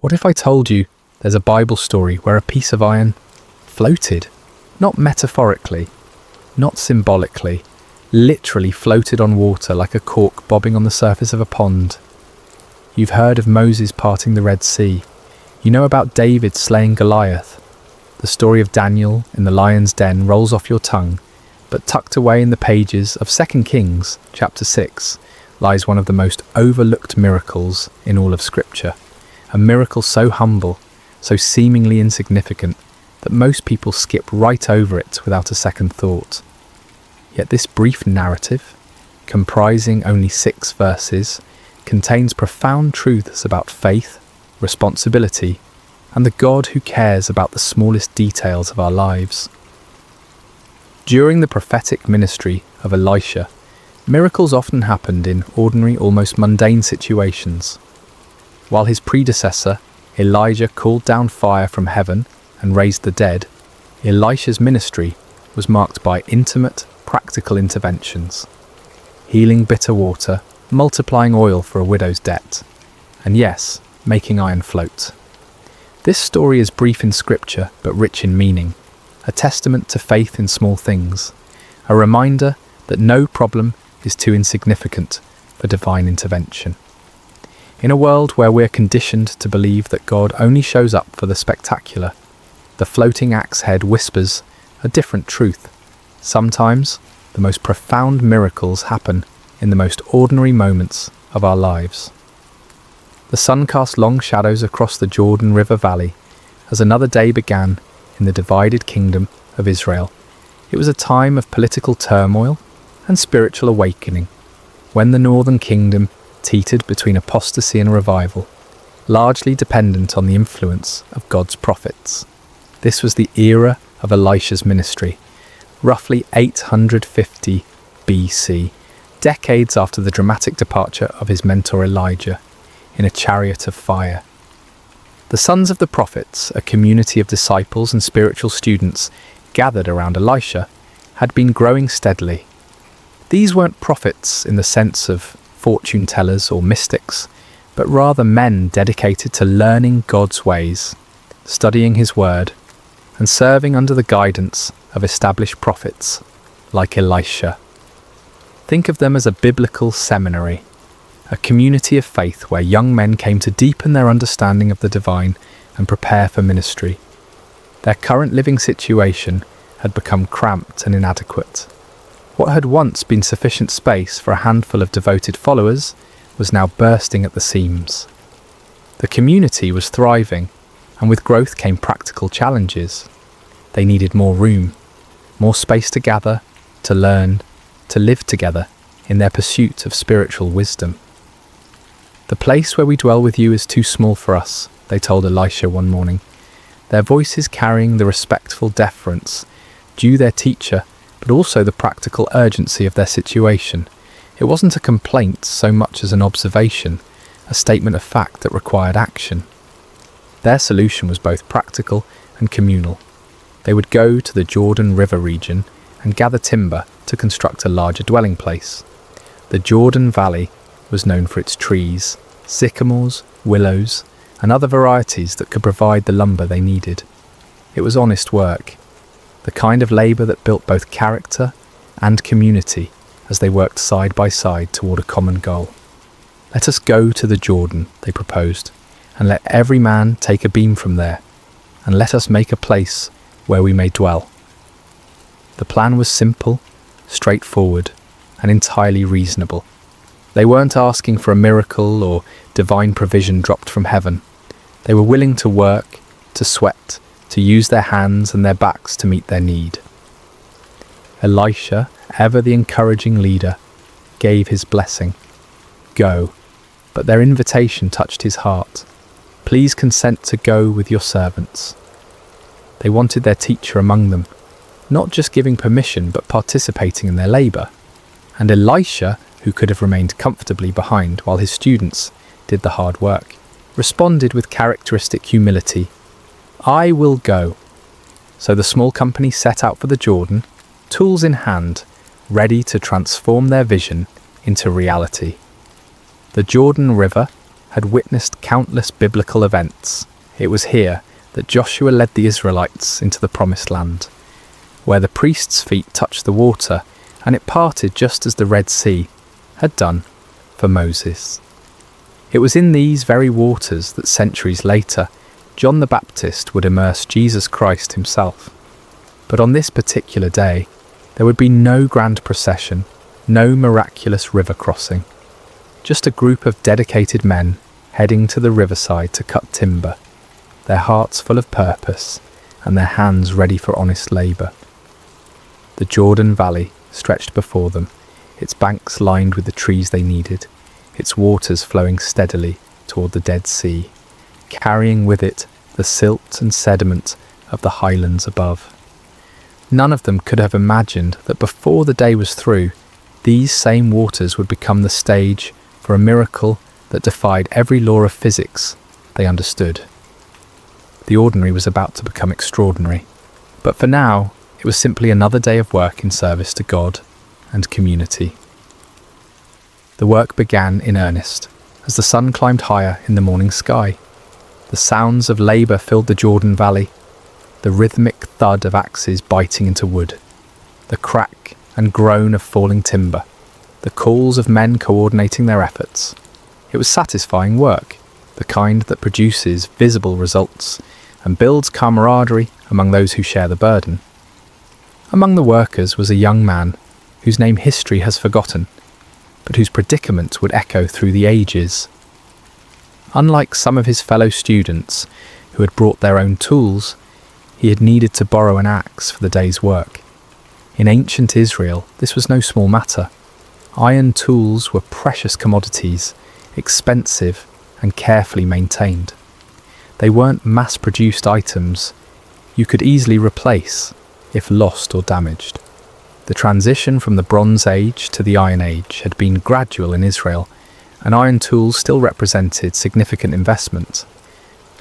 What if I told you there's a Bible story where a piece of iron floated, not metaphorically, not symbolically, literally floated on water like a cork bobbing on the surface of a pond? You've heard of Moses parting the Red Sea. You know about David slaying Goliath. The story of Daniel in the lion's den rolls off your tongue, but tucked away in the pages of 2 Kings chapter 6 lies one of the most overlooked miracles in all of Scripture. A miracle so humble, so seemingly insignificant, that most people skip right over it without a second thought. Yet this brief narrative, comprising only 6 verses, contains profound truths about faith, responsibility, and the God who cares about the smallest details of our lives. During the prophetic ministry of Elisha, miracles often happened in ordinary, almost mundane situations. While his predecessor, Elijah, called down fire from heaven and raised the dead, Elisha's ministry was marked by intimate, practical interventions, healing bitter water, multiplying oil for a widow's debt, and yes, making iron float. This story is brief in Scripture but rich in meaning, a testament to faith in small things, a reminder that no problem is too insignificant for divine intervention. In a world where we're conditioned to believe that God only shows up for the spectacular, the floating axe head whispers a different truth. Sometimes, the most profound miracles happen in the most ordinary moments of our lives. The sun cast long shadows across the Jordan River Valley as another day began in the divided kingdom of Israel. It was a time of political turmoil and spiritual awakening, when the northern kingdom teetered between apostasy and revival, largely dependent on the influence of God's prophets. This was the era of Elisha's ministry, roughly 850 BC, decades after the dramatic departure of his mentor Elijah in a chariot of fire. The sons of the prophets, a community of disciples and spiritual students gathered around Elisha, had been growing steadily. These weren't prophets in the sense of fortune tellers or mystics, but rather men dedicated to learning God's ways, studying His Word, and serving under the guidance of established prophets like Elisha. Think of them as a biblical seminary, a community of faith where young men came to deepen their understanding of the divine and prepare for ministry. Their current living situation had become cramped and inadequate. What had once been sufficient space for a handful of devoted followers was now bursting at the seams. The community was thriving, and with growth came practical challenges. They needed more room, more space to gather, to learn, to live together in their pursuit of spiritual wisdom. "The place where we dwell with you is too small for us," they told Elisha one morning, their voices carrying the respectful deference due their teacher, but also the practical urgency of their situation. It wasn't a complaint so much as an observation, a statement of fact that required action. Their solution was both practical and communal. They would go to the Jordan River region and gather timber to construct a larger dwelling place. The Jordan Valley was known for its trees, sycamores, willows, and other varieties that could provide the lumber they needed. It was honest work, the kind of labour that built both character and community as they worked side by side toward a common goal. "Let us go to the Jordan," they proposed, "and let every man take a beam from there, and let us make a place where we may dwell." The plan was simple, straightforward, and entirely reasonable. They weren't asking for a miracle or divine provision dropped from heaven. They were willing to work, to sweat, to use their hands and their backs to meet their need. Elisha, ever the encouraging leader, gave his blessing. Go. But their invitation touched his heart. "Please consent to go with your servants." They wanted their teacher among them, not just giving permission but participating in their labour. And Elisha, who could have remained comfortably behind while his students did the hard work, responded with characteristic humility, "I will go." So the small company set out for the Jordan, tools in hand, ready to transform their vision into reality. The Jordan River had witnessed countless biblical events. It was here that Joshua led the Israelites into the Promised Land, where the priest's feet touched the water and it parted just as the Red Sea had done for Moses. It was in these very waters that centuries later John the Baptist would immerse Jesus Christ himself. But on this particular day, there would be no grand procession, no miraculous river crossing, just a group of dedicated men heading to the riverside to cut timber, their hearts full of purpose and their hands ready for honest labour. The Jordan Valley stretched before them, its banks lined with the trees they needed, its waters flowing steadily toward the Dead Sea, carrying with it the silt and sediment of the highlands above. None of them could have imagined that before the day was through, these same waters would become the stage for a miracle that defied every law of physics they understood. The ordinary was about to become extraordinary, but for now it was simply another day of work in service to God and community. The work began in earnest as the sun climbed higher in the morning sky. The sounds of labour filled the Jordan Valley, the rhythmic thud of axes biting into wood, the crack and groan of falling timber, the calls of men coordinating their efforts. It was satisfying work, the kind that produces visible results and builds camaraderie among those who share the burden. Among the workers was a young man whose name history has forgotten, but whose predicament would echo through the ages. Unlike some of his fellow students who had brought their own tools, he had needed to borrow an axe for the day's work. In ancient Israel, this was no small matter. Iron tools were precious commodities, expensive and carefully maintained. They weren't mass-produced items you could easily replace if lost or damaged. The transition from the Bronze Age to the Iron Age had been gradual in Israel, and iron tools still represented significant investment.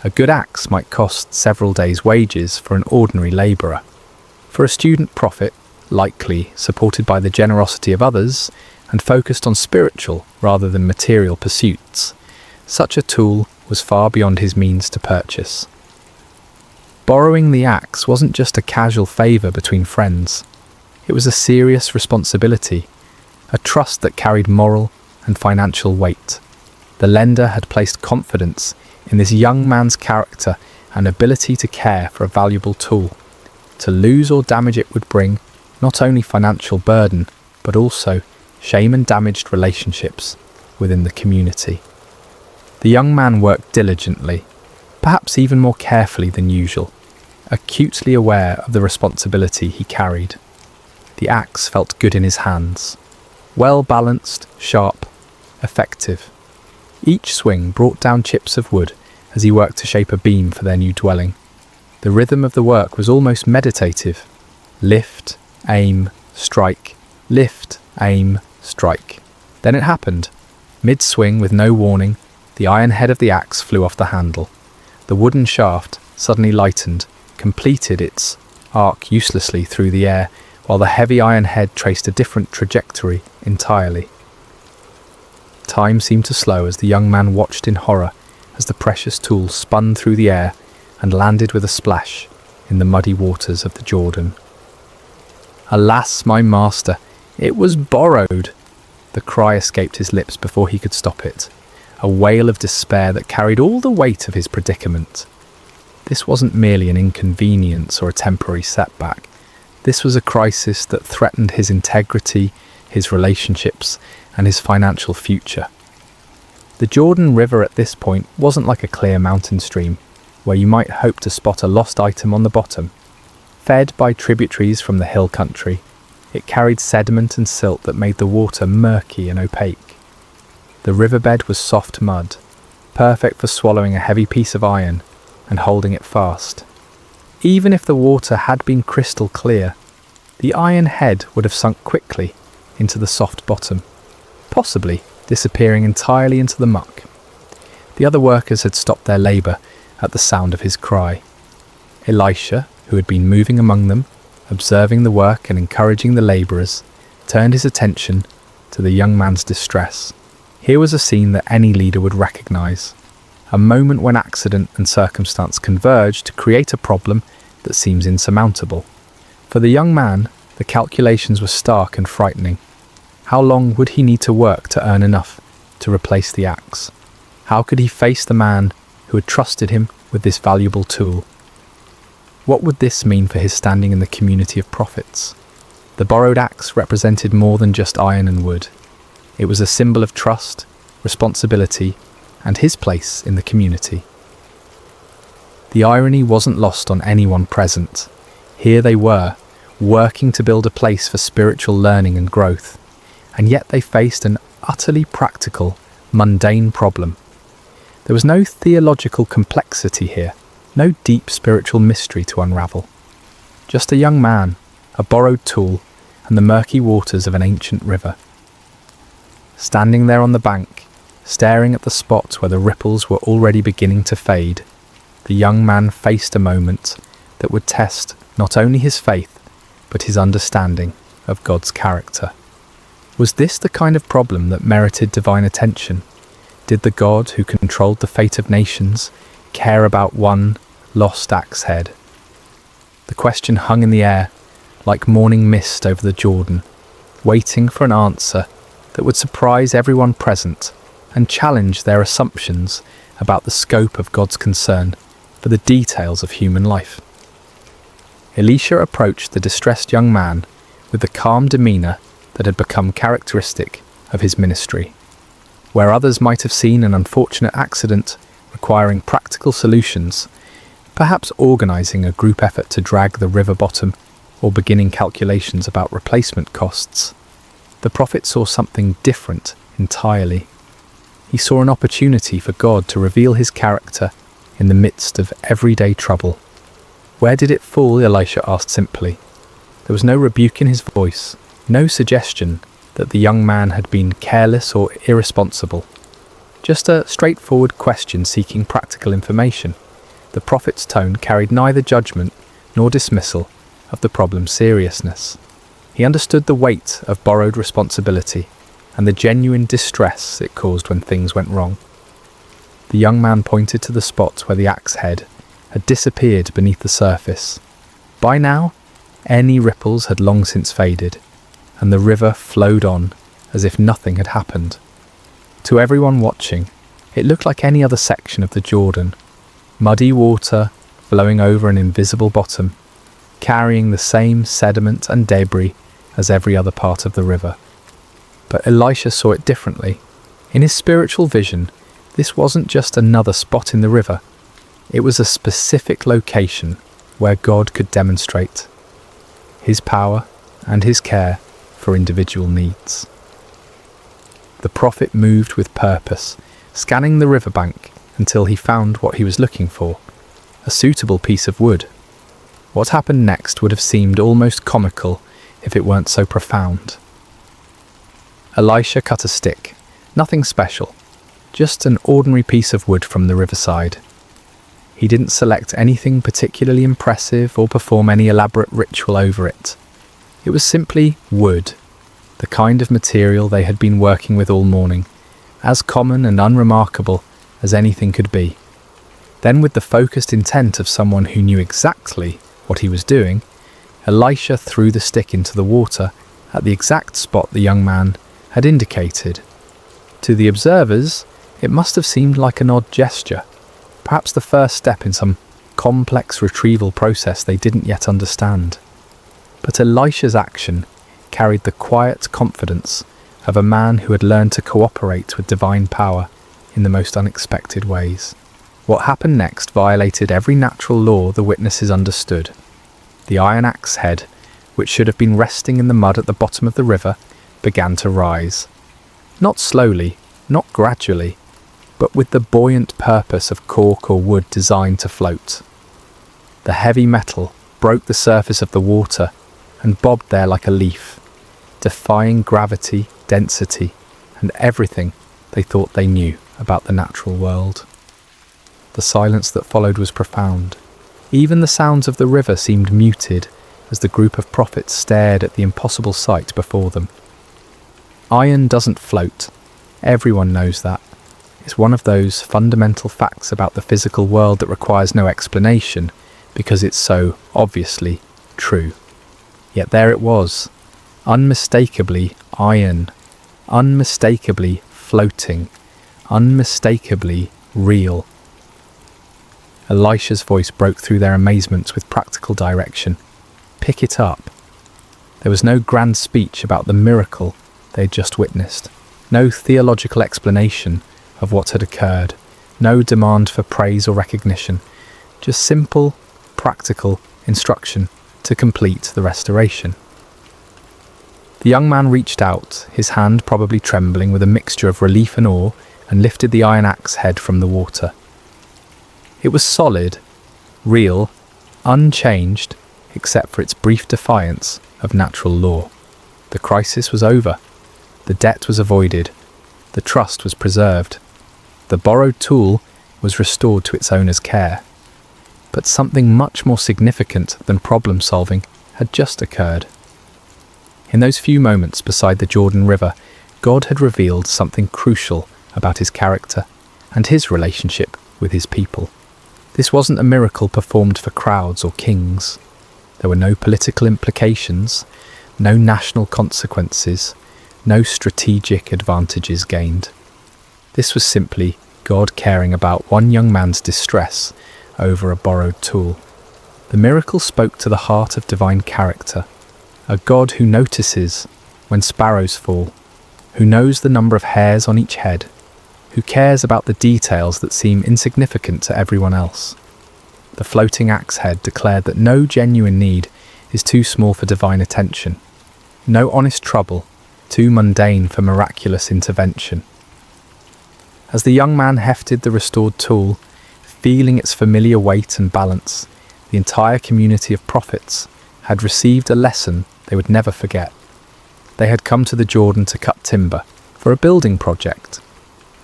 A good axe might cost several days' wages for an ordinary labourer. For a student prophet, likely supported by the generosity of others and focused on spiritual rather than material pursuits, such a tool was far beyond his means to purchase. Borrowing the axe wasn't just a casual favour between friends. It was a serious responsibility, a trust that carried moral and financial weight. The lender had placed confidence in this young man's character and ability to care for a valuable tool. To lose or damage it would bring not only financial burden, but also shame and damaged relationships within the community. The young man worked diligently, perhaps even more carefully than usual, acutely aware of the responsibility he carried. The axe felt good in his hands, well balanced, sharp, effective. Each swing brought down chips of wood as he worked to shape a beam for their new dwelling. The rhythm of the work was almost meditative. Lift, aim, strike, lift, aim, strike. Then it happened. Mid-swing, with no warning, the iron head of the axe flew off the handle. The wooden shaft, suddenly lightened, completed its arc uselessly through the air, while the heavy iron head traced a different trajectory entirely. Time seemed to slow as the young man watched in horror as the precious tool spun through the air and landed with a splash in the muddy waters of the Jordan. "Alas, my master, it was borrowed!" The cry escaped his lips before he could stop it, a wail of despair that carried all the weight of his predicament. This wasn't merely an inconvenience or a temporary setback. This was a crisis that threatened his integrity, his relationships, and his financial future. The Jordan River at this point wasn't like a clear mountain stream, where you might hope to spot a lost item on the bottom. Fed by tributaries from the hill country, it carried sediment and silt that made the water murky and opaque. The riverbed was soft mud, perfect for swallowing a heavy piece of iron and holding it fast. Even if the water had been crystal clear, the iron head would have sunk quickly into the soft bottom, possibly disappearing entirely into the muck. The other workers had stopped their labour at the sound of his cry. Elisha, who had been moving among them, observing the work and encouraging the labourers, turned his attention to the young man's distress. Here was a scene that any leader would recognise, a moment when accident and circumstance converge to create a problem that seems insurmountable. For the young man, the calculations were stark and frightening. How long would he need to work to earn enough to replace the axe? How could he face the man who had trusted him with this valuable tool? What would this mean for his standing in the community of prophets? The borrowed axe represented more than just iron and wood. It was a symbol of trust, responsibility, and his place in the community. The irony wasn't lost on anyone present. Here they were, working to build a place for spiritual learning and growth, and yet they faced an utterly practical, mundane problem. There was no theological complexity here, no deep spiritual mystery to unravel. Just a young man, a borrowed tool, and the murky waters of an ancient river. Standing there on the bank, staring at the spot where the ripples were already beginning to fade, the young man faced a moment that would test not only his faith, but his understanding of God's character. Was this the kind of problem that merited divine attention? Did the God who controlled the fate of nations care about one lost axe head? The question hung in the air, like morning mist over the Jordan, waiting for an answer that would surprise everyone present and challenge their assumptions about the scope of God's concern for the details of human life. Elisha approached the distressed young man with the calm demeanour that had become characteristic of his ministry. Where others might have seen an unfortunate accident requiring practical solutions, perhaps organising a group effort to drag the river bottom or beginning calculations about replacement costs, the prophet saw something different entirely. He saw an opportunity for God to reveal his character in the midst of everyday trouble. Where did it fall? Elisha asked simply. There was no rebuke in his voice, no suggestion that the young man had been careless or irresponsible. Just a straightforward question seeking practical information. The prophet's tone carried neither judgment nor dismissal of the problem's seriousness. He understood the weight of borrowed responsibility and the genuine distress it caused when things went wrong. The young man pointed to the spot where the axe head had disappeared beneath the surface. By now, any ripples had long since faded, and the river flowed on as if nothing had happened. To everyone watching, it looked like any other section of the Jordan, muddy water flowing over an invisible bottom, carrying the same sediment and debris as every other part of the river. But Elisha saw it differently. In his spiritual vision, this wasn't just another spot in the river. It was a specific location where God could demonstrate his power and his care for individual needs. The prophet moved with purpose, scanning the riverbank until he found what he was looking for, a suitable piece of wood. What happened next would have seemed almost comical if it weren't so profound. Elisha cut a stick, nothing special, just an ordinary piece of wood from the riverside. He didn't select anything particularly impressive or perform any elaborate ritual over it. It was simply wood, the kind of material they had been working with all morning, as common and unremarkable as anything could be. Then, with the focused intent of someone who knew exactly what he was doing, Elisha threw the stick into the water at the exact spot the young man had indicated. To the observers, it must have seemed like an odd gesture, perhaps the first step in some complex retrieval process they didn't yet understand. But Elisha's action carried the quiet confidence of a man who had learned to cooperate with divine power in the most unexpected ways. What happened next violated every natural law the witnesses understood. The iron axe head, which should have been resting in the mud at the bottom of the river, began to rise. Not slowly, not gradually, but with the buoyant purpose of cork or wood designed to float. The heavy metal broke the surface of the water and bobbed there like a leaf, defying gravity, density, and everything they thought they knew about the natural world. The silence that followed was profound. Even the sounds of the river seemed muted as the group of prophets stared at the impossible sight before them. Iron doesn't float. Everyone knows that. It's one of those fundamental facts about the physical world that requires no explanation because it's so obviously true. Yet there it was, unmistakably iron, unmistakably floating, unmistakably real. Elisha's voice broke through their amazements with practical direction. Pick it up. There was no grand speech about the miracle they'd just witnessed, no theological explanation of what had occurred, no demand for praise or recognition, just simple, practical instruction to complete the restoration. The young man reached out, his hand probably trembling with a mixture of relief and awe, and lifted the iron axe head from the water. It was solid, real, unchanged, except for its brief defiance of natural law. The crisis was over. The debt was avoided. The trust was preserved. The borrowed tool was restored to its owner's care. But something much more significant than problem solving had just occurred. In those few moments beside the Jordan River, God had revealed something crucial about his character and his relationship with his people. This wasn't a miracle performed for crowds or kings. There were no political implications, no national consequences, no strategic advantages gained. This was simply God caring about one young man's distress over a borrowed tool. The miracle spoke to the heart of divine character, a God who notices when sparrows fall, who knows the number of hairs on each head, who cares about the details that seem insignificant to everyone else. The floating axe head declared that no genuine need is too small for divine attention, no honest trouble too mundane for miraculous intervention. As the young man hefted the restored tool, feeling its familiar weight and balance, the entire community of prophets had received a lesson they would never forget. They had come to the Jordan to cut timber for a building project.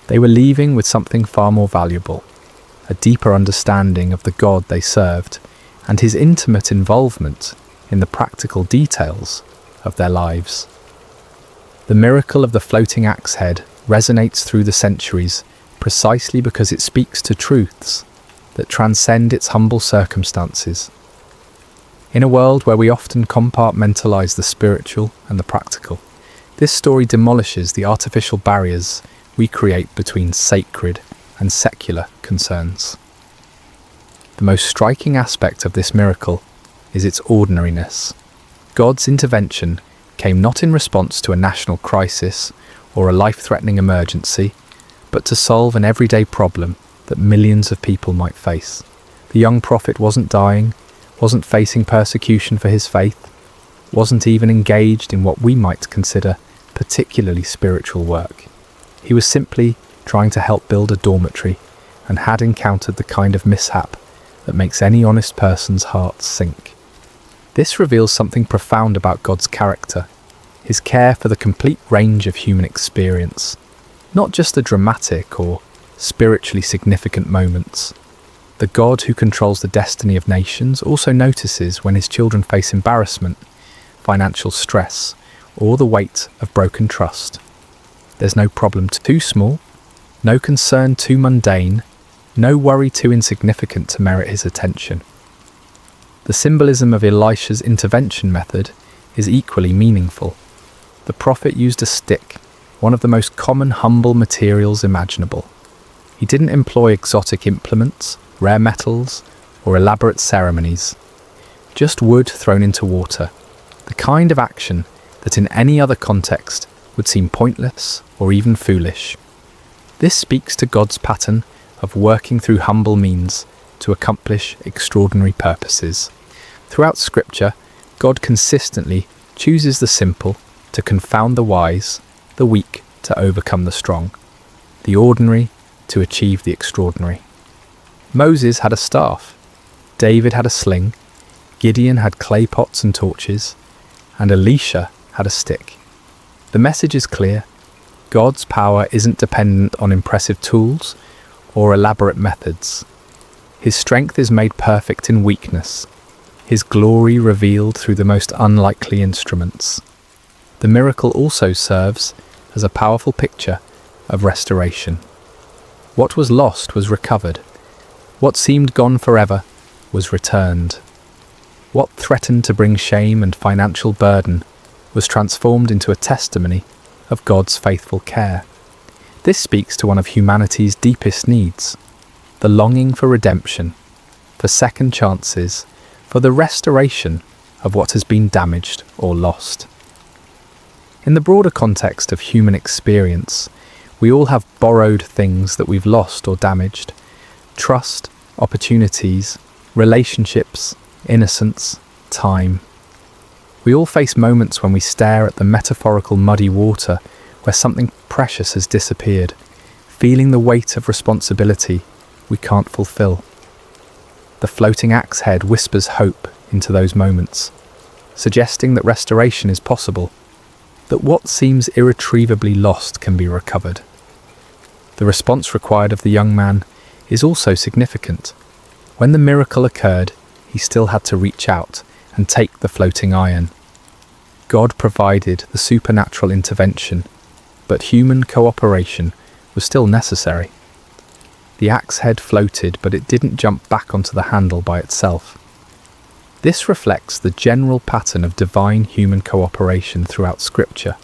They were leaving with something far more valuable, a deeper understanding of the God they served and his intimate involvement in the practical details of their lives. The miracle of the floating axe head resonates through the centuries precisely because it speaks to truths that transcend its humble circumstances. In a world where we often compartmentalize the spiritual and the practical, this story demolishes the artificial barriers we create between sacred and secular concerns. The most striking aspect of this miracle is its ordinariness. God's intervention came not in response to a national crisis or a life-threatening emergency, but to solve an everyday problem that millions of people might face. The young prophet wasn't dying, wasn't facing persecution for his faith, wasn't even engaged in what we might consider particularly spiritual work. He was simply trying to help build a dormitory and had encountered the kind of mishap that makes any honest person's heart sink. This reveals something profound about God's character, his care for the complete range of human experience, not just the dramatic or spiritually significant moments. The God who controls the destiny of nations also notices when his children face embarrassment, financial stress, or the weight of broken trust. There's no problem too small, no concern too mundane, no worry too insignificant to merit his attention. The symbolism of Elisha's intervention method is equally meaningful. The prophet used a stick, one of the most common humble materials imaginable. He didn't employ exotic implements, rare metals, or elaborate ceremonies. Just wood thrown into water, the kind of action that in any other context would seem pointless or even foolish. This speaks to God's pattern of working through humble means to accomplish extraordinary purposes. Throughout Scripture, God consistently chooses the simple to confound the wise, the weak to overcome the strong, the ordinary to achieve the extraordinary. Moses had a staff, David had a sling, Gideon had clay pots and torches, and Elisha had a stick. The message is clear. God's power isn't dependent on impressive tools or elaborate methods. His strength is made perfect in weakness, his glory revealed through the most unlikely instruments. The miracle also serves as a powerful picture of restoration. What was lost was recovered. What seemed gone forever was returned. What threatened to bring shame and financial burden was transformed into a testimony of God's faithful care. This speaks to one of humanity's deepest needs, the longing for redemption, for second chances, for the restoration of what has been damaged or lost. In the broader context of human experience, we all have borrowed things that we've lost or damaged: trust, opportunities, relationships, innocence, time. We all face moments when we stare at the metaphorical muddy water where something precious has disappeared, feeling the weight of responsibility we can't fulfill. The floating axe head whispers hope into those moments, suggesting that restoration is possible, that what seems irretrievably lost can be recovered. The response required of the young man is also significant. When the miracle occurred, he still had to reach out and take the floating iron. God provided the supernatural intervention, but human cooperation was still necessary. The axe head floated, but it didn't jump back onto the handle by itself. This reflects the general pattern of divine-human cooperation throughout Scripture.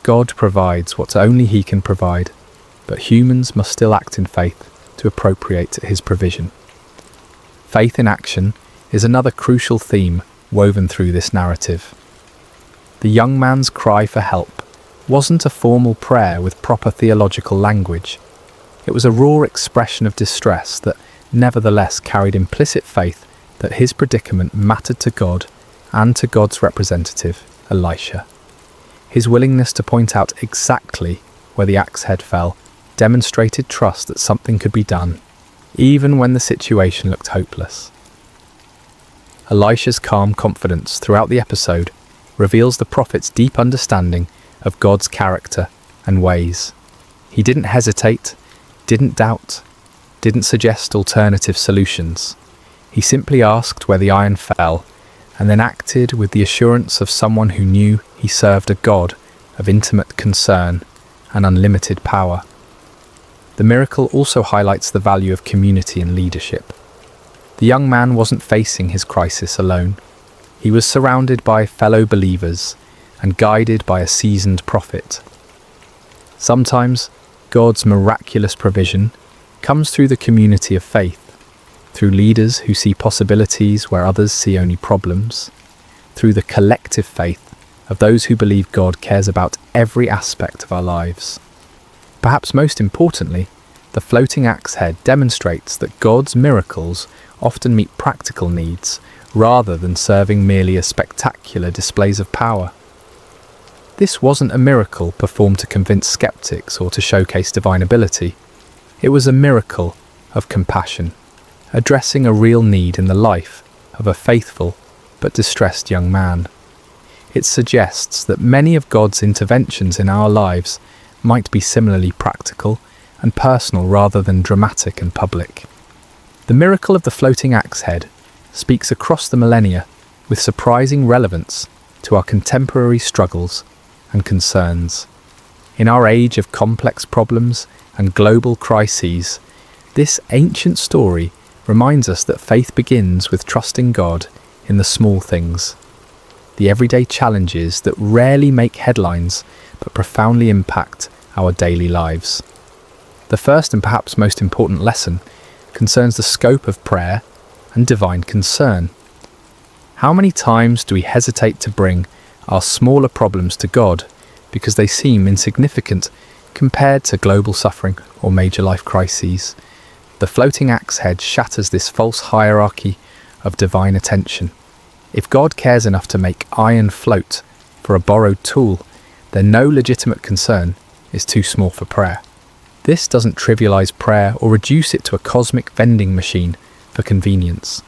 God provides what only He can provide, but humans must still act in faith to appropriate His provision. Faith in action is another crucial theme woven through this narrative. The young man's cry for help wasn't a formal prayer with proper theological language. It was a raw expression of distress that nevertheless carried implicit faith that his predicament mattered to God and to God's representative, Elisha. His willingness to point out exactly where the axe head fell demonstrated trust that something could be done, even when the situation looked hopeless. Elisha's calm confidence throughout the episode reveals the prophet's deep understanding of God's character and ways. He didn't hesitate, didn't doubt, didn't suggest alternative solutions. He simply asked where the iron fell, and then acted with the assurance of someone who knew he served a God of intimate concern and unlimited power. The miracle also highlights the value of community and leadership. The young man wasn't facing his crisis alone. He was surrounded by fellow believers and guided by a seasoned prophet. Sometimes God's miraculous provision comes through the community of faith, through leaders who see possibilities where others see only problems, through the collective faith of those who believe God cares about every aspect of our lives. Perhaps most importantly, the floating axe head demonstrates that God's miracles often meet practical needs rather than serving merely as spectacular displays of power. This wasn't a miracle performed to convince skeptics or to showcase divine ability. It was a miracle of compassion, addressing a real need in the life of a faithful but distressed young man. It suggests that many of God's interventions in our lives might be similarly practical and personal rather than dramatic and public. The miracle of the floating axe head speaks across the millennia with surprising relevance to our contemporary struggles and concerns. In our age of complex problems and global crises, this ancient story reminds us that faith begins with trusting God in the small things, the everyday challenges that rarely make headlines but profoundly impact our daily lives. The first and perhaps most important lesson concerns the scope of prayer and divine concern. How many times do we hesitate to bring our smaller problems to God because they seem insignificant compared to global suffering or major life crises? The floating axe head shatters this false hierarchy of divine attention. If God cares enough to make iron float for a borrowed tool, then no legitimate concern is too small for prayer. This doesn't trivialize prayer or reduce it to a cosmic vending machine for convenience.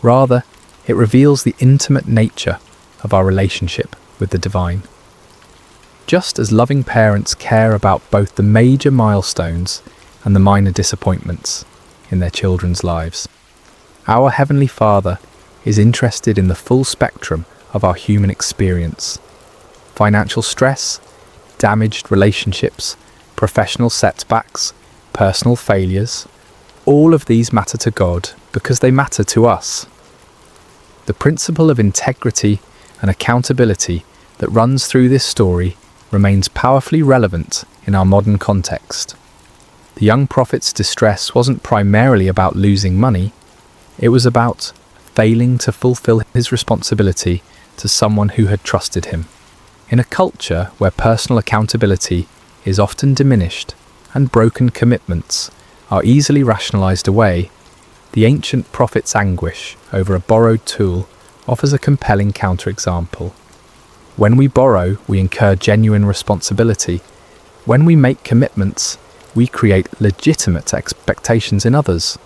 Rather, it reveals the intimate nature of our relationship with the divine. Just as loving parents care about both the major milestones and the minor disappointments in their children's lives, our Heavenly Father is interested in the full spectrum of our human experience. Financial stress, damaged relationships, professional setbacks, personal failures, all of these matter to God because they matter to us. The principle of integrity and accountability that runs through this story remains powerfully relevant in our modern context. The young prophet's distress wasn't primarily about losing money, it was about failing to fulfill his responsibility to someone who had trusted him. In a culture where personal accountability is often diminished and broken commitments are easily rationalized away, the ancient prophet's anguish over a borrowed tool offers a compelling counterexample. When we borrow, we incur genuine responsibility. When we make commitments, we create legitimate expectations in others.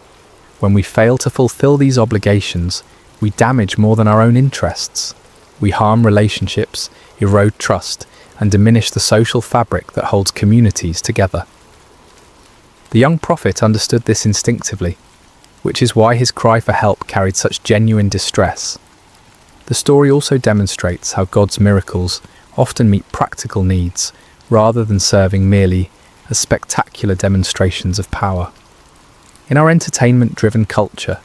When we fail to fulfill these obligations, we damage more than our own interests. We harm relationships, erode trust, and diminish the social fabric that holds communities together. The young prophet understood this instinctively, which is why his cry for help carried such genuine distress. The story also demonstrates how God's miracles often meet practical needs rather than serving merely as spectacular demonstrations of power. In our entertainment-driven culture,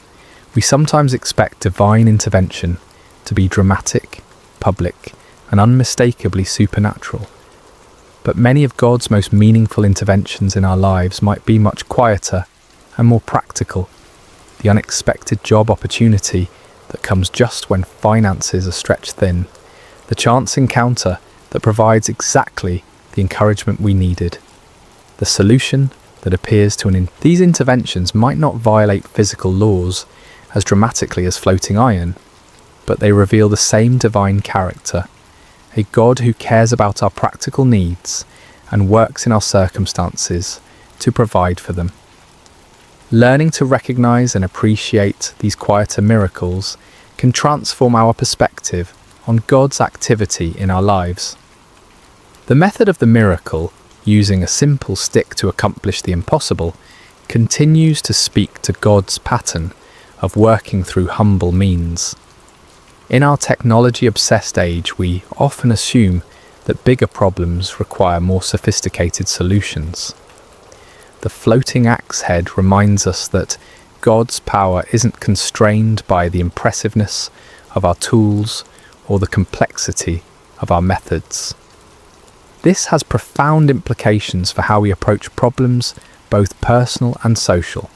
we sometimes expect divine intervention to be dramatic, public, and unmistakably supernatural. But many of God's most meaningful interventions in our lives might be much quieter and more practical. The unexpected job opportunity that comes just when finances are stretched thin. The chance encounter that provides exactly the encouragement we needed. The solution that appears to These interventions might not violate physical laws as dramatically as floating iron, but they reveal the same divine character, a God who cares about our practical needs and works in our circumstances to provide for them. Learning to recognize and appreciate these quieter miracles can transform our perspective on God's activity in our lives. The method of the miracle, using a simple stick to accomplish the impossible, continues to speak to God's pattern of working through humble means. In our technology-obsessed age, we often assume that bigger problems require more sophisticated solutions. The floating axe head reminds us that God's power isn't constrained by the impressiveness of our tools or the complexity of our methods. This has profound implications for how we approach problems, both personal and social.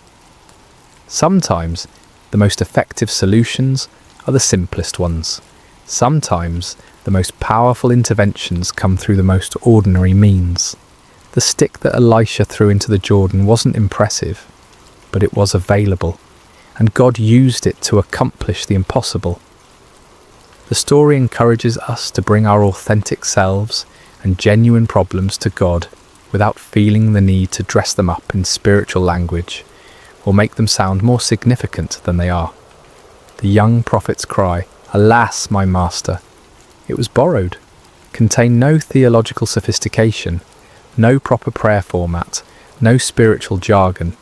Sometimes the most effective solutions are the simplest ones. Sometimes the most powerful interventions come through the most ordinary means. The stick that Elisha threw into the Jordan wasn't impressive, but it was available, and God used it to accomplish the impossible. The story encourages us to bring our authentic selves and genuine problems to God without feeling the need to dress them up in spiritual language or make them sound more significant than they are. The young prophet's cry, "Alas, my master," it was borrowed, contained no theological sophistication, no proper prayer format, no spiritual jargon.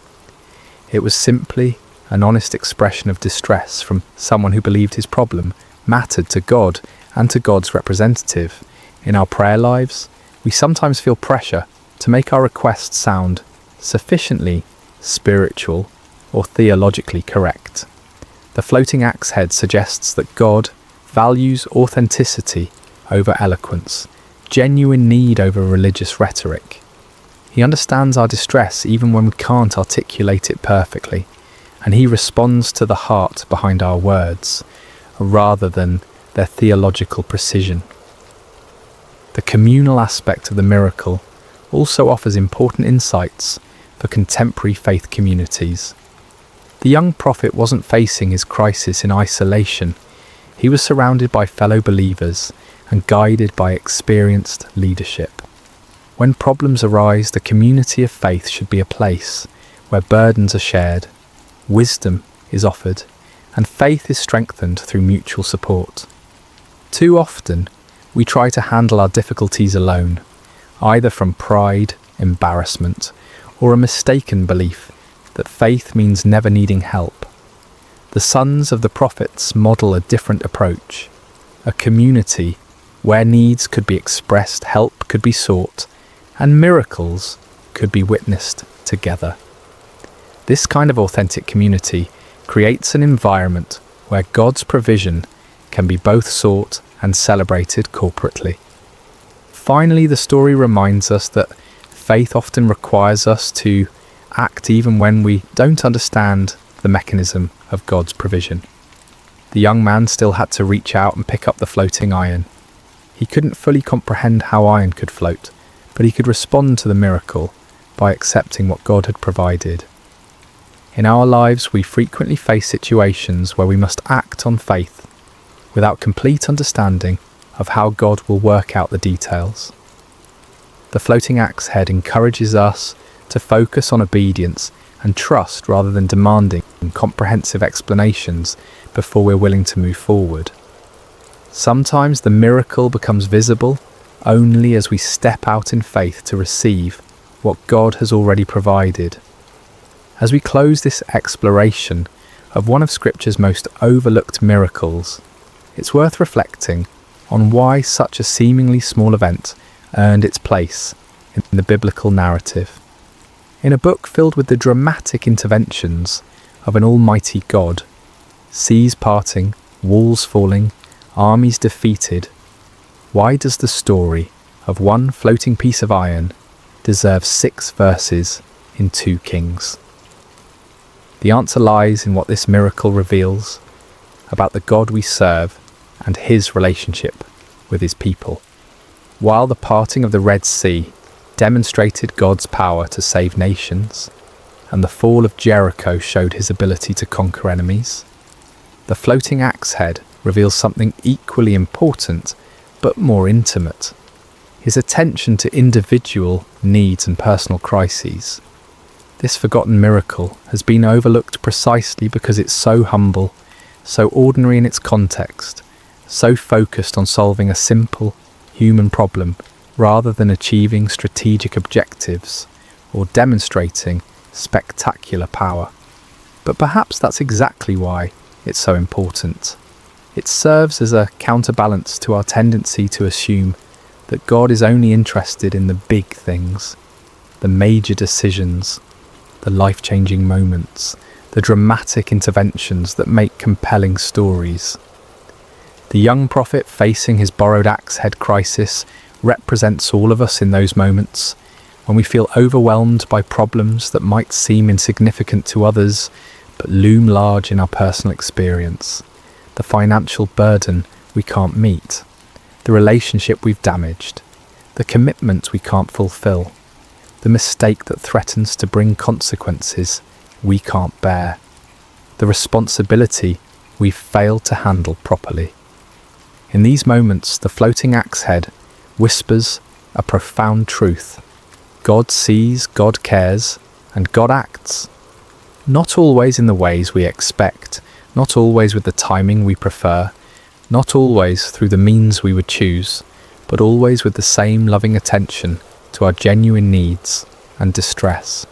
It was simply an honest expression of distress from someone who believed his problem mattered to God and to God's representative. In our prayer lives, we sometimes feel pressure to make our requests sound sufficiently spiritual or theologically correct. The floating axe head suggests that God values authenticity over eloquence, genuine need over religious rhetoric. He understands our distress even when we can't articulate it perfectly, and he responds to the heart behind our words, rather than their theological precision. The communal aspect of the miracle also offers important insights for contemporary faith communities. The young prophet wasn't facing his crisis in isolation. He was surrounded by fellow believers and guided by experienced leadership. When problems arise, the community of faith should be a place where burdens are shared, wisdom is offered, and faith is strengthened through mutual support. Too often, we try to handle our difficulties alone, either from pride, embarrassment, or a mistaken belief that faith means never needing help. The sons of the prophets model a different approach, a community where needs could be expressed, help could be sought, and miracles could be witnessed together. This kind of authentic community creates an environment where God's provision can be both sought and celebrated corporately. Finally, the story reminds us that faith often requires us to act even when we don't understand the mechanism of God's provision. The young man still had to reach out and pick up the floating iron. He couldn't fully comprehend how iron could float, but he could respond to the miracle by accepting what God had provided. In our lives, we frequently face situations where we must act on faith without complete understanding of how God will work out the details. The floating axe head encourages us to focus on obedience and trust rather than demanding comprehensive explanations before we're willing to move forward. Sometimes the miracle becomes visible only as we step out in faith to receive what God has already provided. As we close this exploration of one of Scripture's most overlooked miracles, it's worth reflecting on why such a seemingly small event earned its place in the biblical narrative. In a book filled with the dramatic interventions of an almighty God, seas parting, walls falling, armies defeated, why does the story of one floating piece of iron deserve 6 verses in 2 Kings? The answer lies in what this miracle reveals about the God we serve and his relationship with his people. While the parting of the Red Sea demonstrated God's power to save nations, and the fall of Jericho showed his ability to conquer enemies, the floating axe head reveals something equally important but more intimate: his attention to individual needs and personal crises. This forgotten miracle has been overlooked precisely because it's so humble, so ordinary in its context, so focused on solving a simple human problem rather than achieving strategic objectives or demonstrating spectacular power. But perhaps that's exactly why it's so important. It serves as a counterbalance to our tendency to assume that God is only interested in the big things, the major decisions, the life-changing moments, the dramatic interventions that make compelling stories. The young prophet facing his borrowed axe head crisis represents all of us in those moments when we feel overwhelmed by problems that might seem insignificant to others but loom large in our personal experience. The financial burden we can't meet, the relationship we've damaged, the commitment we can't fulfill, the mistake that threatens to bring consequences we can't bear, the responsibility we've failed to handle properly. In these moments, the floating axe head whispers a profound truth. God sees, God cares, and God acts. Not always in the ways we expect, not always with the timing we prefer, not always through the means we would choose, but always with the same loving attention to our genuine needs and distress.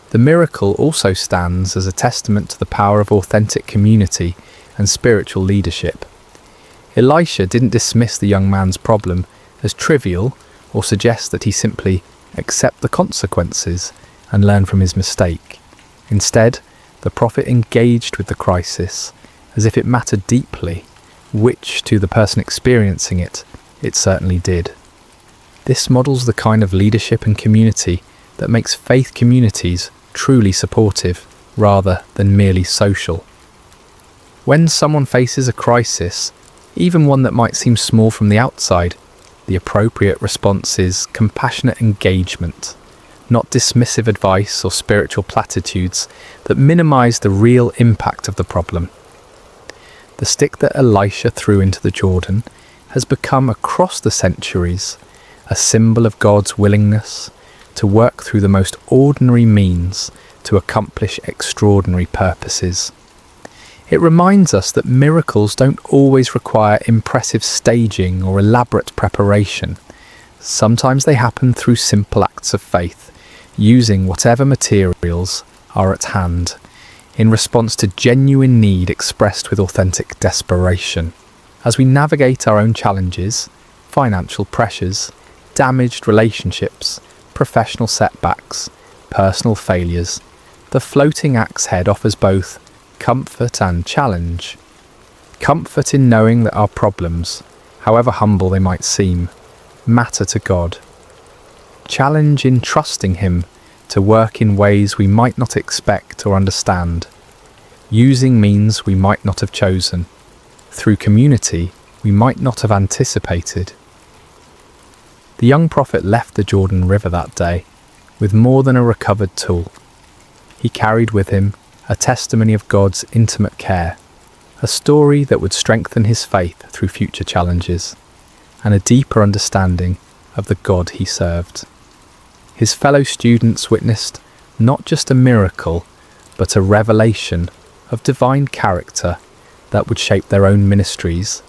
The miracle also stands as a testament to the power of authentic community and spiritual leadership. Elisha didn't dismiss the young man's problem as trivial or suggest that he simply accept the consequences and learn from his mistake. Instead, the prophet engaged with the crisis as if it mattered deeply, which, to the person experiencing it certainly did. This models the kind of leadership and community that makes faith communities truly supportive rather than merely social. When someone faces a crisis, even one that might seem small from the outside, the appropriate response is compassionate engagement, not dismissive advice or spiritual platitudes that minimize the real impact of the problem. The stick that Elisha threw into the Jordan has become, across the centuries, a symbol of God's willingness to work through the most ordinary means to accomplish extraordinary purposes. It reminds us that miracles don't always require impressive staging or elaborate preparation. Sometimes they happen through simple acts of faith, using whatever materials are at hand, in response to genuine need expressed with authentic desperation. As we navigate our own challenges, financial pressures, damaged relationships, professional setbacks, personal failures, the floating axe head offers both comfort and challenge. Comfort in knowing that our problems, however humble they might seem, matter to God. Challenge in trusting Him to work in ways we might not expect or understand, using means we might not have chosen, through community we might not have anticipated. The young prophet left the Jordan River that day with more than a recovered tool. He carried with him a testimony of God's intimate care, a story that would strengthen his faith through future challenges, and a deeper understanding of the God he served. His fellow students witnessed not just a miracle, but a revelation of divine character that would shape their own ministries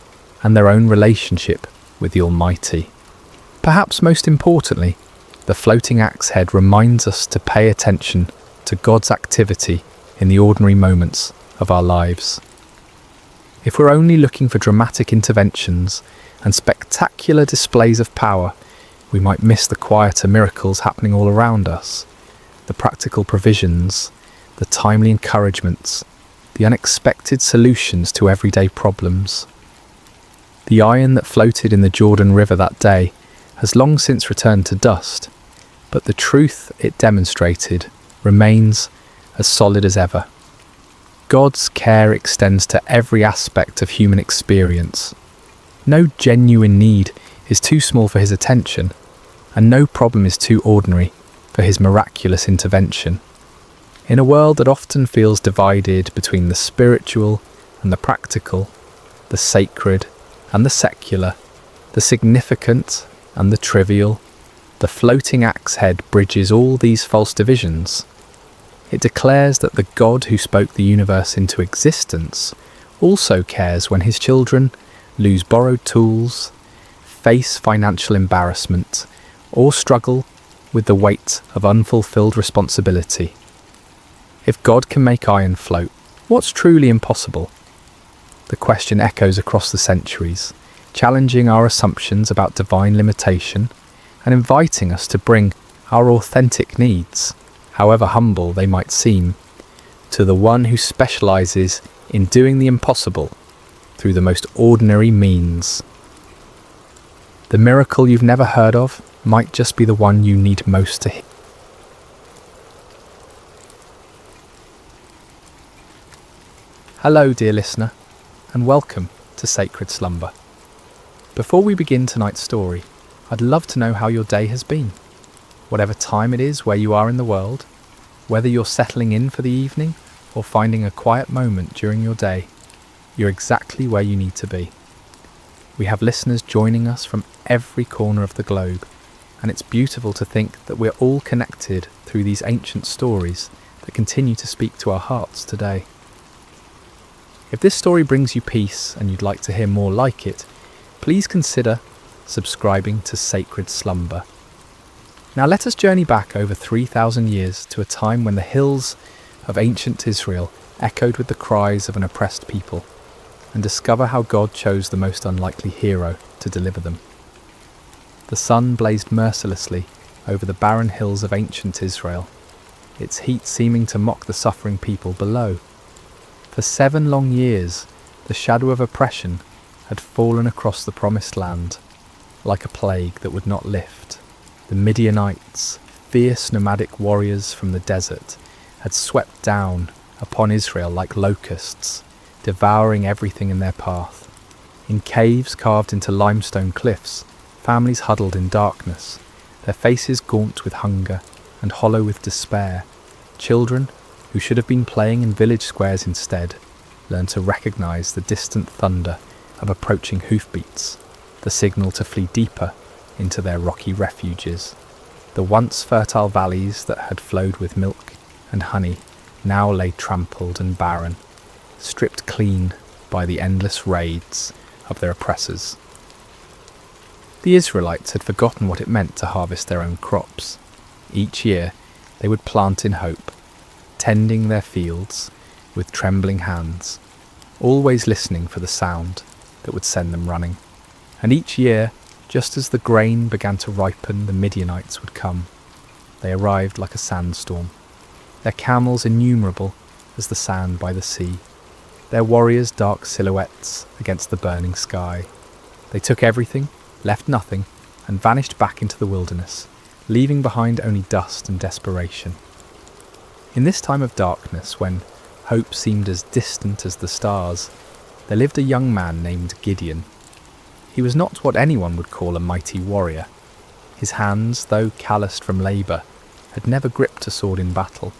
and their own relationship with the Almighty. Perhaps most importantly, the floating axe head reminds us to pay attention to God's activity in the ordinary moments of our lives. If we're only looking for dramatic interventions and spectacular displays of power, we might miss the quieter miracles happening all around us, the practical provisions, the timely encouragements, the unexpected solutions to everyday problems. The iron that floated in the Jordan River that day has long since returned to dust, but the truth it demonstrated remains as solid as ever. God's care extends to every aspect of human experience. No genuine need is too small for His attention, and no problem is too ordinary for His miraculous intervention. In a world that often feels divided between the spiritual and the practical, the sacred and the secular, the significant and the trivial, the floating axe head bridges all these false divisions. It declares that the God who spoke the universe into existence also cares when His children lose borrowed tools, face financial embarrassment, or struggle with the weight of unfulfilled responsibility. If God can make iron float, what's truly impossible? The question echoes across the centuries, challenging our assumptions about divine limitation and inviting us to bring our authentic needs, however humble they might seem, to the one who specializes in doing the impossible through the most ordinary means. The miracle you've never heard of might just be the one you need most to hear. Hello, dear listener, and welcome to Sacred Slumber. Before we begin tonight's story, I'd love to know how your day has been. Whatever time it is where you are in the world, whether you're settling in for the evening or finding a quiet moment during your day, you're exactly where you need to be. We have listeners joining us from every corner of the globe, and it's beautiful to think that we're all connected through these ancient stories that continue to speak to our hearts today. If this story brings you peace and you'd like to hear more like it, please consider subscribing to Sacred Slumber. Now let us journey back over 3,000 years to a time when the hills of ancient Israel echoed with the cries of an oppressed people, and discover how God chose the most unlikely hero to deliver them. The sun blazed mercilessly over the barren hills of ancient Israel, its heat seeming to mock the suffering people below. For 7 long years, the shadow of oppression had fallen across the promised land, like a plague that would not lift. The Midianites, fierce nomadic warriors from the desert, had swept down upon Israel like locusts, devouring everything in their path. In caves carved into limestone cliffs, families huddled in darkness, their faces gaunt with hunger and hollow with despair. Children, who should have been playing in village squares instead, learned to recognize the distant thunder of approaching hoofbeats, the signal to flee deeper into their rocky refuges. The once fertile valleys that had flowed with milk and honey now lay trampled and barren, stripped clean by the endless raids of their oppressors. The Israelites had forgotten what it meant to harvest their own crops. Each year they would plant in hope, tending their fields with trembling hands, always listening for the sound that would send them running. And each year, just as the grain began to ripen, the Midianites would come, They arrived like a sandstorm, their camels innumerable as the sand by the sea, their warriors dark silhouettes against the burning sky. They took everything, left nothing, and vanished back into the wilderness, leaving behind only dust and desperation. In this time of darkness, when hope seemed as distant as the stars, there lived a young man named Gideon. He was not what anyone would call a mighty warrior. His hands, though calloused from labour, had never gripped a sword in battle.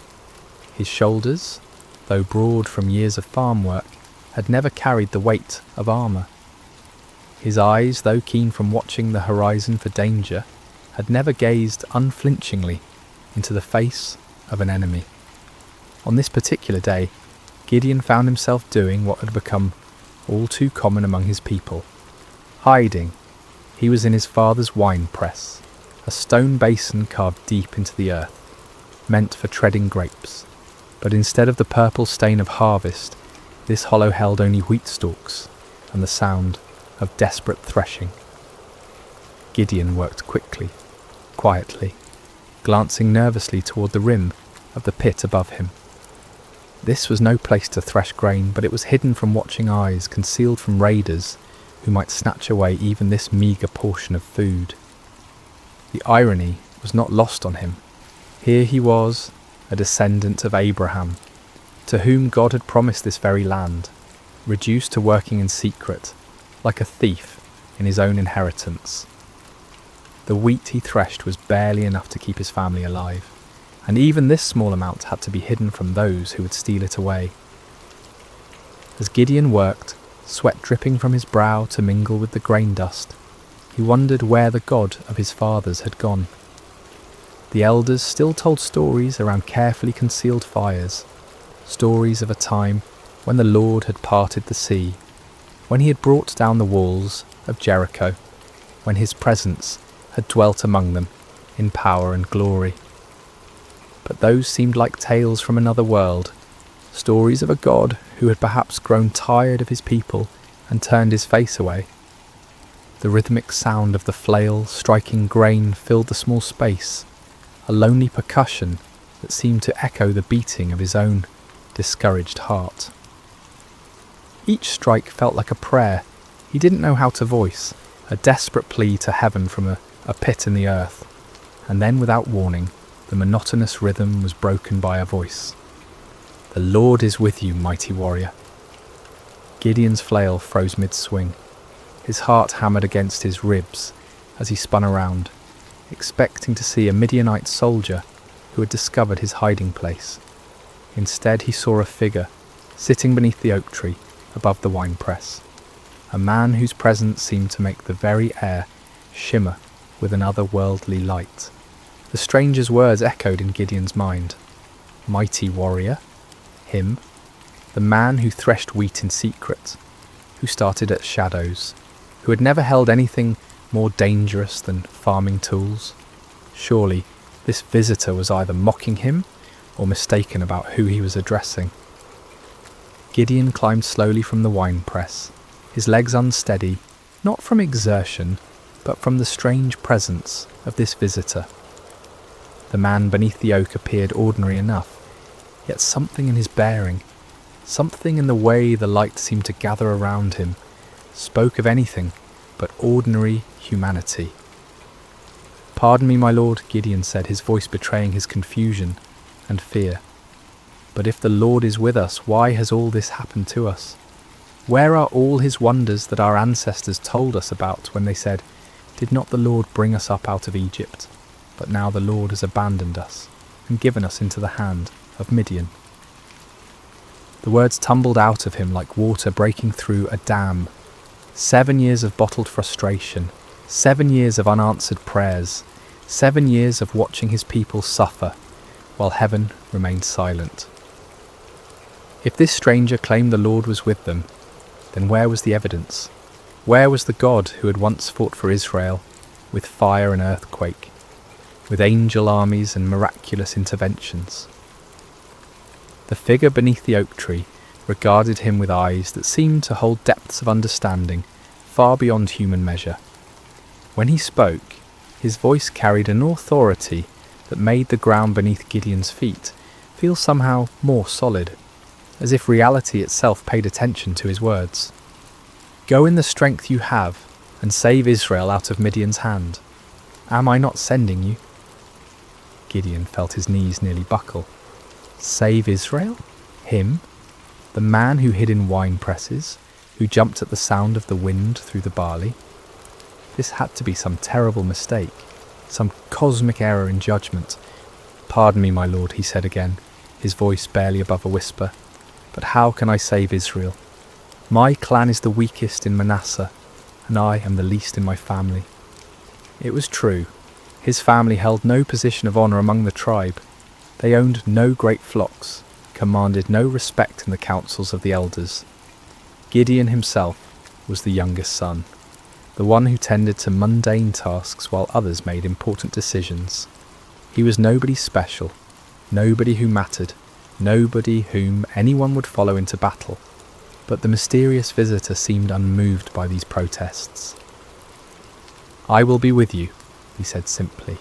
His shoulders, though broad from years of farm work, had never carried the weight of armour. His eyes, though keen from watching the horizon for danger, had never gazed unflinchingly into the face of an enemy. On this particular day, Gideon found himself doing what had become all too common among his people. Hiding. He was in his father's wine press, a stone basin carved deep into the earth, meant for treading grapes. But instead of the purple stain of harvest, this hollow held only wheat stalks and the sound of desperate threshing. Gideon worked quickly, quietly, glancing nervously toward the rim of the pit above him. This was no place to thresh grain, but it was hidden from watching eyes, concealed from raiders who might snatch away even this meagre portion of food. The irony was not lost on him. Here he was, a descendant of Abraham, to whom God had promised this very land, reduced to working in secret, like a thief in his own inheritance. The wheat he threshed was barely enough to keep his family alive, and even this small amount had to be hidden from those who would steal it away. As Gideon worked, sweat dripping from his brow to mingle with the grain dust, he wondered where the God of his fathers had gone. The elders still told stories around carefully concealed fires, stories of a time when the Lord had parted the sea, when he had brought down the walls of Jericho, when his presence had dwelt among them in power and glory. But those seemed like tales from another world, stories of a God who had perhaps grown tired of his people and turned his face away. The rhythmic sound of the flail striking grain filled the small space, a lonely percussion that seemed to echo the beating of his own discouraged heart. Each strike felt like a prayer he didn't know how to voice, a desperate plea to heaven from a pit in the earth, and then without warning, the monotonous rhythm was broken by a voice. "The Lord is with you, mighty warrior." Gideon's flail froze mid-swing. His heart hammered against his ribs as he spun around, expecting to see a Midianite soldier who had discovered his hiding place. Instead, he saw a figure sitting beneath the oak tree above the winepress, a man whose presence seemed to make the very air shimmer with an otherworldly light. The stranger's words echoed in Gideon's mind. Mighty warrior? Him? The man who threshed wheat in secret, who started at shadows, who had never held anything more dangerous than farming tools? Surely this visitor was either mocking him or mistaken about who he was addressing. Gideon climbed slowly from the winepress, his legs unsteady, not from exertion, but from the strange presence of this visitor. The man beneath the oak appeared ordinary enough, yet something in his bearing, something in the way the light seemed to gather around him, spoke of anything but ordinary humanity. "Pardon me, my lord," Gideon said, his voice betraying his confusion and fear. "But if the Lord is with us, why has all this happened to us? Where are all his wonders that our ancestors told us about when they said, 'Did not the Lord bring us up out of Egypt?' But now the Lord has abandoned us and given us into the hand of Midian." The words tumbled out of him like water breaking through a dam. 7 years of bottled frustration, 7 years of unanswered prayers, 7 years of watching his people suffer, while heaven remained silent. If this stranger claimed the Lord was with them, then where was the evidence? Where was the God who had once fought for Israel, with fire and earthquake, with angel armies and miraculous interventions? The figure beneath the oak tree regarded him with eyes that seemed to hold depths of understanding far beyond human measure. When he spoke, his voice carried an authority that made the ground beneath Gideon's feet feel somehow more solid, as if reality itself paid attention to his words. "Go in the strength you have, and save Israel out of Midian's hand. Am I not sending you?" Gideon felt his knees nearly buckle. Save Israel? Him? The man who hid in wine presses, who jumped at the sound of the wind through the barley? This had to be some terrible mistake, some cosmic error in judgment. "Pardon me, my lord," he said again, his voice barely above a whisper, "but how can I save Israel? My clan is the weakest in Manasseh, and I am the least in my family." It was true. His family held no position of honour among the tribe. They owned no great flocks, commanded no respect in the councils of the elders. Gideon himself was the youngest son, the one who tended to mundane tasks while others made important decisions. He was nobody special, nobody who mattered, nobody whom anyone would follow into battle. But the mysterious visitor seemed unmoved by these protests. "I will be with you," he said simply,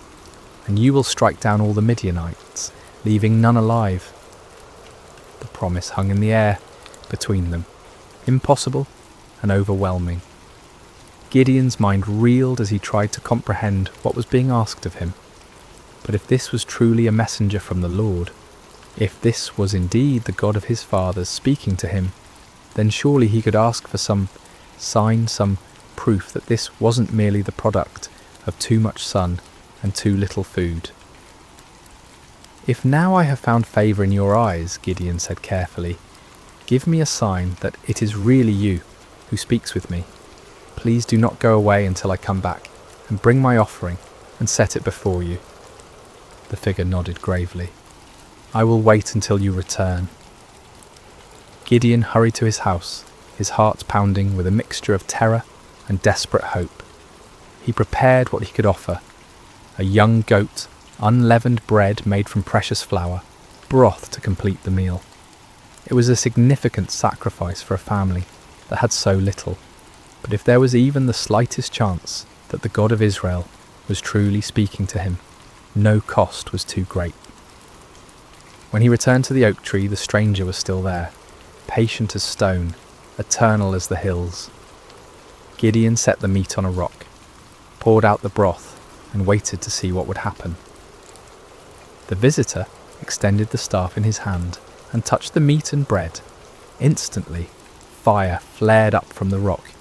"and you will strike down all the Midianites, leaving none alive." The promise hung in the air between them, impossible and overwhelming. Gideon's mind reeled as he tried to comprehend what was being asked of him. But if this was truly a messenger from the Lord, if this was indeed the God of his fathers speaking to him, then surely he could ask for some sign, some proof that this wasn't merely the product of too much sun and too little food. "If now I have found favour in your eyes," Gideon said carefully, "give me a sign that it is really you who speaks with me. Please do not go away until I come back, and bring my offering and set it before you." The figure nodded gravely. "I will wait until you return." Gideon hurried to his house, his heart pounding with a mixture of terror and desperate hope. He prepared what he could offer: a young goat, unleavened bread made from precious flour, broth to complete the meal. It was a significant sacrifice for a family that had so little, but if there was even the slightest chance that the God of Israel was truly speaking to him, no cost was too great. When he returned to the oak tree, the stranger was still there, patient as stone, eternal as the hills. Gideon set the meat on a rock, poured out the broth, and waited to see what would happen. The visitor extended the staff in his hand and touched the meat and bread. Instantly, fire flared up from the rock,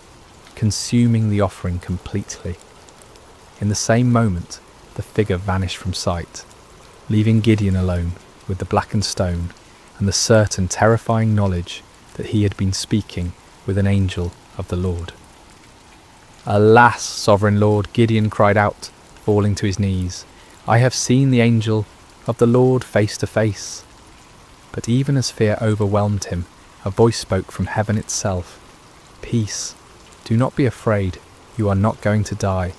consuming the offering completely. In the same moment, the figure vanished from sight, leaving Gideon alone with the blackened stone and the certain terrifying knowledge that he had been speaking with an angel of the Lord. "Alas, sovereign Lord," Gideon cried out, falling to his knees, "I have seen the angel of the Lord face to face." But even as fear overwhelmed him, a voice spoke from heaven itself. "Peace, do not be afraid, you are not going to die."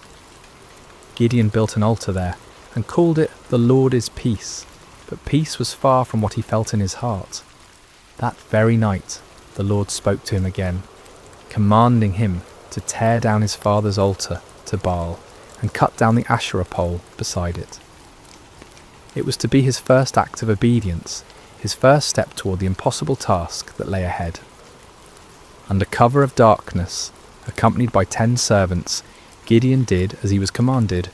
Gideon built an altar there and called it "The Lord is Peace," but peace was far from what he felt in his heart. That very night, the Lord spoke to him again, commanding him to tear down his father's altar to Baal and cut down the Asherah pole beside it. It was to be his first act of obedience, his first step toward the impossible task that lay ahead. Under cover of darkness, accompanied by 10 servants, Gideon did as he was commanded.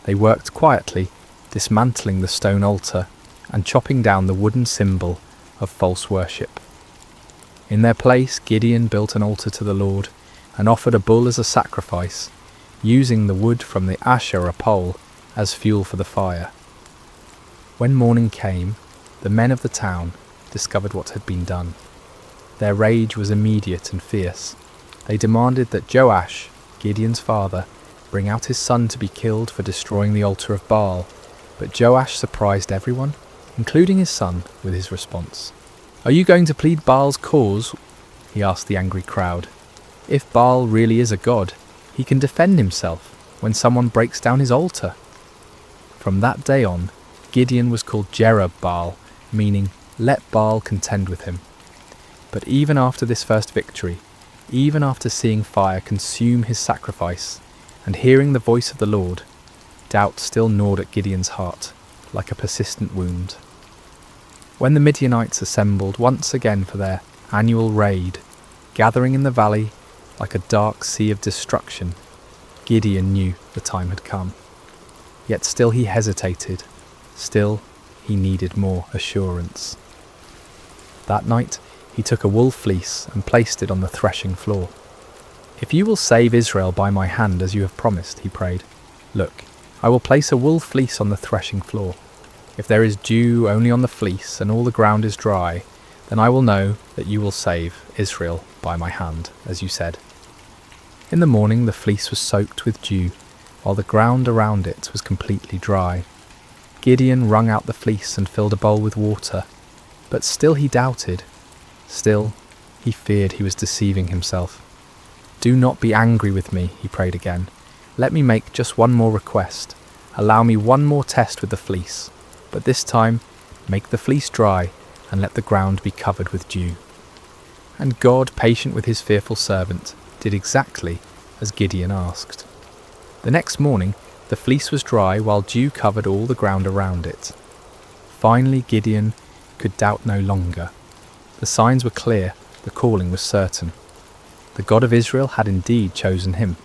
They worked quietly, dismantling the stone altar and chopping down the wooden symbol of false worship. In their place, Gideon built an altar to the Lord and offered a bull as a sacrifice, using the wood from the Asherah pole as fuel for the fire. When morning came, the men of the town discovered what had been done. Their rage was immediate and fierce. They demanded that Joash, Gideon's father, bring out his son to be killed for destroying the altar of Baal, but Joash surprised everyone, including his son, with his response. "Are you going to plead Baal's cause?" he asked the angry crowd. "If Baal really is a god, he can defend himself when someone breaks down his altar." From that day on, Gideon was called Jerub-Baal, meaning "let Baal contend with him." But even after this first victory, even after seeing fire consume his sacrifice and hearing the voice of the Lord, doubt still gnawed at Gideon's heart. like a persistent wound. When the Midianites assembled once again for their annual raid, gathering in the valley like a dark sea of destruction, Gideon knew the time had come. Yet still he hesitated, still he needed more assurance. That night he took a wool fleece and placed it on the threshing floor. "If you will save Israel by my hand as you have promised," he prayed, "look, I will place a wool fleece on the threshing floor. If there is dew only on the fleece and all the ground is dry, then I will know that you will save Israel by my hand, as you said." In the morning the fleece was soaked with dew, while the ground around it was completely dry. Gideon wrung out the fleece and filled a bowl with water, but still he doubted. Still, he feared he was deceiving himself. "Do not be angry with me," he prayed again. "Let me make just one more request. Allow me one more test with the fleece, but this time make the fleece dry and let the ground be covered with dew." And God, patient with his fearful servant, did exactly as Gideon asked. The next morning, the fleece was dry while dew covered all the ground around it. Finally, Gideon could doubt no longer. The signs were clear, the calling was certain. The God of Israel had indeed chosen him,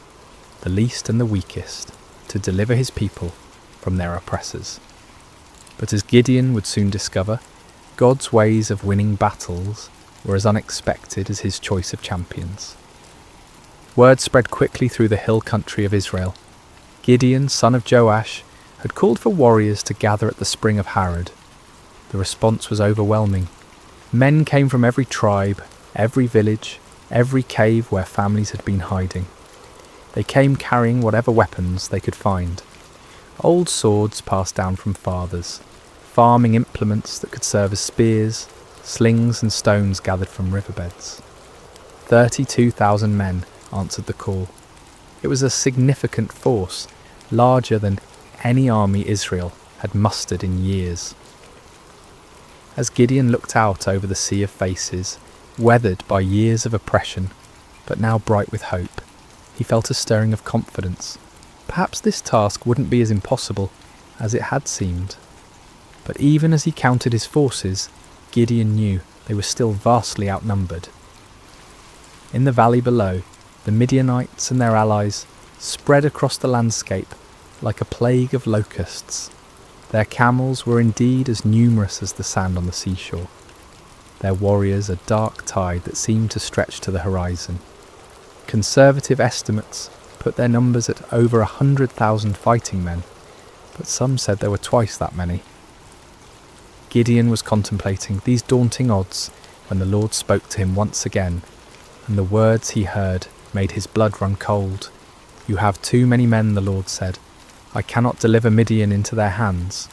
the least and the weakest, to deliver his people from their oppressors. But as Gideon would soon discover, God's ways of winning battles were as unexpected as his choice of champions. Word spread quickly through the hill country of Israel. Gideon, son of Joash, had called for warriors to gather at the spring of Harod. The response was overwhelming. Men came from every tribe, every village, every cave where families had been hiding. They came carrying whatever weapons they could find. Old swords passed down from fathers, farming implements that could serve as spears, slings and stones gathered from riverbeds. 32,000 men answered the call. It was a significant force, larger than any army Israel had mustered in years. As Gideon looked out over the sea of faces, weathered by years of oppression, but now bright with hope, he felt a stirring of confidence. Perhaps this task wouldn't be as impossible as it had seemed. But even as he counted his forces, Gideon knew they were still vastly outnumbered. In the valley below, the Midianites and their allies spread across the landscape like a plague of locusts. Their camels were indeed as numerous as the sand on the seashore. Their warriors a dark tide that seemed to stretch to the horizon. Conservative estimates put their numbers at over 100,000 fighting men, but some said there were twice that many. Gideon was contemplating these daunting odds when the Lord spoke to him once again, and the words he heard made his blood run cold. "You have too many men," the Lord said. "I cannot deliver Midian into their hands,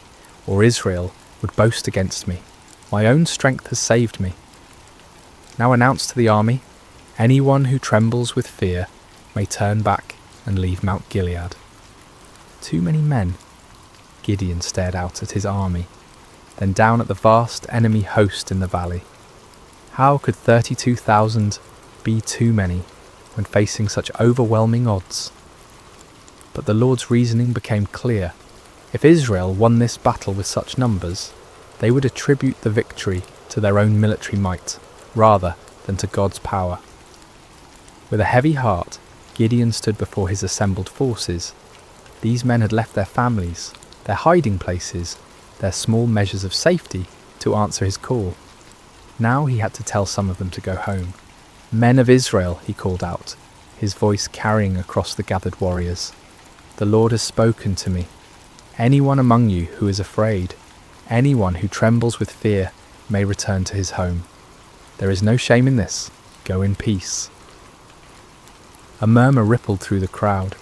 or Israel would boast against me. My own strength has saved me. Now announce to the army, anyone who trembles with fear may turn back and leave Mount Gilead." Too many men? Gideon stared out at his army, then down at the vast enemy host in the valley. How could 32,000 be too many when facing such overwhelming odds? But the Lord's reasoning became clear. If Israel won this battle with such numbers, they would attribute the victory to their own military might, rather than to God's power. With a heavy heart, Gideon stood before his assembled forces. These men had left their families, their hiding places, their small measures of safety to answer his call. Now he had to tell some of them to go home. "Men of Israel," he called out, his voice carrying across the gathered warriors. "The Lord has spoken to me. Anyone among you who is afraid, anyone who trembles with fear, may return to his home. There is no shame in this. Go in peace." A murmur rippled through the crowd.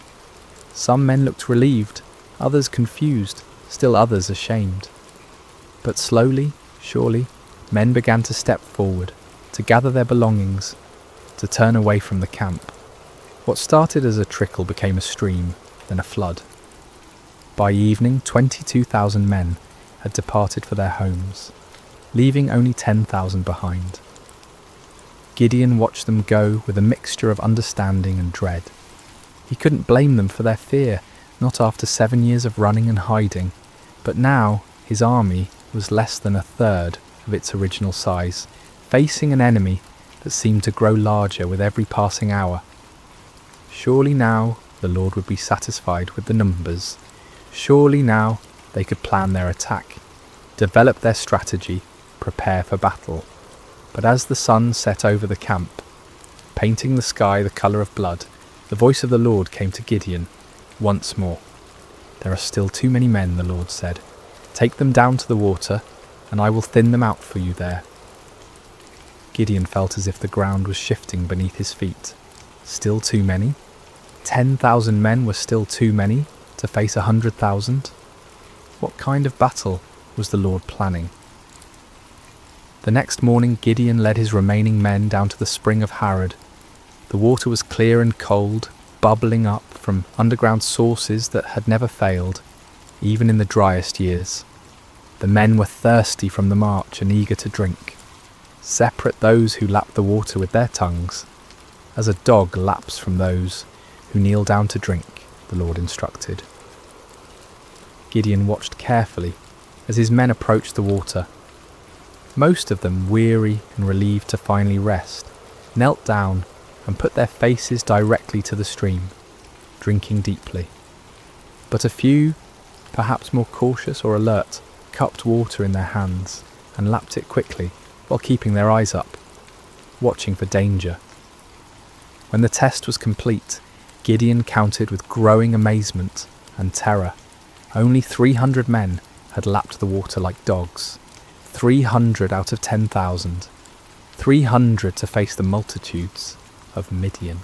Some men looked relieved, others confused, still others ashamed. But slowly, surely, men began to step forward, to gather their belongings, to turn away from the camp. What started as a trickle became a stream, then a flood. By evening, 22,000 men had departed for their homes, leaving only 10,000 behind. Gideon watched them go with a mixture of understanding and dread. He couldn't blame them for their fear, not after 7 years of running and hiding, but now His army was less than a third of its original size, facing an enemy that seemed to grow larger with every passing hour. Surely now the Lord would be satisfied with the numbers. Surely now they could plan their attack, develop their strategy, prepare for battle. But as the sun set over the camp, painting the sky the colour of blood, the voice of the Lord came to Gideon once more. "There are still too many men," the Lord said. "Take them down to the water, and I will thin them out for you there." Gideon felt as if the ground was shifting beneath his feet. Still too many? 10,000 men were still too many to face 100,000? What kind of battle was the Lord planning? The next morning Gideon led his remaining men down to the spring of Harod. The water was clear and cold, bubbling up from underground sources that had never failed, even in the driest years. The men were thirsty from the march and eager to drink. Separate those who lapped the water with their tongues, as a dog laps from those who kneel down to drink, the Lord instructed. Gideon watched carefully as his men approached the water. Most of them, weary and relieved to finally rest, knelt down and put their faces directly to the stream, drinking deeply. But a few, perhaps more cautious or alert, cupped water in their hands and lapped it quickly while keeping their eyes up, watching for danger. When the test was complete, Gideon counted with growing amazement and terror. Only 300 men had lapped the water like dogs. 300 out of 10,000. 300 to face the multitudes of Midian.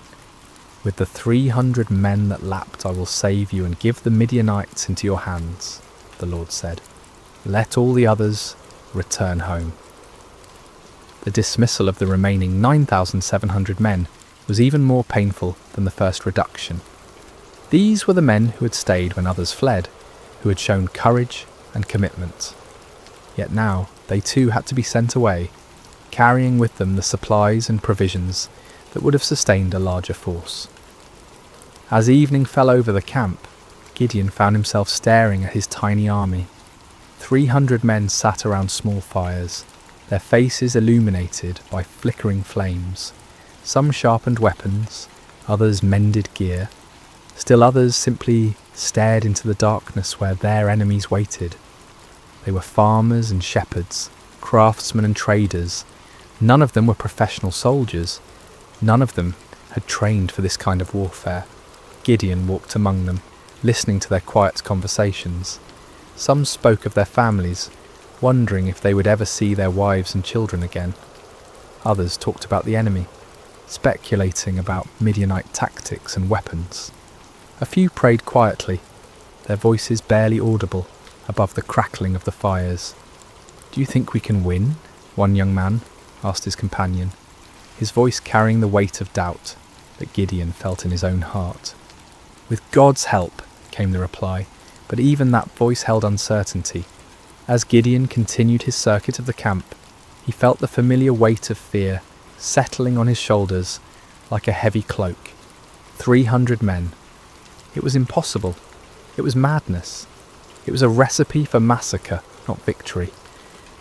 "With the 300 men that lapped I will save you and give the Midianites into your hands," the Lord said. "Let all the others return home." The dismissal of the remaining 9,700 men was even more painful than the first reduction. These were the men who had stayed when others fled, who had shown courage and commitment. Yet now they too had to be sent away, carrying with them the supplies and provisions that would have sustained a larger force. As evening fell over the camp, Gideon found himself staring at his tiny army. 300 men sat around small fires, their faces illuminated by flickering flames. Some sharpened weapons, others mended gear, still others simply stared into the darkness where their enemies waited. They were farmers and shepherds, craftsmen and traders. None of them were professional soldiers. None of them had trained for this kind of warfare. Gideon walked among them, listening to their quiet conversations. Some spoke of their families, wondering if they would ever see their wives and children again. Others talked about the enemy, speculating about Midianite tactics and weapons. A few prayed quietly, their voices barely audible above the crackling of the fires. "Do you think we can win?" one young man asked his companion, his voice carrying the weight of doubt that Gideon felt in his own heart. "With God's help," came the reply, but even that voice held uncertainty. As Gideon continued his circuit of the camp, he felt the familiar weight of fear settling on his shoulders like a heavy cloak. 300 men. It was impossible. It was madness. It was a recipe for massacre, not victory.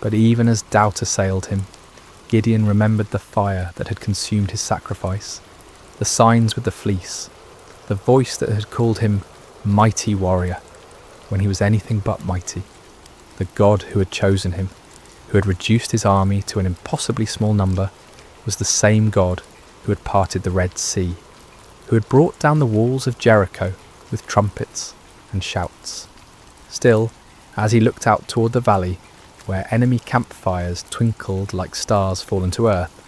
But even as doubt assailed him, Gideon remembered the fire that had consumed his sacrifice, the signs with the fleece, the voice that had called him mighty warrior when he was anything but mighty. The God who had chosen him, who had reduced his army to an impossibly small number, was the same God who had parted the Red Sea, who had brought down the walls of Jericho with trumpets and shouts. Still, as he looked out toward the valley, where enemy campfires twinkled like stars fallen to earth,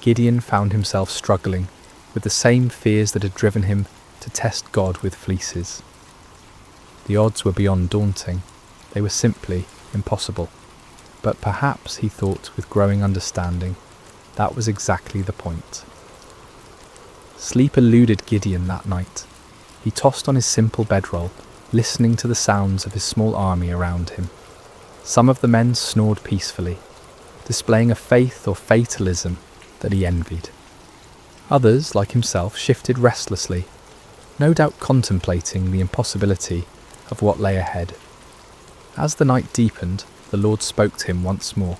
Gideon found himself struggling with the same fears that had driven him to test God with fleeces. The odds were beyond daunting. They were simply impossible. But perhaps, he thought with growing understanding, that was exactly the point. Sleep eluded Gideon that night. He tossed on his simple bedroll, listening to the sounds of his small army around him. Some of the men snored peacefully, displaying a faith or fatalism that he envied. Others, like himself, shifted restlessly, no doubt contemplating the impossibility of what lay ahead. As the night deepened, the Lord spoke to him once more.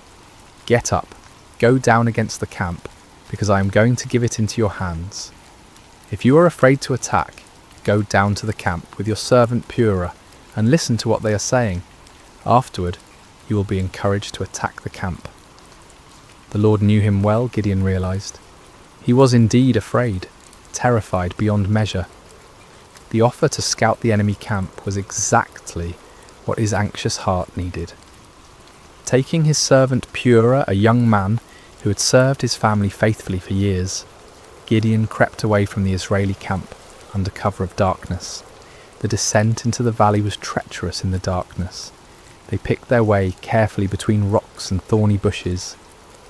"Get up, go down against the camp, because I am going to give it into your hands. If you are afraid to attack, go down to the camp with your servant Purah and listen to what they are saying. Afterward, you will be encouraged to attack the camp." The Lord knew him well, Gideon realised. He was indeed afraid, terrified beyond measure. The offer to scout the enemy camp was exactly what his anxious heart needed. Taking his servant Purah, a young man who had served his family faithfully for years, Gideon crept away from the Israeli camp under cover of darkness. The descent into the valley was treacherous in the darkness. They picked their way carefully between rocks and thorny bushes,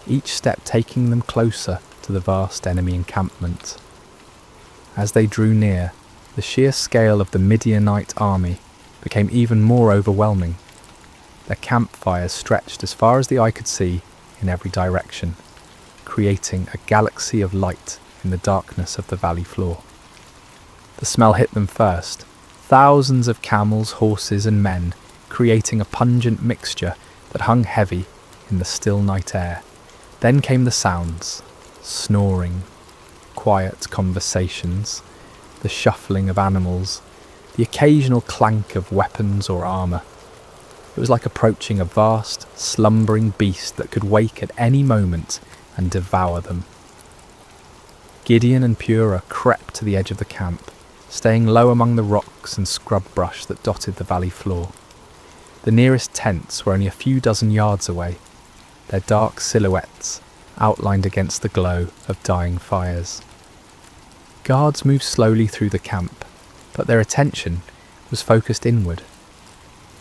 each step taking them closer to the vast enemy encampment. As they drew near, the sheer scale of the Midianite army became even more overwhelming. Their campfires stretched as far as the eye could see in every direction, creating a galaxy of light in the darkness of the valley floor. The smell hit them first, thousands of camels, horses and men, creating a pungent mixture that hung heavy in the still night air. Then came the sounds, snoring, quiet conversations, the shuffling of animals, the occasional clank of weapons or armour. It was like approaching a vast, slumbering beast that could wake at any moment and devour them. Gideon and Purah crept to the edge of the camp, staying low among the rocks and scrub brush that dotted the valley floor. The nearest tents were only a few dozen yards away, their dark silhouettes outlined against the glow of dying fires. Guards moved slowly through the camp, but their attention was focused inward,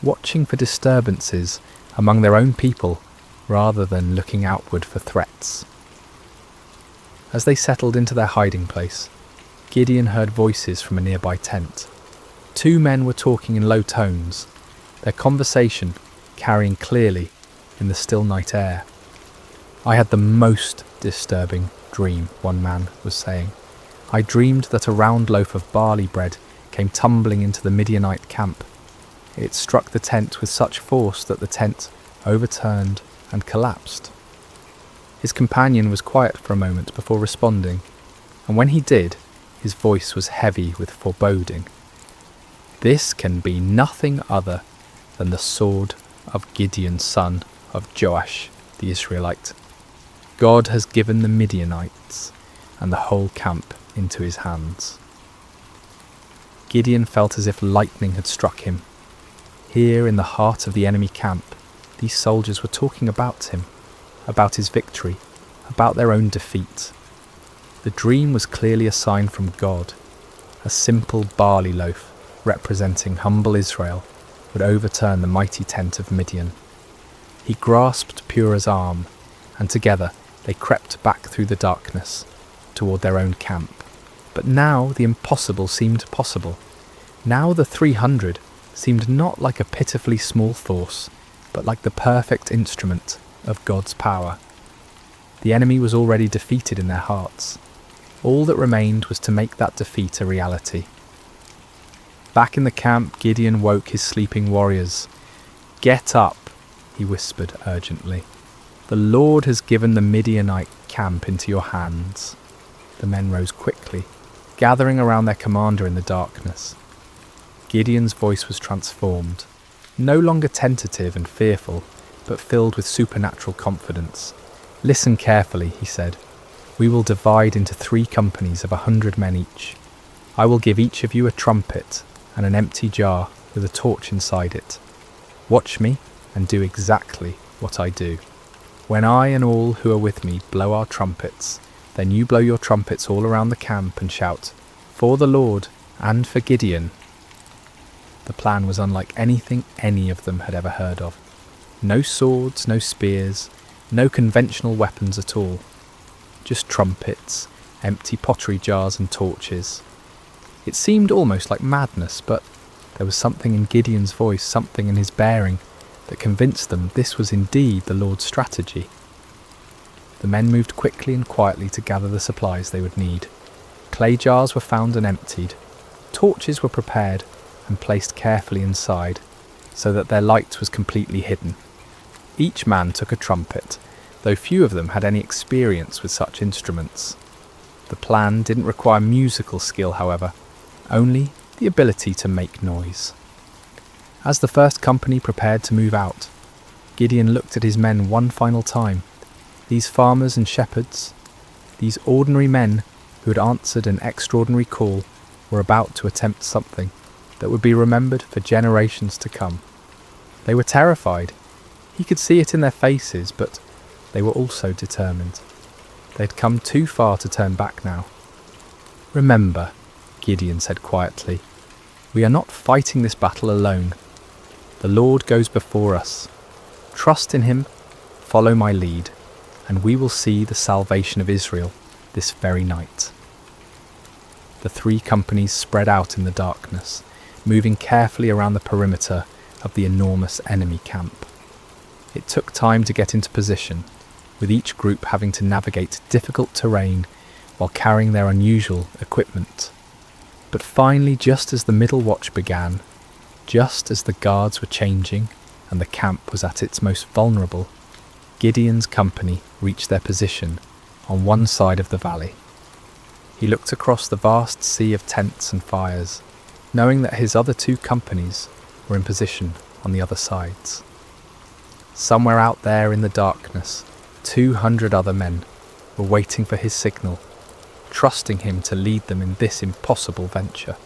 watching for disturbances among their own people rather than looking outward for threats. As they settled into their hiding place, Gideon heard voices from a nearby tent. Two men were talking in low tones, their conversation carrying clearly in the still night air. "I had the most disturbing dream," one man was saying. "I dreamed that a round loaf of barley bread came tumbling into the Midianite camp. It struck the tent with such force that the tent overturned and collapsed." His companion was quiet for a moment before responding, and when he did, his voice was heavy with foreboding. "This can be nothing other than the sword of Gideon, son of Joash, the Israelite. God has given the Midianites and the whole camp into his hands." Gideon felt as if lightning had struck him. Here in the heart of the enemy camp, these soldiers were talking about him, about his victory, about their own defeat. The dream was clearly a sign from God. A simple barley loaf, representing humble Israel, would overturn the mighty tent of Midian. He grasped Purah's arm, and together they crept back through the darkness, toward their own camp. But now the impossible seemed possible. Now the 300 seemed not like a pitifully small force, but like the perfect instrument of God's power. The enemy was already defeated in their hearts. All that remained was to make that defeat a reality. Back in the camp, Gideon woke his sleeping warriors. "Get up," he whispered urgently. "The Lord has given the Midianite camp into your hands." The men rose quickly, gathering around their commander in the darkness. Gideon's voice was transformed, no longer tentative and fearful, but filled with supernatural confidence. "Listen carefully," he said. "We will divide into 3 companies of 100 men each. I will give each of you a trumpet and an empty jar with a torch inside it. Watch me and do exactly what I do. When I and all who are with me blow our trumpets, then you blow your trumpets all around the camp and shout, 'For the Lord and for Gideon.'" The plan was unlike anything any of them had ever heard of. No swords, no spears, no conventional weapons at all. Just trumpets, empty pottery jars and torches. It seemed almost like madness, but there was something in Gideon's voice, something in his bearing, that convinced them this was indeed the Lord's strategy. The men moved quickly and quietly to gather the supplies they would need. Clay jars were found and emptied. Torches were prepared and placed carefully inside. so that their light was completely hidden. Each man took a trumpet, though few of them had any experience with such instruments. The plan didn't require musical skill, however, only the ability to make noise. As the first company prepared to move out, Gideon looked at his men one final time. These farmers and shepherds, these ordinary men who had answered an extraordinary call, were about to attempt something that would be remembered for generations to come. They were terrified. He could see it in their faces, but they were also determined. They'd come too far to turn back now. "Remember," Gideon said quietly, "we are not fighting this battle alone. The Lord goes before us. Trust in him, follow my lead, and we will see the salvation of Israel this very night." The three companies spread out in the darkness, moving carefully around the perimeter of the enormous enemy camp. It took time to get into position, with each group having to navigate difficult terrain while carrying their unusual equipment. But finally, just as the middle watch began, just as the guards were changing and the camp was at its most vulnerable, Gideon's company reached their position on one side of the valley. He looked across the vast sea of tents and fires, knowing that his other two companies were in position on the other sides. Somewhere out there in the darkness, 200 other men were waiting for his signal, trusting him to lead them in this impossible venture.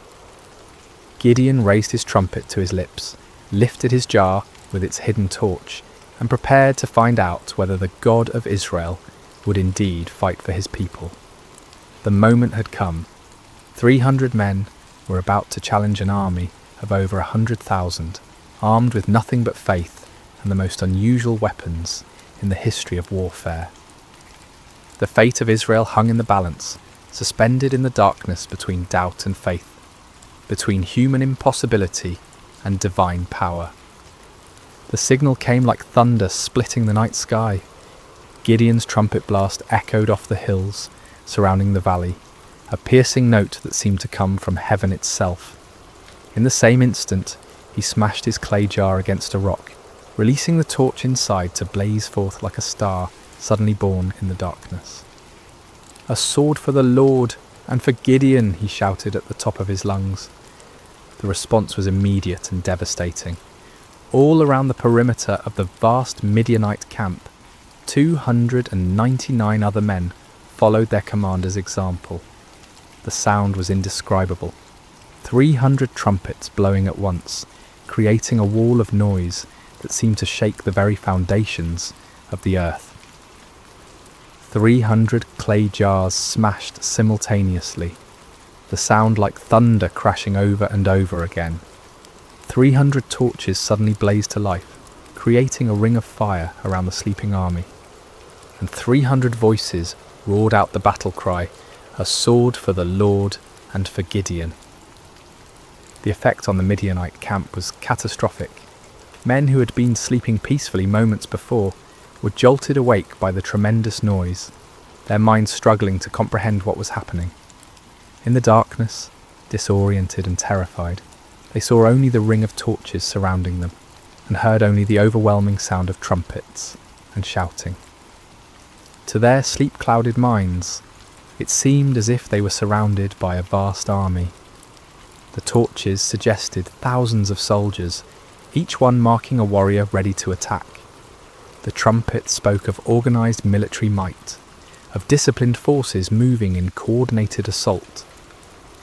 Gideon raised his trumpet to his lips, lifted his jar with its hidden torch, and prepared to find out whether the God of Israel would indeed fight for his people. The moment had come. 300 men were about to challenge an army of over 100,000, armed with nothing but faith and the most unusual weapons in the history of warfare. The fate of Israel hung in the balance, suspended in the darkness between doubt and faith, between human impossibility and divine power. The signal came like thunder splitting the night sky. Gideon's trumpet blast echoed off the hills surrounding the valley, a piercing note that seemed to come from heaven itself. In the same instant, he smashed his clay jar against a rock, releasing the torch inside to blaze forth like a star suddenly born in the darkness. "A sword for the Lord and for Gideon," he shouted at the top of his lungs. The response was immediate and devastating. All around the perimeter of the vast Midianite camp, 299 other men followed their commander's example. The sound was indescribable. 300 trumpets blowing at once, creating a wall of noise that seemed to shake the very foundations of the earth. 300 clay jars smashed simultaneously, the sound like thunder crashing over and over again. 300 torches suddenly blazed to life, creating a ring of fire around the sleeping army. And 300 voices roared out the battle cry, "A sword for the Lord and for Gideon." The effect on the Midianite camp was catastrophic. Men who had been sleeping peacefully moments before were jolted awake by the tremendous noise, their minds struggling to comprehend what was happening. In the darkness, disoriented and terrified, they saw only the ring of torches surrounding them, and heard only the overwhelming sound of trumpets and shouting. To their sleep-clouded minds, it seemed as if they were surrounded by a vast army. The torches suggested thousands of soldiers, each one marking a warrior ready to attack. The trumpet spoke of organised military might, of disciplined forces moving in coordinated assault.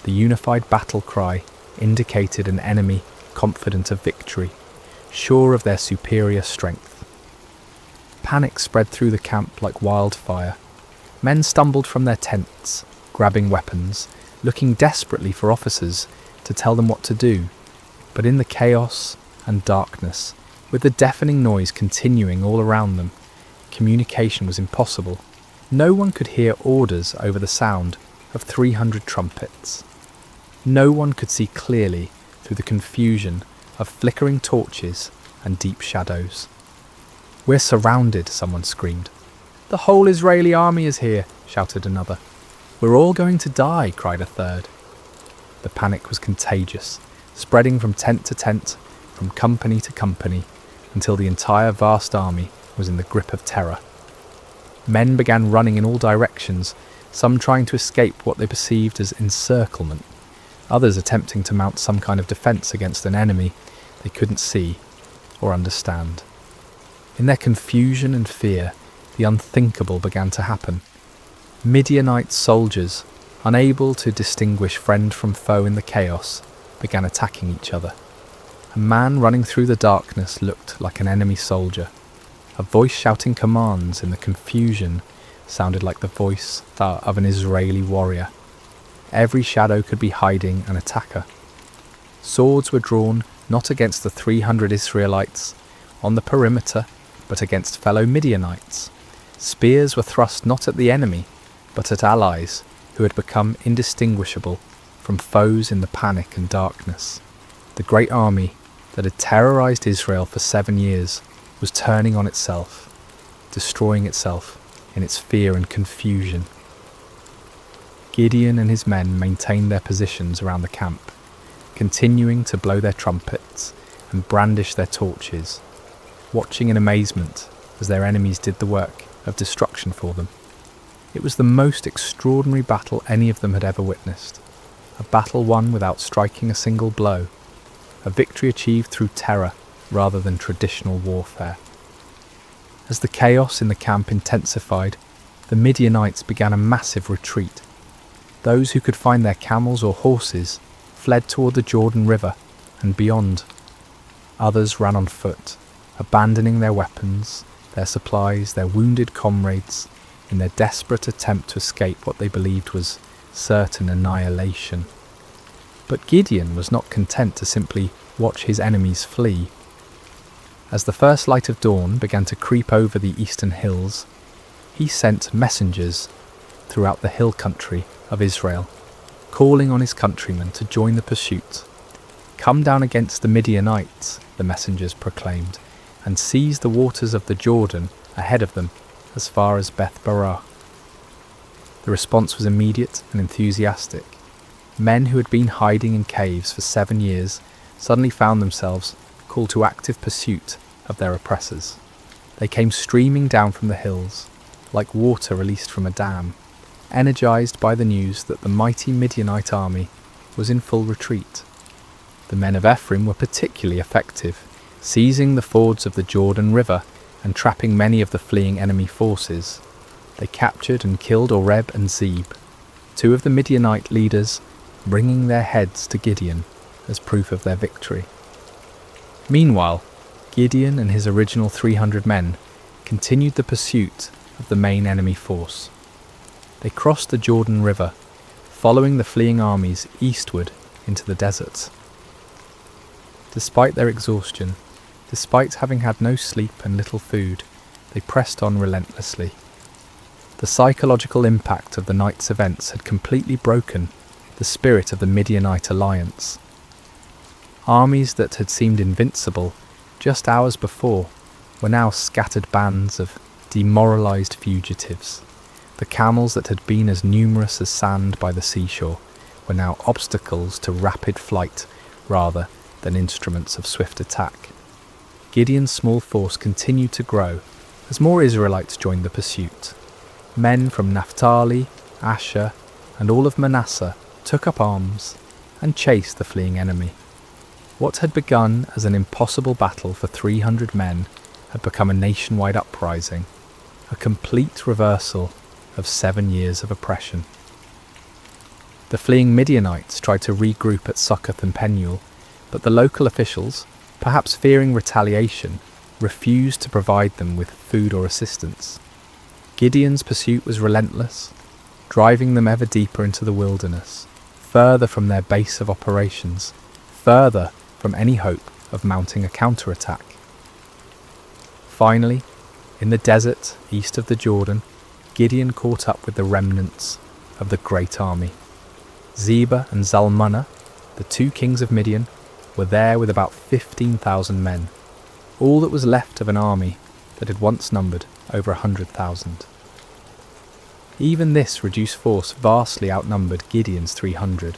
The unified battle cry indicated an enemy confident of victory, sure of their superior strength. Panic spread through the camp like wildfire. Men stumbled from their tents, grabbing weapons, looking desperately for officers to tell them what to do. But in the chaos and darkness, with the deafening noise continuing all around them, communication was impossible. No one could hear orders over the sound of 300 trumpets. No one could see clearly through the confusion of flickering torches and deep shadows. "We're surrounded," someone screamed. "The whole Israeli army is here," shouted another. "We're all going to die," cried a third. The panic was contagious, spreading from tent to tent, from company to company, until the entire vast army was in the grip of terror. Men began running in all directions, some trying to escape what they perceived as encirclement, others attempting to mount some kind of defence against an enemy they couldn't see or understand. In their confusion and fear, the unthinkable began to happen. Midianite soldiers, unable to distinguish friend from foe in the chaos, began attacking each other. A man running through the darkness looked like an enemy soldier. A voice shouting commands in the confusion sounded like the voice of an Israeli warrior. Every shadow could be hiding an attacker. Swords were drawn not against the 300 Israelites on the perimeter, but against fellow Midianites. Spears were thrust not at the enemy, but at allies who had become indistinguishable from foes in the panic and darkness. The great army that had terrorized Israel for 7 years was turning on itself, destroying itself in its fear and confusion. Gideon and his men maintained their positions around the camp, continuing to blow their trumpets and brandish their torches, watching in amazement as their enemies did the work of destruction for them. It was the most extraordinary battle any of them had ever witnessed, a battle won without striking a single blow, a victory achieved through terror rather than traditional warfare. As the chaos in the camp intensified, the Midianites began a massive retreat. Those who could find their camels or horses fled toward the Jordan River and beyond. Others ran on foot, abandoning their weapons, their supplies, their wounded comrades, in their desperate attempt to escape what they believed was certain annihilation. But Gideon was not content to simply watch his enemies flee. As the first light of dawn began to creep over the eastern hills, he sent messengers throughout the hill country of Israel, calling on his countrymen to join the pursuit. "Come down against the Midianites," the messengers proclaimed, "and seize the waters of the Jordan ahead of them as far as Beth-barah." The response was immediate and enthusiastic. Men who had been hiding in caves for 7 years suddenly found themselves called to active pursuit of their oppressors. They came streaming down from the hills, like water released from a dam, energized by the news that the mighty Midianite army was in full retreat. The men of Ephraim were particularly effective, seizing the fords of the Jordan River and trapping many of the fleeing enemy forces. They captured and killed Oreb and Zeb, 2 of the Midianite leaders, bringing their heads to Gideon as proof of their victory. Meanwhile, Gideon and his original 300 men continued the pursuit of the main enemy force. They crossed the Jordan River, following the fleeing armies eastward into the desert. Despite their exhaustion, despite having had no sleep and little food, they pressed on relentlessly. The psychological impact of the night's events had completely broken the spirit of the Midianite alliance. Armies that had seemed invincible just hours before were now scattered bands of demoralized fugitives. The camels that had been as numerous as sand by the seashore were now obstacles to rapid flight rather than instruments of swift attack. Gideon's small force continued to grow as more Israelites joined the pursuit. Men from Naphtali, Asher, and all of Manasseh took up arms and chased the fleeing enemy. What had begun as an impossible battle for 300 men had become a nationwide uprising, a complete reversal of 7 years of oppression. The fleeing Midianites tried to regroup at Succoth and Penuel, but the local officials, perhaps fearing retaliation, refused to provide them with food or assistance. Gideon's pursuit was relentless, driving them ever deeper into the wilderness, further from their base of operations, further from any hope of mounting a counterattack. Finally, in the desert east of the Jordan, Gideon caught up with the remnants of the great army. Zebah and Zalmunna, the 2 kings of Midian, were there with about 15,000 men, all that was left of an army that had once numbered over 100,000. Even this reduced force vastly outnumbered Gideon's 300,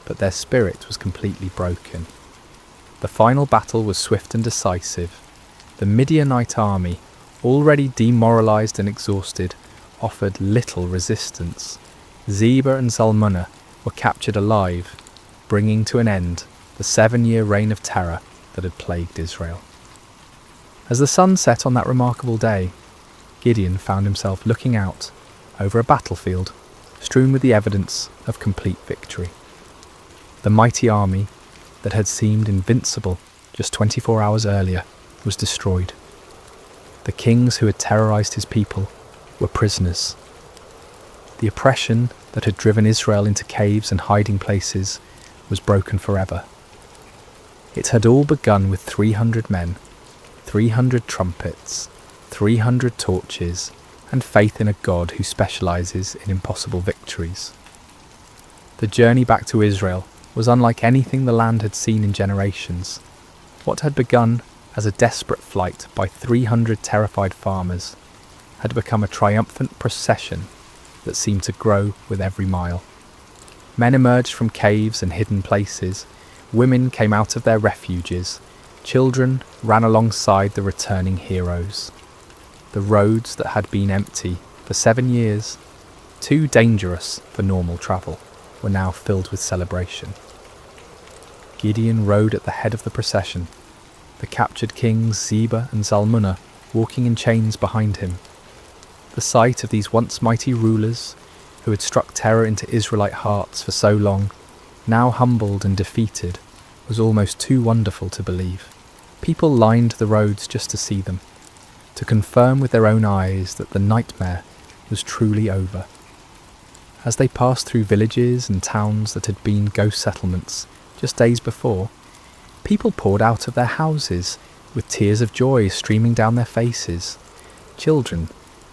but their spirit was completely broken. The final battle was swift and decisive. The Midianite army, already demoralized and exhausted, offered little resistance. Zebah and Zalmunna were captured alive, bringing to an end the 7-year reign of terror that had plagued Israel. As the sun set on that remarkable day, Gideon found himself looking out over a battlefield strewn with the evidence of complete victory. The mighty army that had seemed invincible just 24 hours earlier was destroyed. The kings who had terrorized his people were prisoners. The oppression that had driven Israel into caves and hiding places was broken forever. It had all begun with 300 men, 300 trumpets, 300 torches, and faith in a God who specializes in impossible victories. The journey back to Israel was unlike anything the land had seen in generations. What had begun as a desperate flight by 300 terrified farmers had become a triumphant procession that seemed to grow with every mile. Men emerged from caves and hidden places, women came out of their refuges, children ran alongside the returning heroes. The roads that had been empty for 7 years, too dangerous for normal travel, were now filled with celebration. Gideon rode at the head of the procession, the captured kings Zebah and Zalmunna walking in chains behind him. The sight of these once mighty rulers, who had struck terror into Israelite hearts for so long, now humbled and defeated, was almost too wonderful to believe. People lined the roads just to see them, to confirm with their own eyes that the nightmare was truly over. As they passed through villages and towns that had been ghost settlements just days before, people poured out of their houses with tears of joy streaming down their faces. Children,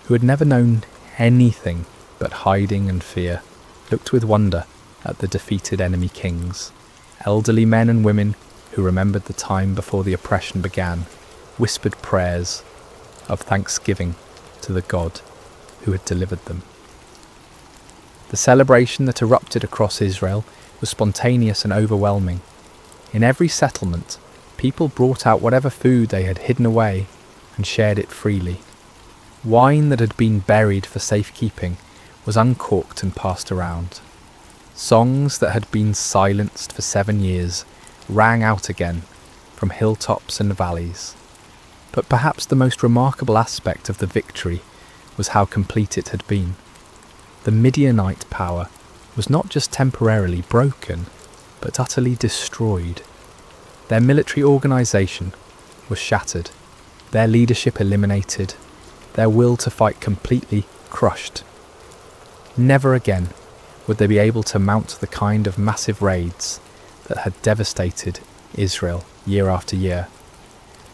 who had never known anything but hiding and fear, looked with wonder at the defeated enemy kings. Elderly men and women who remembered the time before the oppression began whispered prayers of thanksgiving to the God who had delivered them. The celebration that erupted across Israel was spontaneous and overwhelming. In every settlement, people brought out whatever food they had hidden away and shared it freely. Wine that had been buried for safekeeping was uncorked and passed around. Songs that had been silenced for 7 years rang out again from hilltops and valleys. But perhaps the most remarkable aspect of the victory was how complete it had been. The Midianite power was not just temporarily broken, but utterly destroyed. Their military organisation was shattered, their leadership eliminated, their will to fight completely crushed. Never again would they be able to mount the kind of massive raids that had devastated Israel year after year.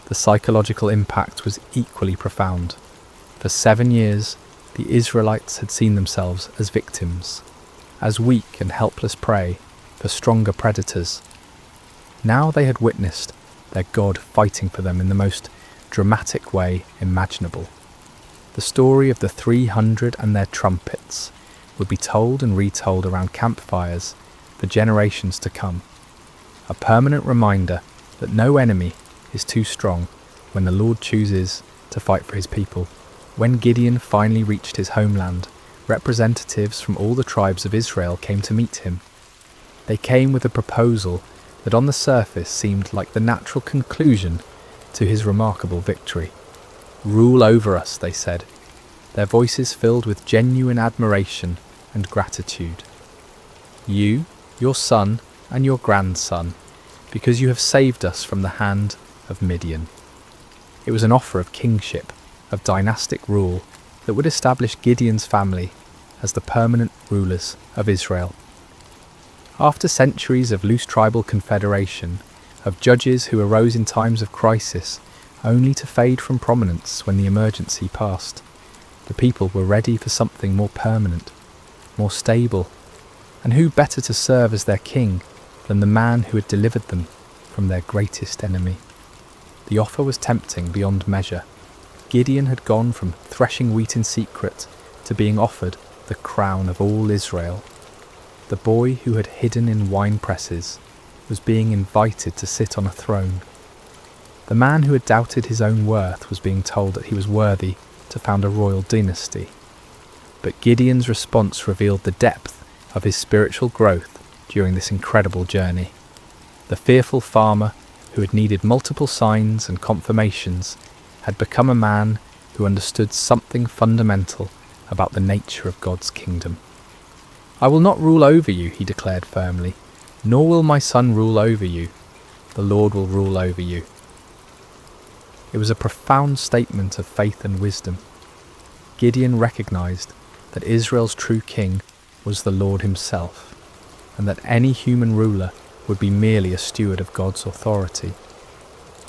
The psychological impact was equally profound. For 7 years, the Israelites had seen themselves as victims, as weak and helpless prey for stronger predators. Now they had witnessed their God fighting for them in the most dramatic way imaginable. The story of the 300 and their trumpets would be told and retold around campfires for generations to come. A permanent reminder that no enemy is too strong when the Lord chooses to fight for his people. When Gideon finally reached his homeland, representatives from all the tribes of Israel came to meet him. They came with a proposal that on the surface seemed like the natural conclusion to his remarkable victory. "Rule over us," they said, their voices filled with genuine admiration and gratitude. "You, your son, and your grandson, because you have saved us from the hand of Midian." It was an offer of kingship, of dynastic rule that would establish Gideon's family as the permanent rulers of Israel. After centuries of loose tribal confederation, of judges who arose in times of crisis only to fade from prominence when the emergency passed, the people were ready for something more permanent, more stable, and who better to serve as their king than the man who had delivered them from their greatest enemy? The offer was tempting beyond measure. Gideon had gone from threshing wheat in secret to being offered the crown of all Israel. The boy who had hidden in wine presses, was being invited to sit on a throne. The man who had doubted his own worth was being told that he was worthy to found a royal dynasty. But Gideon's response revealed the depth of his spiritual growth during this incredible journey. The fearful farmer, who had needed multiple signs and confirmations, had become a man who understood something fundamental about the nature of God's kingdom. "I will not rule over you," he declared firmly, "nor will my son rule over you. The Lord will rule over you." It was a profound statement of faith and wisdom. Gideon recognized that Israel's true king was the Lord himself, and that any human ruler would be merely a steward of God's authority.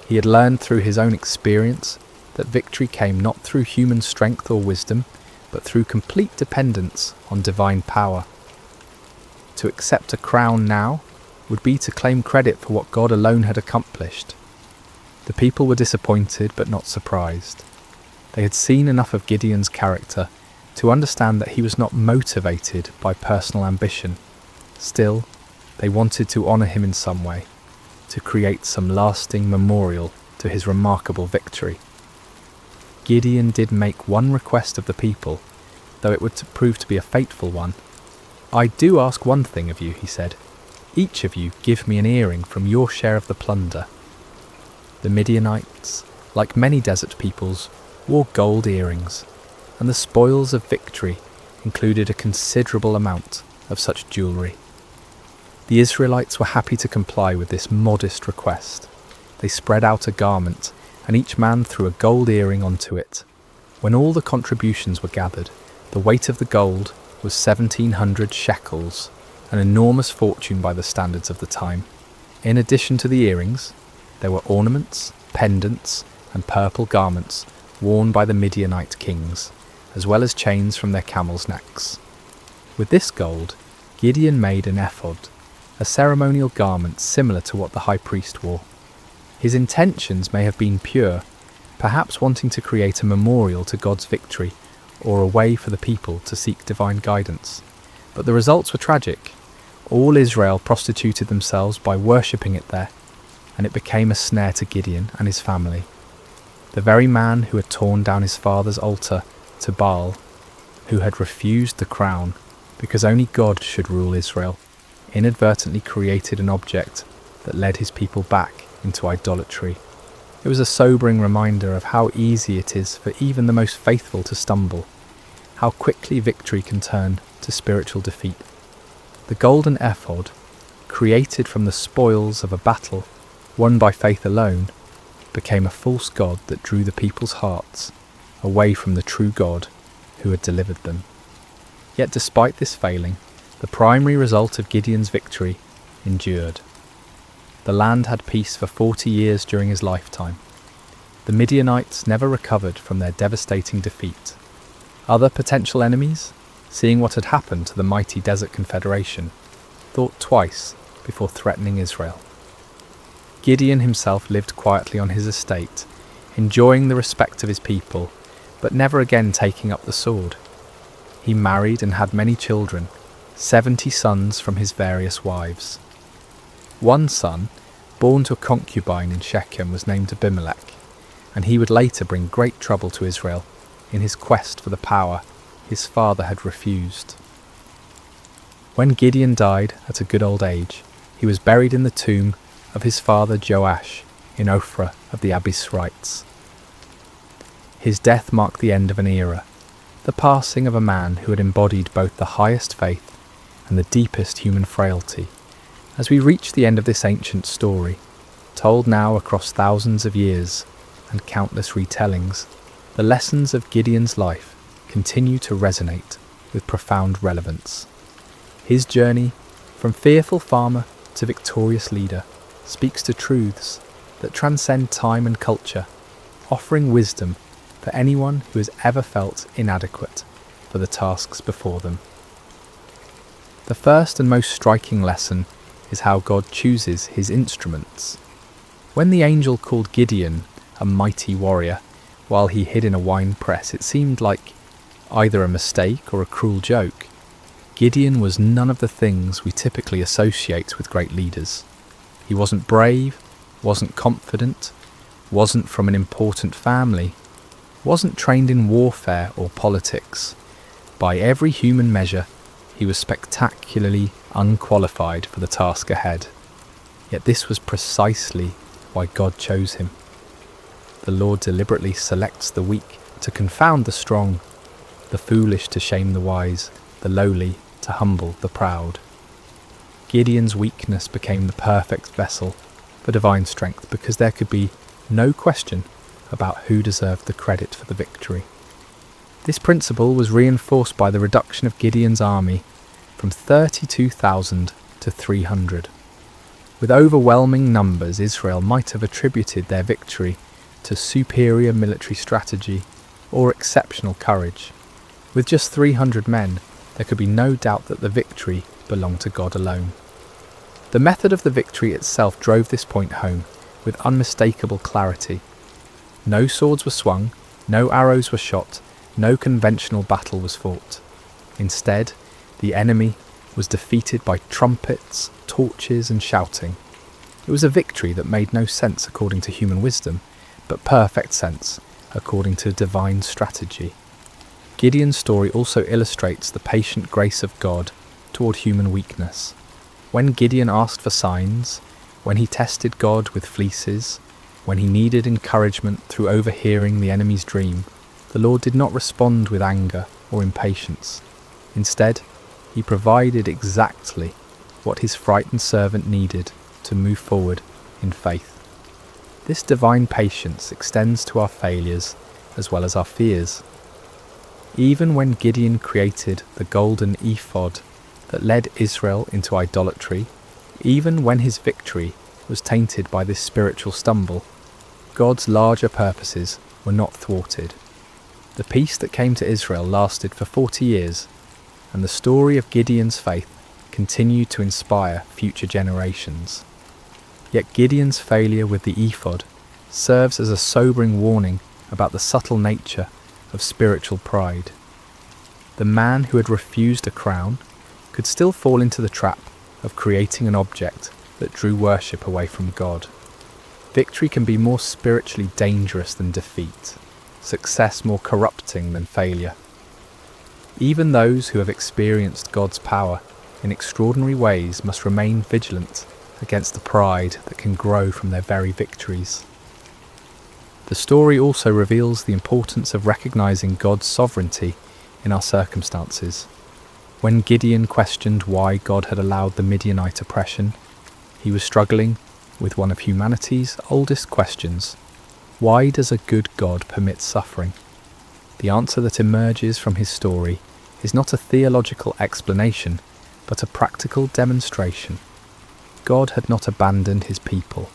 He had learned through his own experience that victory came not through human strength or wisdom, but through complete dependence on divine power. To accept a crown now would be to claim credit for what God alone had accomplished. The people were disappointed but not surprised. They had seen enough of Gideon's character to understand that he was not motivated by personal ambition. Still, they wanted to honour him in some way, to create some lasting memorial to his remarkable victory. Gideon did make one request of the people, though it would prove to be a fateful one. "I do ask one thing of you," he said. "Each of you give me an earring from your share of the plunder." The Midianites, like many desert peoples, wore gold earrings, and the spoils of victory included a considerable amount of such jewellery. The Israelites were happy to comply with this modest request. They spread out a garment, and each man threw a gold earring onto it. When all the contributions were gathered, the weight of the gold was 1,700 shekels, an enormous fortune by the standards of the time. In addition to the earrings, there were ornaments, pendants, and purple garments worn by the Midianite kings, as well as chains from their camels' necks. With this gold, Gideon made an ephod, a ceremonial garment similar to what the high priest wore. His intentions may have been pure, perhaps wanting to create a memorial to God's victory or a way for the people to seek divine guidance. But the results were tragic. All Israel prostituted themselves by worshipping it there, and it became a snare to Gideon and his family. The very man who had torn down his father's altar to Baal, who had refused the crown because only God should rule Israel, inadvertently created an object that led his people back into idolatry. It was a sobering reminder of how easy it is for even the most faithful to stumble, how quickly victory can turn to spiritual defeat. The golden ephod, created from the spoils of a battle won by faith alone, became a false god that drew the people's hearts away from the true God who had delivered them. Yet despite this failing, the primary result of Gideon's victory endured. The land had peace for 40 years during his lifetime. The Midianites never recovered from their devastating defeat. Other potential enemies, seeing what had happened to the mighty Desert Confederation, thought twice before threatening Israel. Gideon himself lived quietly on his estate, enjoying the respect of his people, but never again taking up the sword. He married and had many children, 70 sons from his various wives. One son, born to a concubine in Shechem, was named Abimelech, and he would later bring great trouble to Israel in his quest for the power his father had refused. When Gideon died at a good old age, he was buried in the tomb of his father Joash in Ophrah of the Abiezrites. His death marked the end of an era, the passing of a man who had embodied both the highest faith and the deepest human frailty. As we reach the end of this ancient story, told now across thousands of years and countless retellings, the lessons of Gideon's life continue to resonate with profound relevance. His journey, from fearful farmer to victorious leader, speaks to truths that transcend time and culture, offering wisdom for anyone who has ever felt inadequate for the tasks before them. The first and most striking lesson is how God chooses his instruments. When the angel called Gideon a mighty warrior while he hid in a wine press, it seemed like either a mistake or a cruel joke. Gideon was none of the things we typically associate with great leaders. He wasn't brave, wasn't confident, wasn't from an important family, wasn't trained in warfare or politics. By every human measure, he was spectacularly unqualified for the task ahead. Yet this was precisely why God chose him. The Lord deliberately selects the weak to confound the strong, the foolish to shame the wise, the lowly to humble the proud. Gideon's weakness became the perfect vessel for divine strength because there could be no question about who deserved the credit for the victory. This principle was reinforced by the reduction of Gideon's army from 32,000 to 300. With overwhelming numbers, Israel might have attributed their victory to superior military strategy or exceptional courage. With just 300 men, there could be no doubt that the victory belonged to God alone. The method of the victory itself drove this point home with unmistakable clarity. No swords were swung, no arrows were shot, no conventional battle was fought. Instead, the enemy was defeated by trumpets, torches, and shouting. It was a victory that made no sense according to human wisdom, but perfect sense according to divine strategy. Gideon's story also illustrates the patient grace of God toward human weakness. When Gideon asked for signs, when he tested God with fleeces, when he needed encouragement through overhearing the enemy's dream, the Lord did not respond with anger or impatience. Instead, he provided exactly what his frightened servant needed to move forward in faith. This divine patience extends to our failures as well as our fears. Even when Gideon created the golden ephod that led Israel into idolatry, even when his victory was tainted by this spiritual stumble, God's larger purposes were not thwarted. The peace that came to Israel lasted for 40 years, and the story of Gideon's faith continued to inspire future generations. Yet Gideon's failure with the ephod serves as a sobering warning about the subtle nature of spiritual pride. The man who had refused a crown could still fall into the trap of creating an object that drew worship away from God. Victory can be more spiritually dangerous than defeat, success more corrupting than failure. Even those who have experienced God's power in extraordinary ways must remain vigilant against the pride that can grow from their very victories. The story also reveals the importance of recognizing God's sovereignty in our circumstances. When Gideon questioned why God had allowed the Midianite oppression, he was struggling with one of humanity's oldest questions: why does a good God permit suffering? The answer that emerges from his story is not a theological explanation, but a practical demonstration. God had not abandoned his people.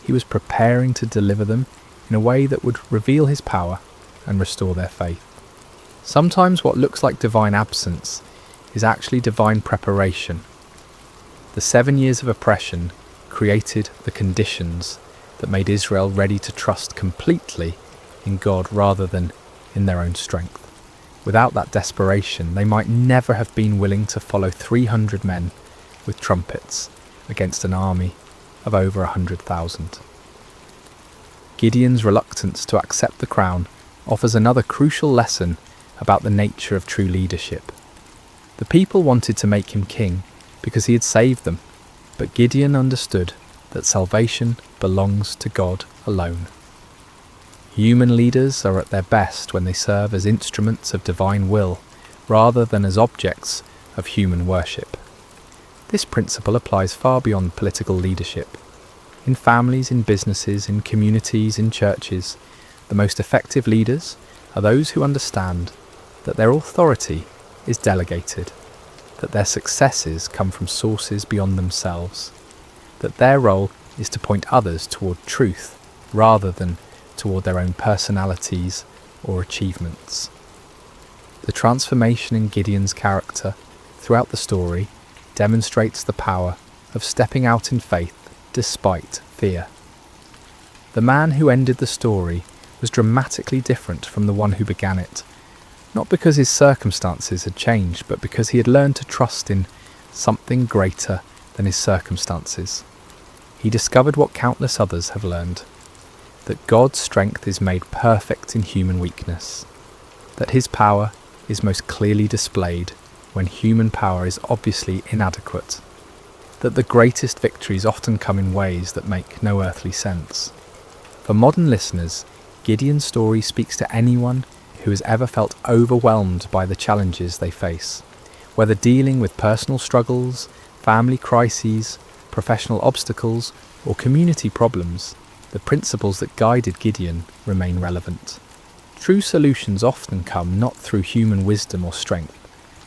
He was preparing to deliver them in a way that would reveal his power and restore their faith. Sometimes what looks like divine absence is actually divine preparation. The 7 years of oppression created the conditions that made Israel ready to trust completely in God rather than in their own strength. Without that desperation, they might never have been willing to follow 300 men with trumpets against an army of over 100,000. Gideon's reluctance to accept the crown offers another crucial lesson about the nature of true leadership. The people wanted to make him king because he had saved them, but Gideon understood that salvation belongs to God alone. Human leaders are at their best when they serve as instruments of divine will rather than as objects of human worship. This principle applies far beyond political leadership. In families, in businesses, in communities, in churches, the most effective leaders are those who understand that their authority is delegated, that their successes come from sources beyond themselves, that their role is to point others toward truth rather than toward their own personalities or achievements. The transformation in Gideon's character throughout the story demonstrates the power of stepping out in faith despite fear. The man who ended the story was dramatically different from the one who began it, not because his circumstances had changed, but because he had learned to trust in something greater than his circumstances. he discovered what countless others have learned, that God's strength is made perfect in human weakness, that his power is most clearly displayed when human power is obviously inadequate, that the greatest victories often come in ways that make no earthly sense. For modern listeners, Gideon's story speaks to anyone who has ever felt overwhelmed by the challenges they face, whether dealing with personal struggles, family crises, professional obstacles, or community problems. The principles that guided Gideon remain relevant. True solutions often come not through human wisdom or strength,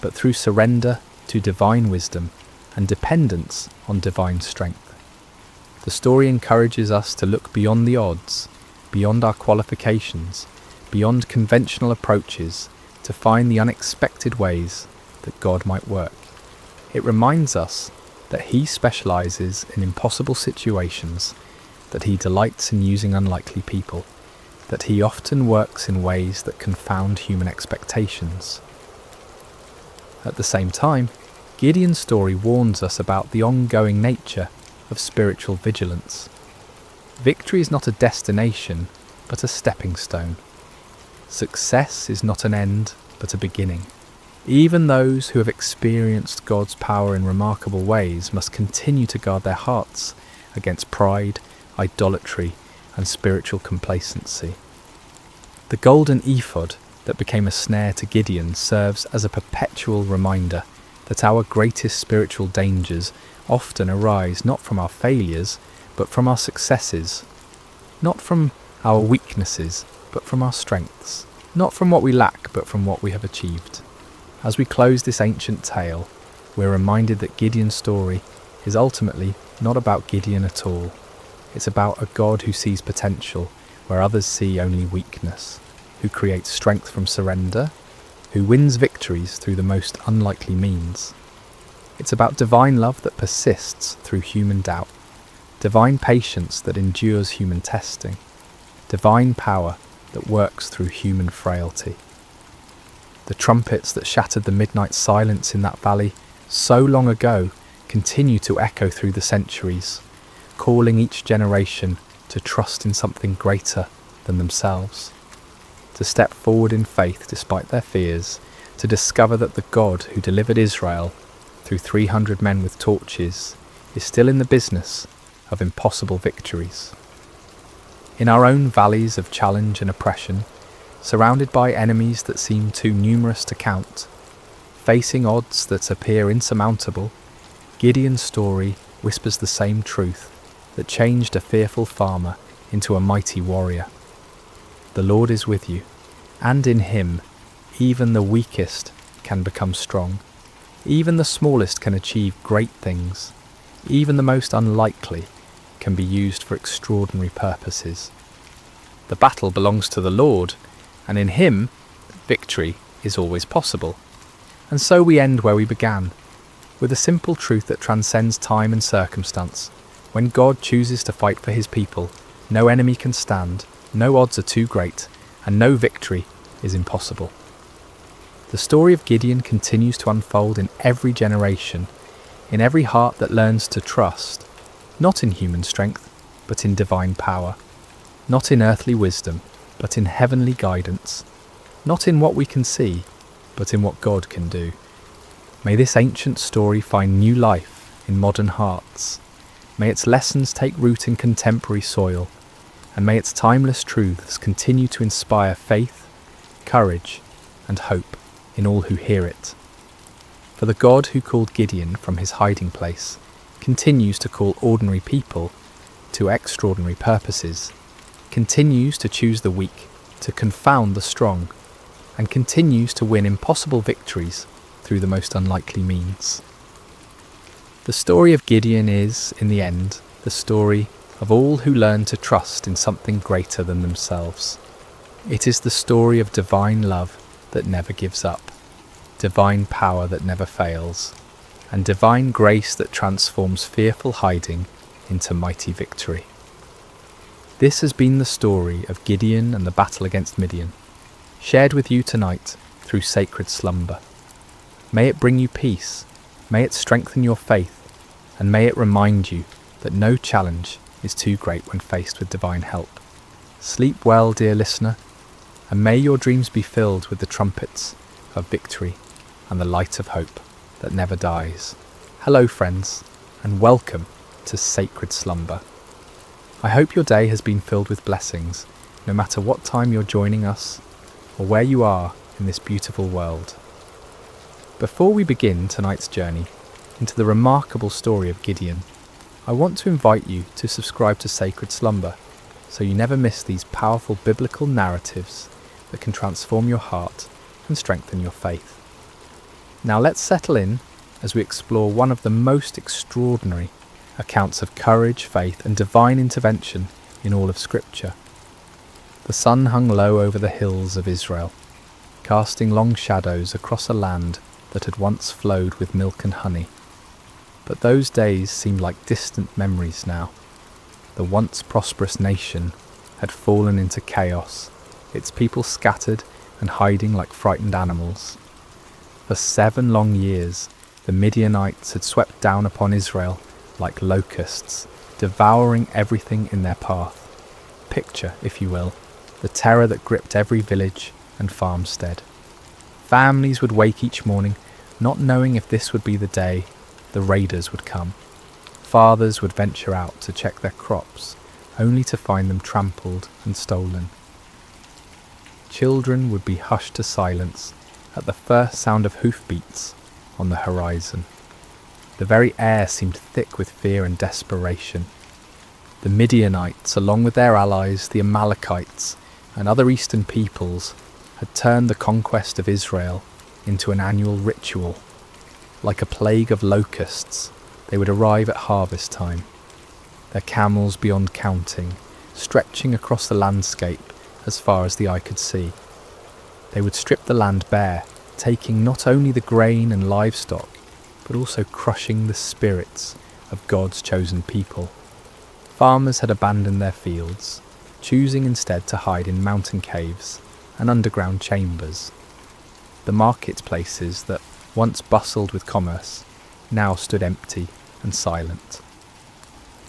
but through surrender to divine wisdom and dependence on divine strength. The story encourages us to look beyond the odds, beyond our qualifications, beyond conventional approaches, to find the unexpected ways that God might work. It reminds us that he specializes in impossible situations, that he delights in using unlikely people, that he often works in ways that confound human expectations. At the same time, Gideon's story warns us about the ongoing nature of spiritual vigilance. Victory is not a destination, but a stepping stone. Success is not an end, but a beginning. Even those who have experienced God's power in remarkable ways must continue to guard their hearts against pride, idolatry, and spiritual complacency. The golden ephod that became a snare to Gideon serves as a perpetual reminder that our greatest spiritual dangers often arise not from our failures, but from our successes, not from our weaknesses, but from our strengths, not from what we lack, but from what we have achieved. As we close this ancient tale, we're reminded that Gideon's story is ultimately not about Gideon at all. It's about a God who sees potential where others see only weakness, who creates strength from surrender, who wins victories through the most unlikely means. It's about divine love that persists through human doubt, divine patience that endures human testing, divine power that works through human frailty. The trumpets that shattered the midnight silence in that valley so long ago continue to echo through the centuries, calling each generation to trust in something greater than themselves, to step forward in faith despite their fears, to discover that the God who delivered Israel through 300 men with torches is still in the business of impossible victories. In our own valleys of challenge and oppression, surrounded by enemies that seem too numerous to count, facing odds that appear insurmountable, Gideon's story whispers the same truth that changed a fearful farmer into a mighty warrior. The Lord is with you, and in him even the weakest can become strong. Even the smallest can achieve great things. Even the most unlikely can be used for extraordinary purposes. The battle belongs to the Lord, and in him, victory is always possible. And so we end where we began, with a simple truth that transcends time and circumstance. When God chooses to fight for his people, no enemy can stand, no odds are too great, and no victory is impossible. The story of Gideon continues to unfold in every generation, in every heart that learns to trust, not in human strength, but in divine power, not in earthly wisdom, but in heavenly guidance, not in what we can see, but in what God can do. May this ancient story find new life in modern hearts. May its lessons take root in contemporary soil, and may its timeless truths continue to inspire faith, courage, and hope in all who hear it. For the God who called Gideon from his hiding place continues to call ordinary people to extraordinary purposes, continues to choose the weak to confound the strong, and continues to win impossible victories through the most unlikely means. The story of Gideon is, in the end, the story of all who learn to trust in something greater than themselves. It is the story of divine love that never gives up, divine power that never fails, and divine grace that transforms fearful hiding into mighty victory. This has been the story of Gideon and the battle against Midian, shared with you tonight through sacred slumber. May it bring you peace, may it strengthen your faith, and may it remind you that no challenge is too great when faced with divine help. Sleep well, dear listener, and may your dreams be filled with the trumpets of victory and the light of hope that never dies. Hello, friends, and welcome to Sacred Slumber. I hope your day has been filled with blessings, no matter what time you're joining us or where you are in this beautiful world. Before we begin tonight's journey into the remarkable story of Gideon, I want to invite you to subscribe to Sacred Slumber so you never miss these powerful biblical narratives that can transform your heart and strengthen your faith. Now let's settle in as we explore one of the most extraordinary accounts of courage, faith and divine intervention in all of Scripture. The sun hung low over the hills of Israel, casting long shadows across a land that had once flowed with milk and honey. But those days seemed like distant memories now. The once prosperous nation had fallen into chaos, its people scattered and hiding like frightened animals. For 7 long years, the Midianites had swept down upon Israel like locusts, devouring everything in their path. Picture, if you will, the terror that gripped every village and farmstead. Families would wake each morning not knowing if this would be the day the raiders would come. Fathers would venture out to check their crops, only to find them trampled and stolen. Children would be hushed to silence at the first sound of hoofbeats on the horizon. The very air seemed thick with fear and desperation. The Midianites, along with their allies, the Amalekites, and other eastern peoples, had turned the conquest of Israel into an annual ritual. Like a plague of locusts, they would arrive at harvest time, their camels beyond counting, stretching across the landscape as far as the eye could see. They would strip the land bare, taking not only the grain and livestock, but also crushing the spirits of God's chosen people. Farmers had abandoned their fields, choosing instead to hide in mountain caves and underground chambers. The marketplaces that once bustled with commerce now stood empty and silent.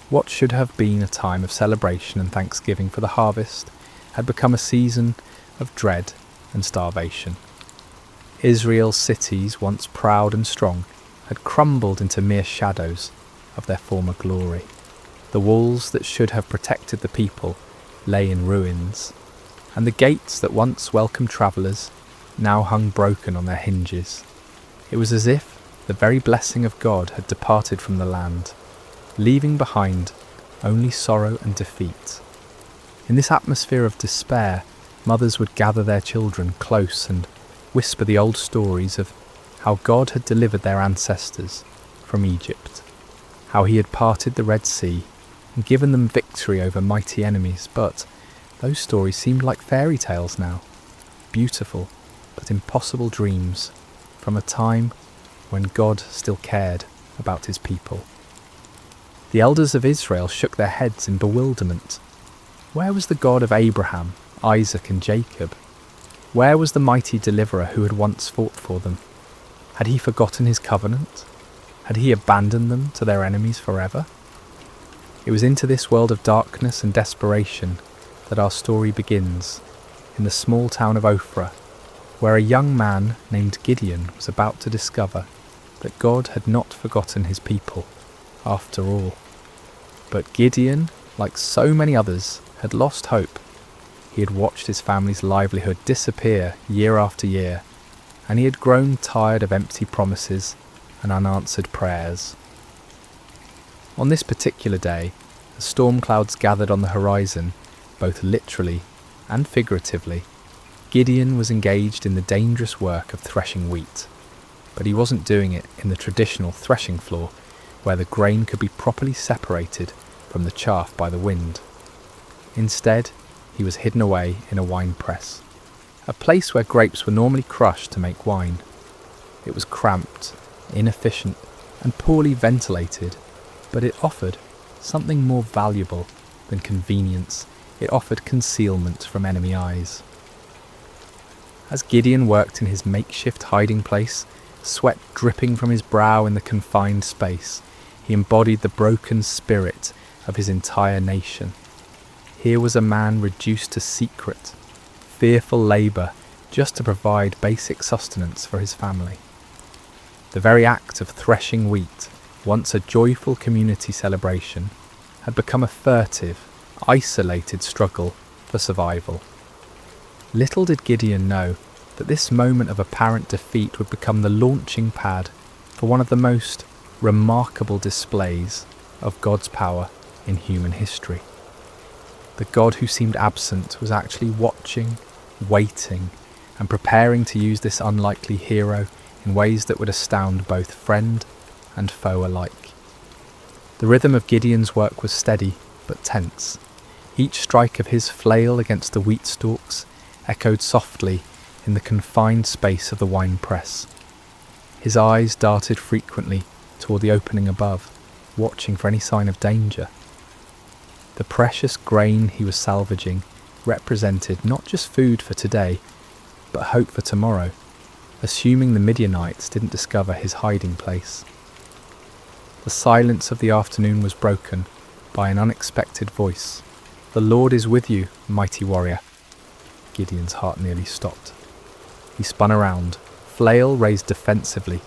What should have been a time of celebration and thanksgiving for the harvest had become a season of dread and starvation. Israel's cities, once proud and strong, had crumbled into mere shadows of their former glory. The walls that should have protected the people lay in ruins, and the gates that once welcomed travellers now hung broken on their hinges. It was as if the very blessing of God had departed from the land, leaving behind only sorrow and defeat. In this atmosphere of despair, mothers would gather their children close and whisper the old stories of how God had delivered their ancestors from Egypt, how he had parted the Red Sea and given them victory over mighty enemies. But those stories seemed like fairy tales now, beautiful but impossible dreams from a time when God still cared about his people. The elders of Israel shook their heads in bewilderment. Where was the God of Abraham, Isaac and Jacob? Where was the mighty deliverer who had once fought for them? Had he forgotten his covenant? Had he abandoned them to their enemies forever? It was into this world of darkness and desperation that our story begins, in the small town of Ophrah, where a young man named Gideon was about to discover that God had not forgotten his people, after all. But Gideon, like so many others, had lost hope. He had watched his family's livelihood disappear year after year, and he had grown tired of empty promises and unanswered prayers. On this particular day, as storm clouds gathered on the horizon, both literally and figuratively, Gideon was engaged in the dangerous work of threshing wheat. But he wasn't doing it in the traditional threshing floor, where the grain could be properly separated from the chaff by the wind. Instead, he was hidden away in a wine press, a place where grapes were normally crushed to make wine. It was cramped, inefficient, and poorly ventilated, but it offered something more valuable than convenience. It offered concealment from enemy eyes. As Gideon worked in his makeshift hiding place, sweat dripping from his brow in the confined space, He embodied the broken spirit of his entire nation. Here was a man reduced to secret, fearful labour just to provide basic sustenance for his family. The very act of threshing wheat, once a joyful community celebration, had become a furtive, isolated struggle for survival. Little did Gideon know that this moment of apparent defeat would become the launching pad for one of the most remarkable displays of God's power in human history. The God who seemed absent was actually watching, waiting, and preparing to use this unlikely hero in ways that would astound both friend and foe alike. The rhythm of Gideon's work was steady but tense. Each strike of his flail against the wheat stalks echoed softly in the confined space of the wine press. His eyes darted frequently toward the opening above, watching for any sign of danger. The precious grain he was salvaging represented not just food for today, but hope for tomorrow, assuming the Midianites didn't discover his hiding place. The silence of the afternoon was broken by an unexpected voice. "The Lord is with you, mighty warrior." Gideon's heart nearly stopped. He spun around, flail raised defensively,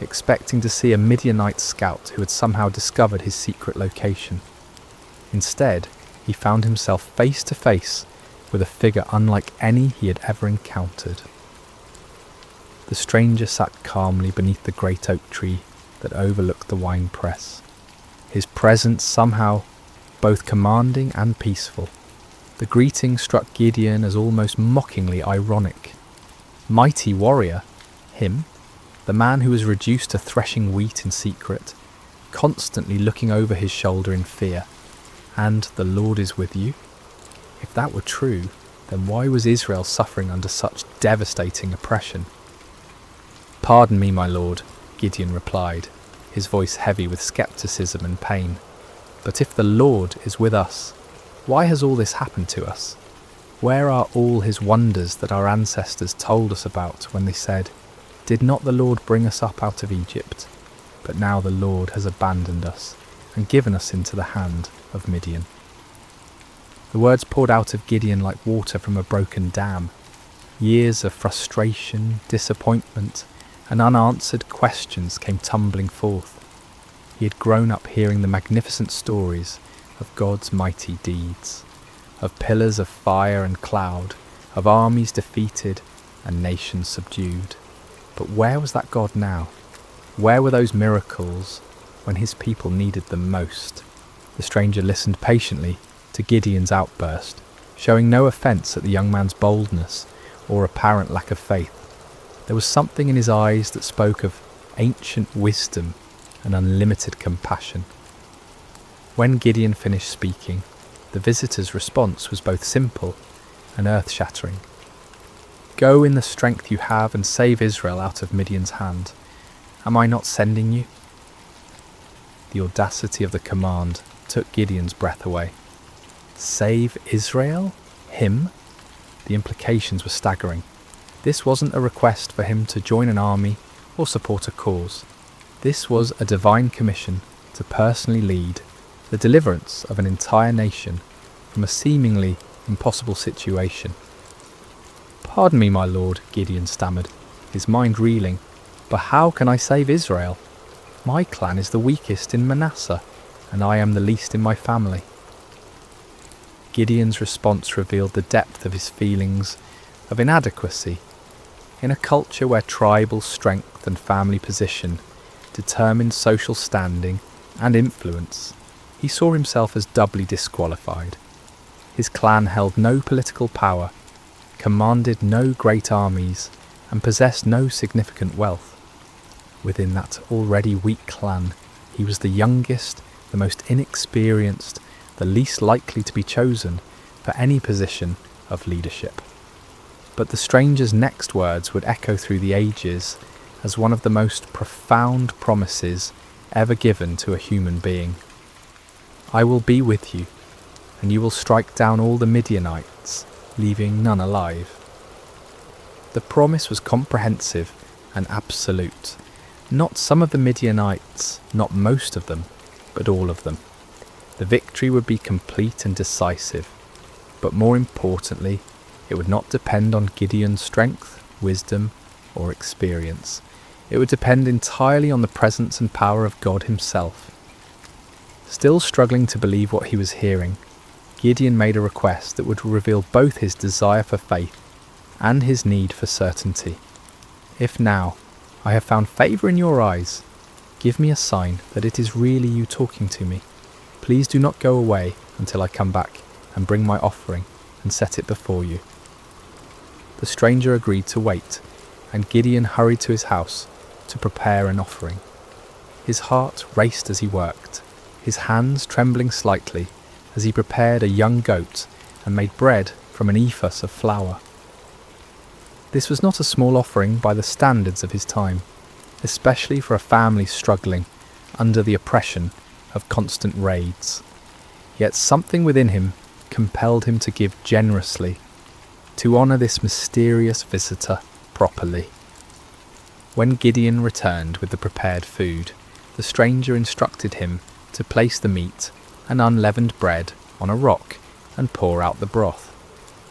expecting to see a Midianite scout who had somehow discovered his secret location. Instead, he found himself face to face with a figure unlike any he had ever encountered. The stranger sat calmly beneath the great oak tree that overlooked the wine press, his presence somehow both commanding and peaceful. The greeting struck Gideon as almost mockingly ironic. Mighty warrior? Him? The man who was reduced to threshing wheat in secret, constantly looking over his shoulder in fear. And the Lord is with you? If that were true, then why was Israel suffering under such devastating oppression? "Pardon me, my lord," Gideon replied, his voice heavy with skepticism and pain. "But if the Lord is with us, why has all this happened to us? Where are all his wonders that our ancestors told us about when they said, 'Did not the Lord bring us up out of Egypt?' But now the Lord has abandoned us and given us into the hand of Midian." The words poured out of Gideon like water from a broken dam. Years of frustration, disappointment, and unanswered questions came tumbling forth. He had grown up hearing the magnificent stories of God's mighty deeds, of pillars of fire and cloud, of armies defeated and nations subdued. But where was that God now? Where were those miracles when his people needed them most? The stranger listened patiently to Gideon's outburst, showing no offence at the young man's boldness or apparent lack of faith. There was something in his eyes that spoke of ancient wisdom and unlimited compassion. When Gideon finished speaking, the visitor's response was both simple and earth-shattering. "Go in the strength you have and save Israel out of Midian's hand. Am I not sending you?" The audacity of the command took Gideon's breath away. Save Israel? Him? The implications were staggering. This wasn't a request for him to join an army or support a cause. This was a divine commission to personally lead the deliverance of an entire nation from a seemingly impossible situation. "Pardon me, my lord," Gideon stammered, his mind reeling, "but how can I save Israel? My clan is the weakest in Manasseh, and I am the least in my family." Gideon's response revealed the depth of his feelings of inadequacy. In a culture where tribal strength and family position determined social standing and influence, he saw himself as doubly disqualified. His clan held no political power, commanded no great armies, and possessed no significant wealth. Within that already weak clan, he was the youngest, the most inexperienced, the least likely to be chosen for any position of leadership. But the stranger's next words would echo through the ages as one of the most profound promises ever given to a human being. "I will be with you, and you will strike down all the Midianites, leaving none alive." The promise was comprehensive and absolute. Not some of the Midianites, not most of them, but all of them. The victory would be complete and decisive, but more importantly, it would not depend on Gideon's strength, wisdom, or experience. It would depend entirely on the presence and power of God himself. Still struggling to believe what he was hearing, Gideon made a request that would reveal both his desire for faith and his need for certainty. If now I have found favour in your eyes, give me a sign that it is really you talking to me. Please do not go away until I come back and bring my offering and set it before you. The stranger agreed to wait, and Gideon hurried to his house to prepare an offering. His heart raced as he worked, his hands trembling slightly as he prepared a young goat and made bread from an ephah of flour. This was not a small offering by the standards of his time, especially for a family struggling under the oppression of constant raids. Yet something within him compelled him to give generously, to honour this mysterious visitor properly. When Gideon returned with the prepared food, the stranger instructed him to place the meat and unleavened bread on a rock and pour out the broth.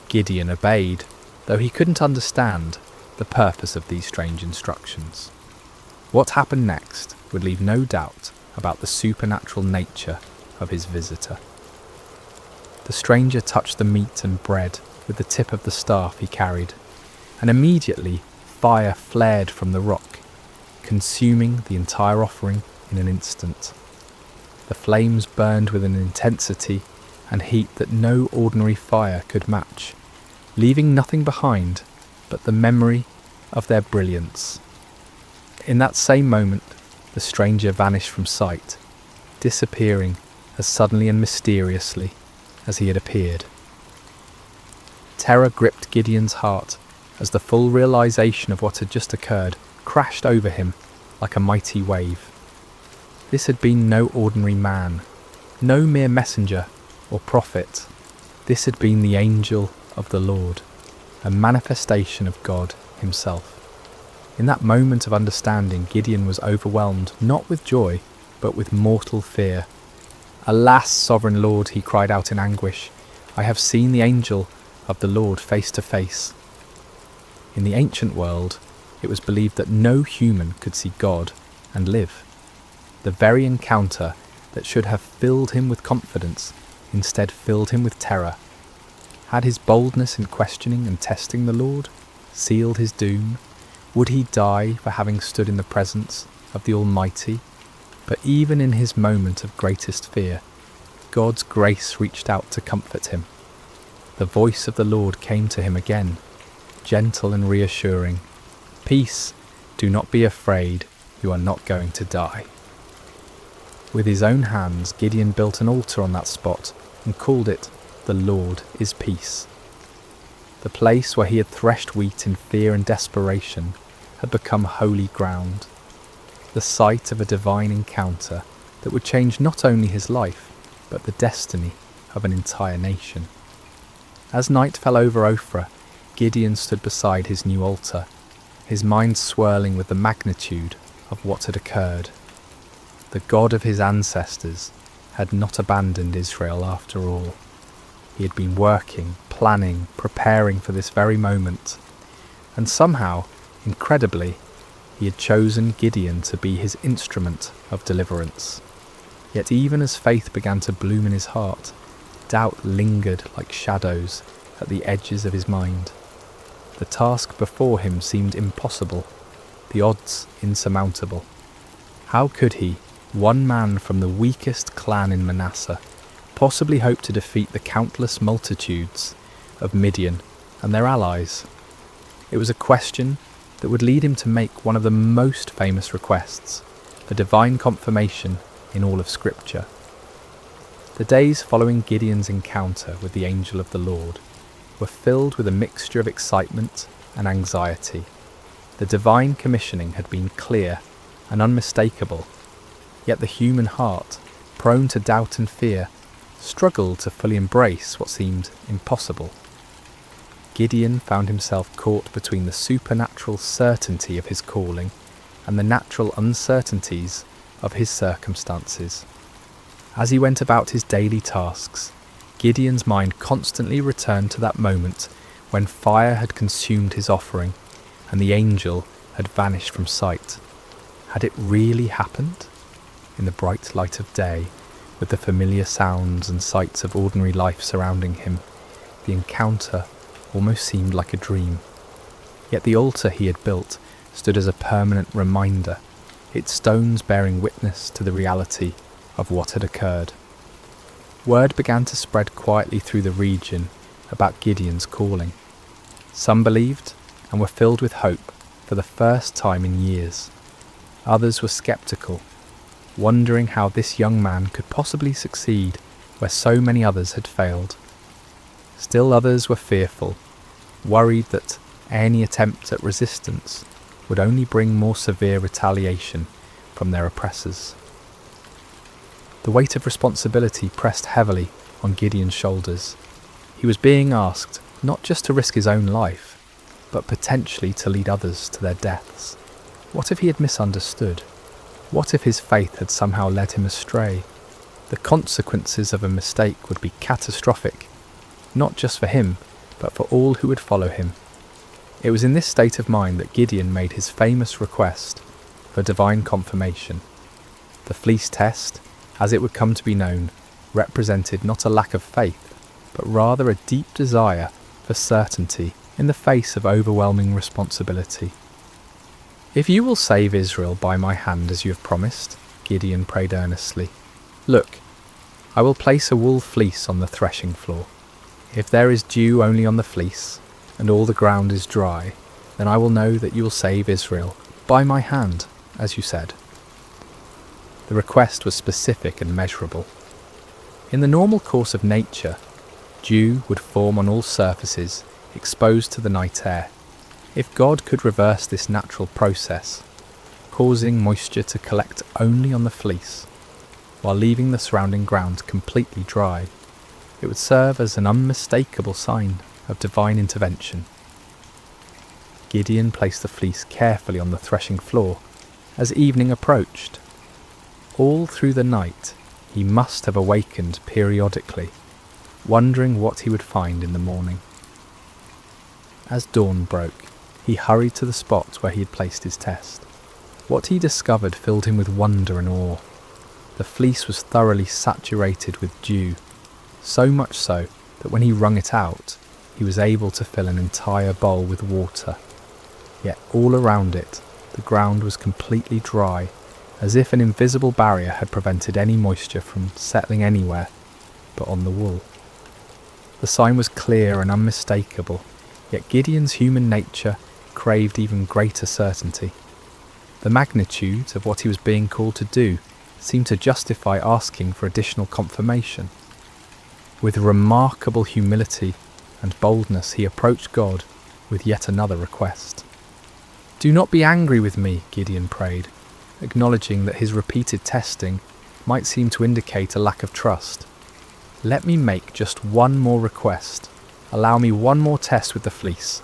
Gideon obeyed, though he couldn't understand the purpose of these strange instructions. What happened next would leave no doubt about the supernatural nature of his visitor. The stranger touched the meat and bread with the tip of the staff he carried, and immediately fire flared from the rock, consuming the entire offering in an instant. The flames burned with an intensity and heat that no ordinary fire could match, leaving nothing behind but the memory of their brilliance. In that same moment, the stranger vanished from sight, disappearing as suddenly and mysteriously as he had appeared. Terror gripped Gideon's heart as the full realization of what had just occurred crashed over him like a mighty wave. This had been no ordinary man, no mere messenger or prophet. This had been the angel of the Lord, a manifestation of God himself. In that moment of understanding, Gideon was overwhelmed not with joy, but with mortal fear. "Alas, sovereign Lord," he cried out in anguish, "I have seen the angel of the Lord face to face." In the ancient world, it was believed that no human could see God and live. The very encounter that should have filled him with confidence instead filled him with terror. Had his boldness in questioning and testing the Lord sealed his doom? Would he die for having stood in the presence of the Almighty? But even in his moment of greatest fear, God's grace reached out to comfort him. The voice of the Lord came to him again, gentle and reassuring. "Peace, do not be afraid, you are not going to die." With his own hands, Gideon built an altar on that spot and called it, "The Lord is Peace." The place where he had threshed wheat in fear and desperation had become holy ground, the site of a divine encounter that would change not only his life, but the destiny of an entire nation. As night fell over Ophrah, Gideon stood beside his new altar, his mind swirling with the magnitude of what had occurred. The God of his ancestors had not abandoned Israel after all. He had been working, planning, preparing for this very moment, and somehow, incredibly, he had chosen Gideon to be his instrument of deliverance. Yet even as faith began to bloom in his heart, doubt lingered like shadows at the edges of his mind. The task before him seemed impossible, the odds insurmountable. How could he, one man from the weakest clan in Manasseh, possibly hope to defeat the countless multitudes of Midian and their allies? It was a question that would lead him to make one of the most famous requests for divine confirmation in all of Scripture. The days following Gideon's encounter with the angel of the Lord were filled with a mixture of excitement and anxiety. The divine commissioning had been clear and unmistakable, yet the human heart, prone to doubt and fear, struggled to fully embrace what seemed impossible. Gideon found himself caught between the supernatural certainty of his calling and the natural uncertainties of his circumstances. As he went about his daily tasks, Gideon's mind constantly returned to that moment when fire had consumed his offering and the angel had vanished from sight. Had it really happened? In the bright light of day, with the familiar sounds and sights of ordinary life surrounding him, the encounter almost seemed like a dream. Yet the altar he had built stood as a permanent reminder, its stones bearing witness to the reality of what had occurred. Word began to spread quietly through the region about Gideon's calling. Some believed and were filled with hope for the first time in years. Others were sceptical, wondering how this young man could possibly succeed where so many others had failed. Still others were fearful, worried that any attempt at resistance would only bring more severe retaliation from their oppressors. The weight of responsibility pressed heavily on Gideon's shoulders. He was being asked not just to risk his own life, but potentially to lead others to their deaths. What if he had misunderstood? What if his faith had somehow led him astray? The consequences of a mistake would be catastrophic, not just for him, but for all who would follow him. It was in this state of mind that Gideon made his famous request for divine confirmation. The fleece test, as it would come to be known, represented not a lack of faith, but rather a deep desire for certainty in the face of overwhelming responsibility. "If you will save Israel by my hand as you have promised," Gideon prayed earnestly, "look, I will place a wool fleece on the threshing floor. If there is dew only on the fleece, and all the ground is dry, then I will know that you will save Israel by my hand, as you said." The request was specific and measurable. In the normal course of nature, dew would form on all surfaces exposed to the night air. If God could reverse this natural process, causing moisture to collect only on the fleece, while leaving the surrounding ground completely dry, it would serve as an unmistakable sign of divine intervention. Gideon placed the fleece carefully on the threshing floor as evening approached. All through the night he must have awakened periodically, wondering what he would find in the morning. As dawn broke, he hurried to the spot where he had placed his test. What he discovered filled him with wonder and awe. The fleece was thoroughly saturated with dew, so much so that when he wrung it out, he was able to fill an entire bowl with water. Yet all around it, the ground was completely dry, as if an invisible barrier had prevented any moisture from settling anywhere but on the wool. The sign was clear and unmistakable, yet Gideon's human nature craved even greater certainty. The magnitude of what he was being called to do seemed to justify asking for additional confirmation. With remarkable humility and boldness he approached God with yet another request. "Do not be angry with me," Gideon prayed, acknowledging that his repeated testing might seem to indicate a lack of trust. "Let me make just one more request. Allow me one more test with the fleece,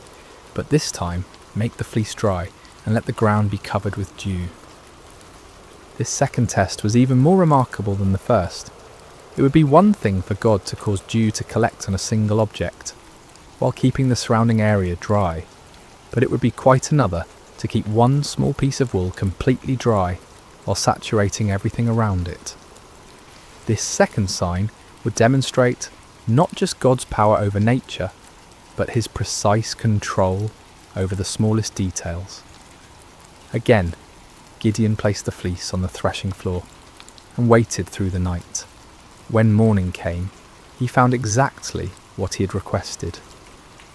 but this time make the fleece dry and let the ground be covered with dew." This second test was even more remarkable than the first. It would be one thing for God to cause dew to collect on a single object, while keeping the surrounding area dry, but it would be quite another to keep one small piece of wool completely dry while saturating everything around it. This second sign would demonstrate not just God's power over nature, but his precise control over the smallest details. Again, Gideon placed the fleece on the threshing floor and waited through the night. When morning came, he found exactly what he had requested.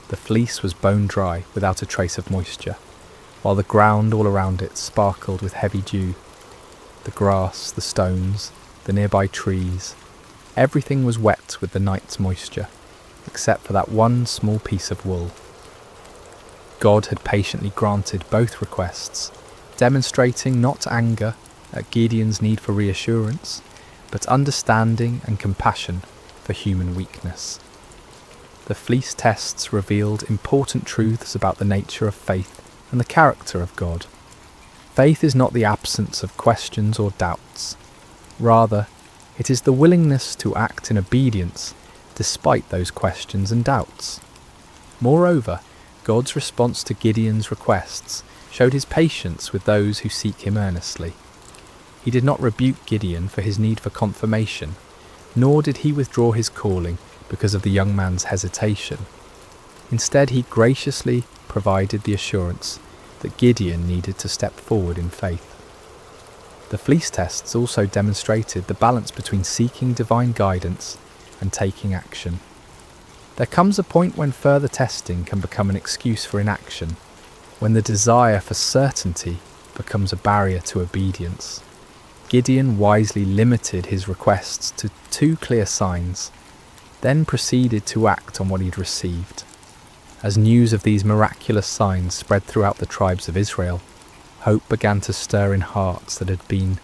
The fleece was bone dry without a trace of moisture, while the ground all around it sparkled with heavy dew. The grass, the stones, the nearby trees, everything was wet with the night's moisture, except for that one small piece of wool. God had patiently granted both requests, demonstrating not anger at Gideon's need for reassurance, but understanding and compassion for human weakness. The fleece tests revealed important truths about the nature of faith and the character of God. Faith is not the absence of questions or doubts. Rather, It is the willingness to act in obedience despite those questions and doubts. Moreover, God's response to Gideon's requests showed his patience with those who seek him earnestly. He did not rebuke Gideon for his need for confirmation, nor did he withdraw his calling because of the young man's hesitation. Instead, he graciously provided the assurance that Gideon needed to step forward in faith. The fleece tests also demonstrated the balance between seeking divine guidance and taking action. There comes a point when further testing can become an excuse for inaction, when the desire for certainty becomes a barrier to obedience. Gideon wisely limited his requests to 2 clear signs, then proceeded to act on what he'd received. As news of these miraculous signs spread throughout the tribes of Israel, hope began to stir in hearts that had been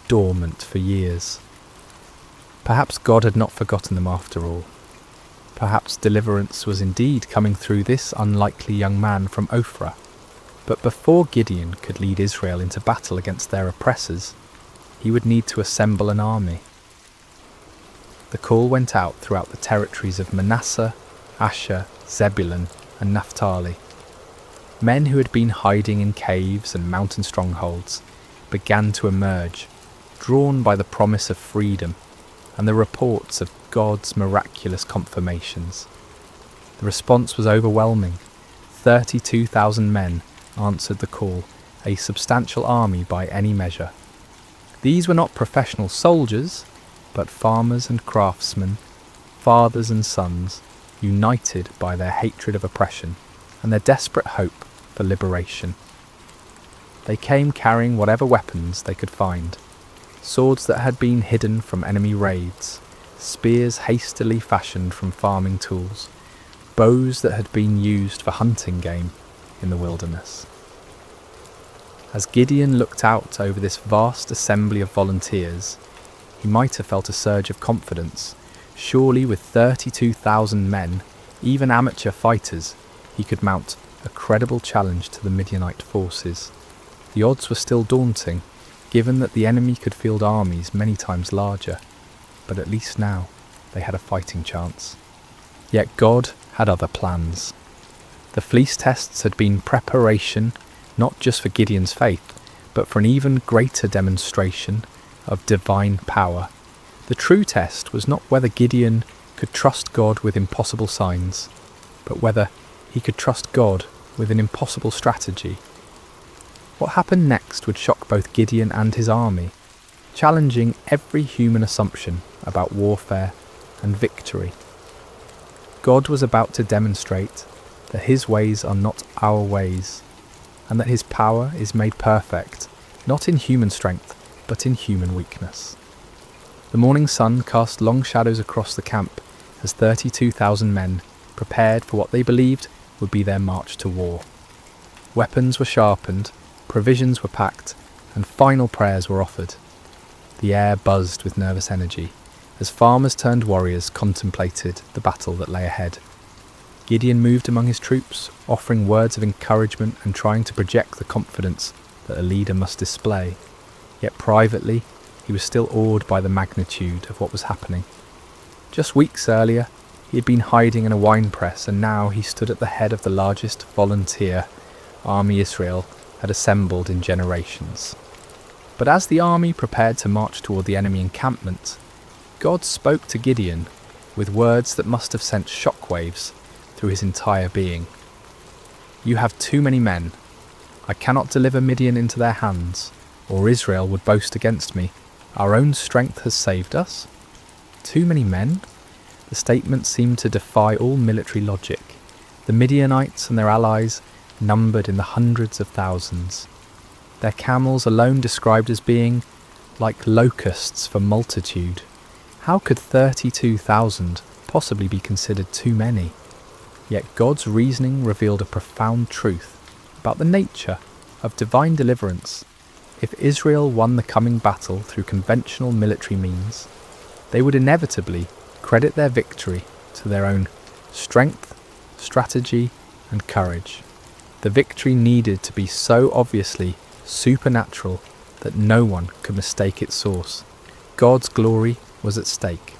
dormant for years. Perhaps God had not forgotten them after all. Perhaps deliverance was indeed coming through this unlikely young man from Ophrah. But before Gideon could lead Israel into battle against their oppressors, he would need to assemble an army. The call went out throughout the territories of Manasseh, Asher, Zebulun, and Naphtali. Men who had been hiding in caves and mountain strongholds began to emerge, drawn by the promise of freedom and the reports of God's miraculous confirmations. The response was overwhelming. 32,000 men answered the call, a substantial army by any measure. These were not professional soldiers, but farmers and craftsmen, fathers and sons, united by their hatred of oppression and their desperate hope for liberation. They came carrying whatever weapons they could find, swords that had been hidden from enemy raids, spears hastily fashioned from farming tools, bows that had been used for hunting game in the wilderness. As Gideon looked out over this vast assembly of volunteers, he might have felt a surge of confidence. Surely with 32,000 men, even amateur fighters, he could mount a credible challenge to the Midianite forces. The odds were still daunting, given that the enemy could field armies many times larger, but at least now they had a fighting chance. Yet God had other plans. The fleece tests had been preparation not just for Gideon's faith, but for an even greater demonstration of divine power. The true test was not whether Gideon could trust God with impossible signs, but whether he could trust God with an impossible strategy. What happened next would shock both Gideon and his army, challenging every human assumption about warfare and victory. God was about to demonstrate that his ways are not our ways, and that his power is made perfect, not in human strength, but in human weakness. The morning sun cast long shadows across the camp as 32,000 men prepared for what they believed would be their march to war. Weapons were sharpened, provisions were packed, and final prayers were offered. The air buzzed with nervous energy as farmers turned warriors contemplated the battle that lay ahead. Gideon moved among his troops, offering words of encouragement and trying to project the confidence that a leader must display. Yet privately, he was still awed by the magnitude of what was happening. Just weeks earlier, he had been hiding in a wine press, and now he stood at the head of the largest volunteer army Israel had assembled in generations. But as the army prepared to march toward the enemy encampment, God spoke to Gideon with words that must have sent shockwaves through his entire being. "You have too many men. I cannot deliver Midian into their hands, or Israel would boast against me. Our own strength has saved us." Too many men? The statement seemed to defy all military logic. The Midianites and their allies numbered in the hundreds of thousands. Their camels alone described as being like locusts for multitude. How could 32,000 possibly be considered too many? Yet God's reasoning revealed a profound truth about the nature of divine deliverance. If Israel won the coming battle through conventional military means, they would inevitably credit their victory to their own strength, strategy, and courage. The victory needed to be so obviously supernatural that no one could mistake its source. God's glory was at stake,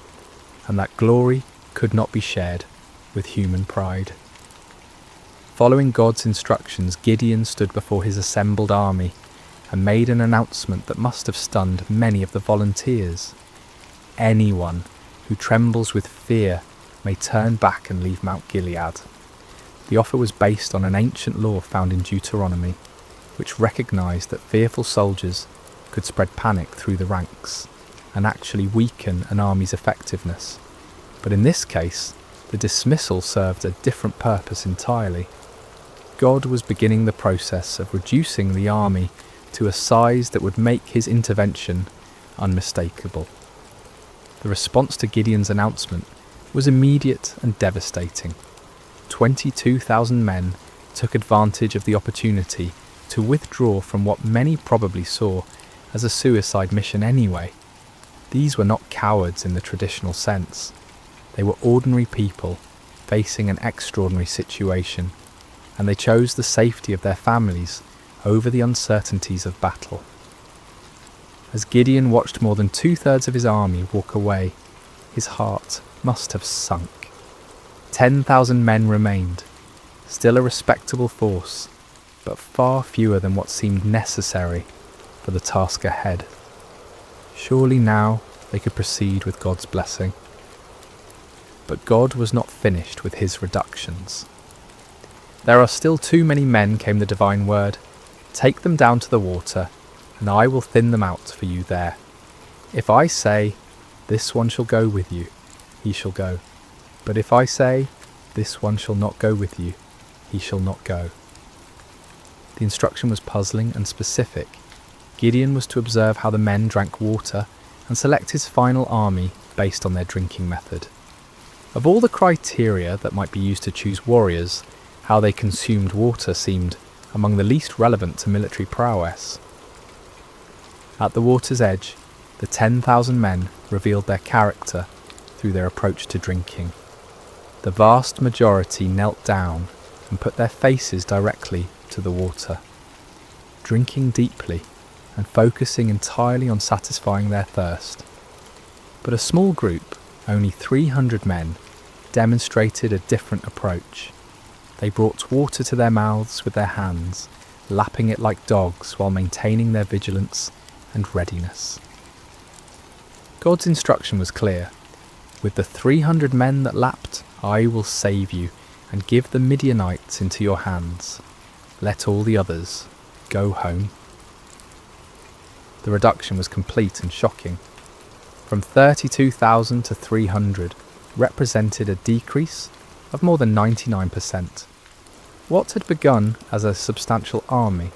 and that glory could not be shared with human pride. Following God's instructions, Gideon stood before his assembled army and made an announcement that must have stunned many of the volunteers. Anyone who trembles with fear may turn back and leave Mount Gilead. The offer was based on an ancient law found in Deuteronomy, which recognised that fearful soldiers could spread panic through the ranks and actually weaken an army's effectiveness. But in this case, the dismissal served a different purpose entirely. God was beginning the process of reducing the army to a size that would make his intervention unmistakable. The response to Gideon's announcement was immediate and devastating. 22,000 men took advantage of the opportunity to withdraw from what many probably saw as a suicide mission anyway. These were not cowards in the traditional sense. They were ordinary people facing an extraordinary situation, and they chose the safety of their families over the uncertainties of battle. As Gideon watched more than 2/3 of his army walk away, his heart must have sunk. 10,000 men remained, still a respectable force, but far fewer than what seemed necessary for the task ahead. Surely now they could proceed with God's blessing. But God was not finished with his reductions. "There are still too many men," came the divine word. "Take them down to the water, and I will thin them out for you there. If I say, 'This one shall go with you,' he shall go. But if I say, 'This one shall not go with you,' he shall not go." The instruction was puzzling and specific. Gideon was to observe how the men drank water and select his final army based on their drinking method. Of all the criteria that might be used to choose warriors, how they consumed water seemed among the least relevant to military prowess. At the water's edge, the 10,000 men revealed their character through their approach to drinking. The vast majority knelt down and put their faces directly to the water, drinking deeply and focusing entirely on satisfying their thirst. But a small group, only 300 men, demonstrated a different approach. They brought water to their mouths with their hands, lapping it like dogs while maintaining their vigilance and readiness. God's instruction was clear. "With the 300 men that lapped, I will save you and give the Midianites into your hands. Let all the others go home." The reduction was complete and shocking. From 32,000 to 300 represented a decrease of more than 99%. What had begun as a substantial army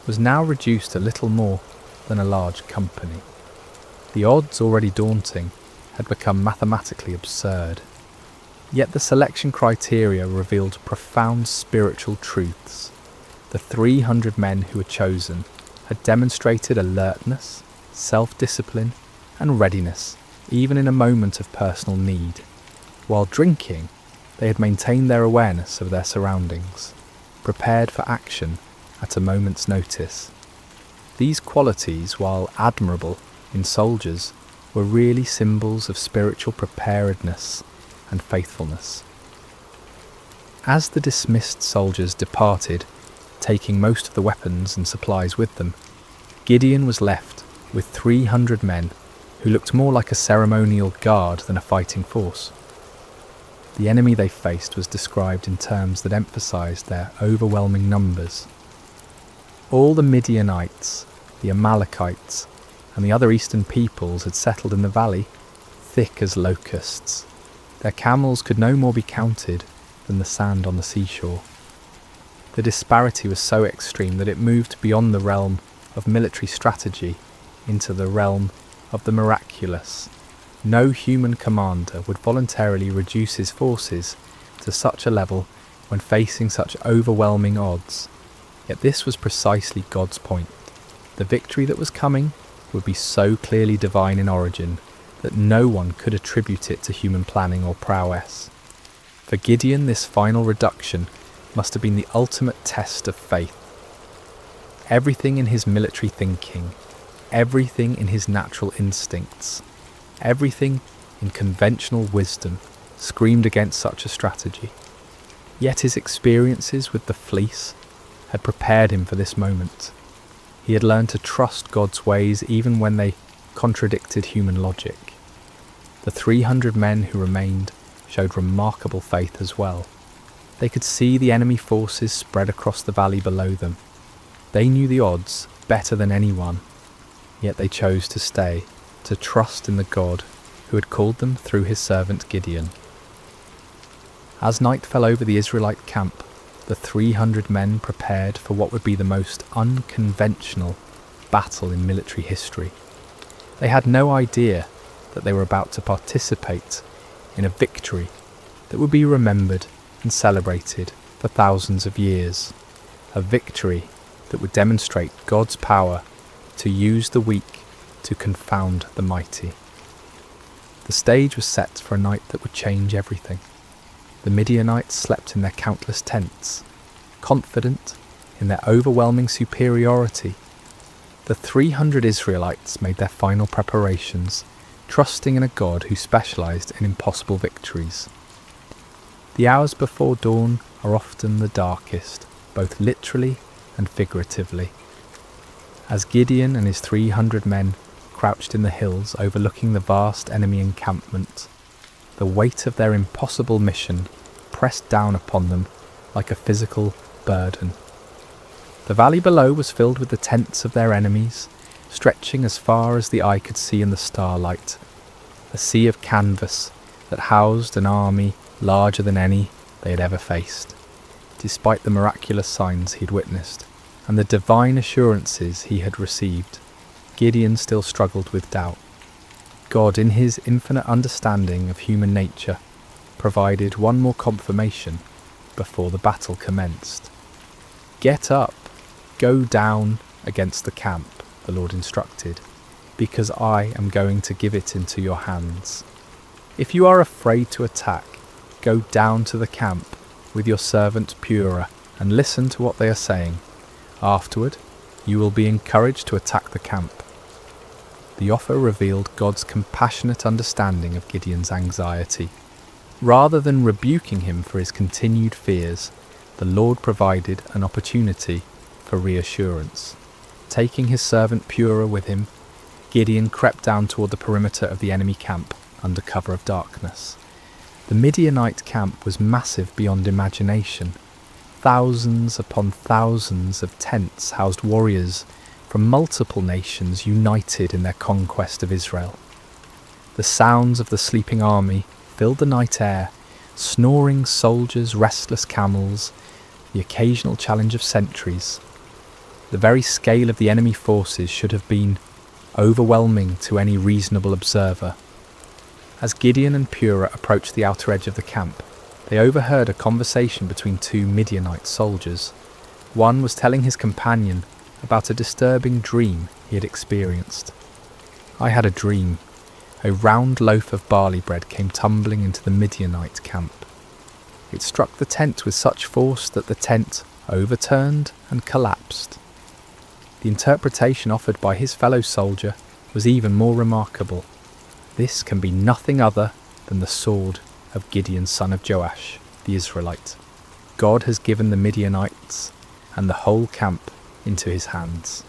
was now reduced to little more than a large company. The odds, already daunting, had become mathematically absurd. Yet the selection criteria revealed profound spiritual truths. The 300 men who were chosen had demonstrated alertness, self-discipline, and readiness, even in a moment of personal need. While drinking, they had maintained their awareness of their surroundings, prepared for action at a moment's notice. These qualities, while admirable in soldiers, were really symbols of spiritual preparedness and faithfulness. As the dismissed soldiers departed, taking most of the weapons and supplies with them, Gideon was left with 300 men who looked more like a ceremonial guard than a fighting force. The enemy they faced was described in terms that emphasized their overwhelming numbers. All the Midianites, the Amalekites, and the other eastern peoples had settled in the valley, thick as locusts. Their camels could no more be counted than the sand on the seashore. The disparity was so extreme that it moved beyond the realm of military strategy into the realm of the miraculous. No human commander would voluntarily reduce his forces to such a level when facing such overwhelming odds. Yet this was precisely God's point. The victory that was coming would be so clearly divine in origin that no one could attribute it to human planning or prowess. For Gideon, this final reduction must have been the ultimate test of faith. Everything in his military thinking, everything in his natural instincts, Everything in conventional wisdom screamed against such a strategy. Yet his experiences with the fleece had prepared him for this moment. He had learned to trust God's ways even when they contradicted human logic. The 300 men who remained showed remarkable faith as well. They could see the enemy forces spread across the valley below them. They knew the odds better than anyone, yet they chose to stay, to trust in the God who had called them through his servant Gideon. As night fell over the Israelite camp, the 300 men prepared for what would be the most unconventional battle in military history. They had no idea that they were about to participate in a victory that would be remembered and celebrated for thousands of years. A victory that would demonstrate God's power to use the weak to confound the mighty. The stage was set for a night that would change everything. The Midianites slept in their countless tents, confident in their overwhelming superiority. The 300 Israelites made their final preparations, trusting in a God who specialized in impossible victories. The hours before dawn are often the darkest, both literally and figuratively. As Gideon and his 300 men crouched in the hills overlooking the vast enemy encampment, the weight of their impossible mission pressed down upon them like a physical burden. The valley below was filled with the tents of their enemies, stretching as far as the eye could see in the starlight, a sea of canvas that housed an army larger than any they had ever faced. Despite the miraculous signs he had witnessed and the divine assurances he had received, Gideon still struggled with doubt. God, in his infinite understanding of human nature, provided one more confirmation before the battle commenced. "Get up, go down against the camp," the Lord instructed, "because I am going to give it into your hands. If you are afraid to attack, go down to the camp with your servant Purah and listen to what they are saying. Afterward, you will be encouraged to attack the camp." The offer revealed God's compassionate understanding of Gideon's anxiety. Rather than rebuking him for his continued fears, the Lord provided an opportunity for reassurance. Taking his servant Purah with him, Gideon crept down toward the perimeter of the enemy camp under cover of darkness. The Midianite camp was massive beyond imagination. Thousands upon thousands of tents housed warriors from multiple nations united in their conquest of Israel. The sounds of the sleeping army filled the night air, snoring soldiers, restless camels, the occasional challenge of sentries. The very scale of the enemy forces should have been overwhelming to any reasonable observer. As Gideon and Purah approached the outer edge of the camp, they overheard a conversation between two Midianite soldiers. One was telling his companion about a disturbing dream he had experienced. "I had a dream. A round loaf of barley bread came tumbling into the Midianite camp. It struck the tent with such force that the tent overturned and collapsed." The interpretation offered by his fellow soldier was even more remarkable. "This can be nothing other than the sword of Gideon son of Joash, the Israelite. God has given the Midianites and the whole camp into his hands."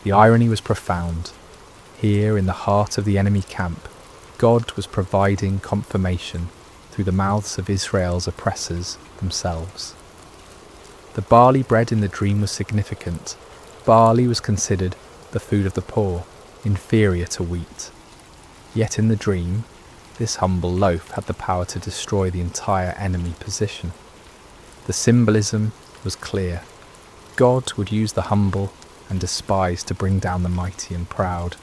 The irony was profound. Here in the heart of the enemy camp, God was providing confirmation through the mouths of Israel's oppressors themselves. The barley bread in the dream was significant. Barley was considered the food of the poor, inferior to wheat. Yet in the dream, this humble loaf had the power to destroy the entire enemy position. The symbolism was clear. God would use the humble and despised to bring down the mighty and proud.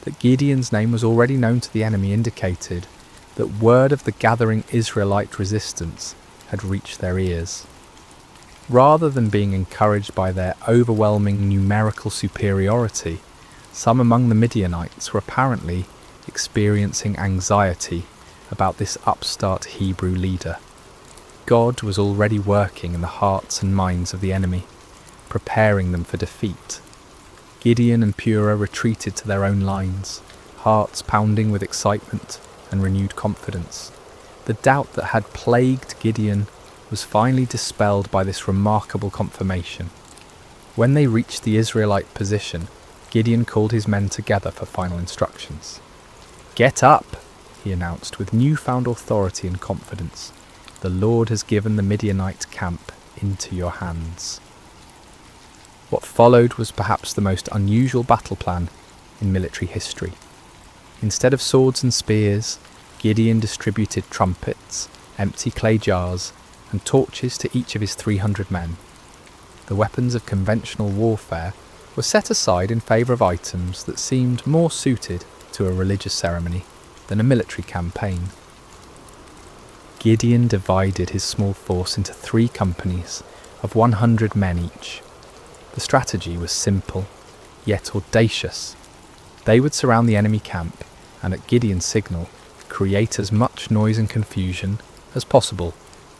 That Gideon's name was already known to the enemy indicated that word of the gathering Israelite resistance had reached their ears. Rather than being encouraged by their overwhelming numerical superiority, some among the Midianites were apparently experiencing anxiety about this upstart Hebrew leader. God was already working in the hearts and minds of the enemy, preparing them for defeat. Gideon and Purah retreated to their own lines, hearts pounding with excitement and renewed confidence. The doubt that had plagued Gideon was finally dispelled by this remarkable confirmation. When they reached the Israelite position, Gideon called his men together for final instructions. "Get up," he announced with newfound authority and confidence. "The Lord has given the Midianite camp into your hands." What followed was perhaps the most unusual battle plan in military history. Instead of swords and spears, Gideon distributed trumpets, empty clay jars, and torches to each of his 300 men. The weapons of conventional warfare were set aside in favour of items that seemed more suited to a religious ceremony than a military campaign. Gideon divided his small force into 3 companies of 100 men each. The strategy was simple, yet audacious. They would surround the enemy camp and, at Gideon's signal, create as much noise and confusion as possible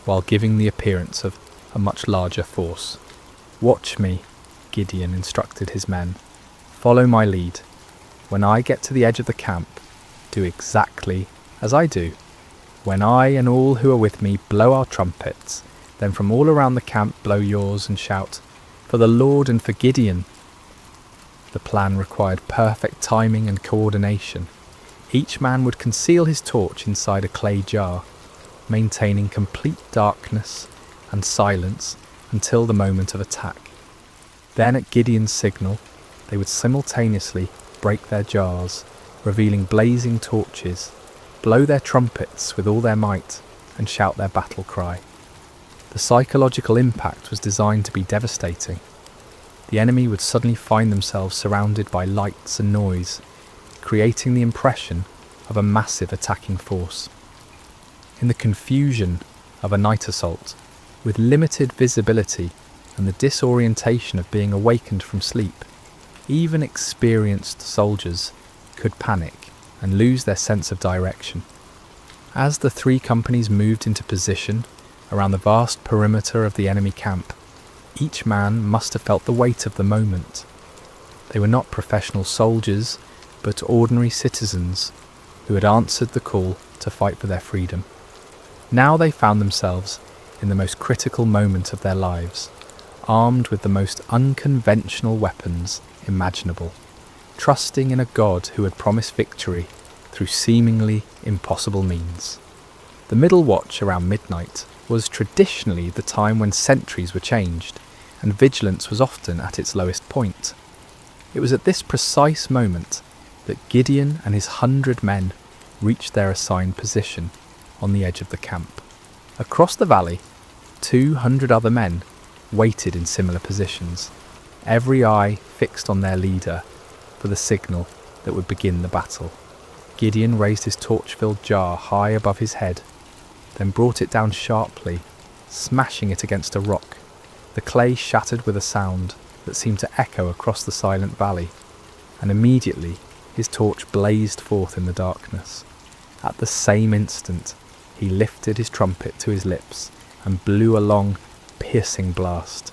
while giving the appearance of a much larger force. "Watch me," Gideon instructed his men. "Follow my lead. When I get to the edge of the camp, do exactly as I do. When I and all who are with me blow our trumpets, then from all around the camp blow yours and shout, 'For the Lord and for Gideon.'" The plan required perfect timing and coordination. Each man would conceal his torch inside a clay jar, maintaining complete darkness and silence until the moment of attack. Then at Gideon's signal, they would simultaneously break their jars, revealing blazing torches, blow their trumpets with all their might, and shout their battle cry. The psychological impact was designed to be devastating. The enemy would suddenly find themselves surrounded by lights and noise, creating the impression of a massive attacking force. In the confusion of a night assault, with limited visibility and the disorientation of being awakened from sleep, even experienced soldiers could panic and lose their sense of direction. As the 3 companies moved into position around the vast perimeter of the enemy camp, each man must have felt the weight of the moment. They were not professional soldiers, but ordinary citizens who had answered the call to fight for their freedom. Now they found themselves in the most critical moment of their lives, armed with the most unconventional weapons imaginable, trusting in a God who had promised victory through seemingly impossible means. The middle watch around midnight was traditionally the time when sentries were changed, and vigilance was often at its lowest point. It was at this precise moment that Gideon and his 100 men reached their assigned position on the edge of the camp. Across the valley, 200 other men waited in similar positions, every eye fixed on their leader for the signal that would begin the battle. Gideon raised his torch-filled jar high above his head, then brought it down sharply, smashing it against a rock. The clay shattered with a sound that seemed to echo across the silent valley, and immediately his torch blazed forth in the darkness. At the same instant, he lifted his trumpet to his lips and blew a long, piercing blast.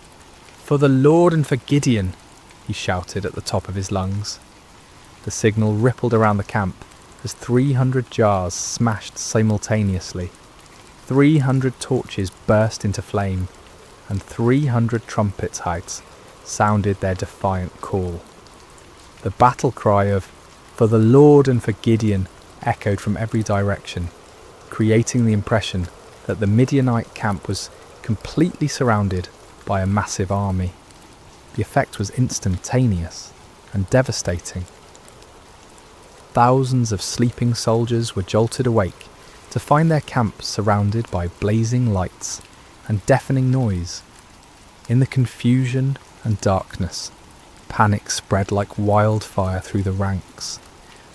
"For the Lord and for Gideon," he shouted at the top of his lungs. The signal rippled around the camp as 300 jars smashed simultaneously. 300 torches burst into flame, and 300 trumpets' heights sounded their defiant call. The battle cry of "For the Lord and for Gideon" echoed from every direction, creating the impression that the Midianite camp was completely surrounded by a massive army. The effect was instantaneous and devastating. Thousands of sleeping soldiers were jolted awake to find their camp surrounded by blazing lights and deafening noise. In the confusion and darkness, panic spread like wildfire through the ranks.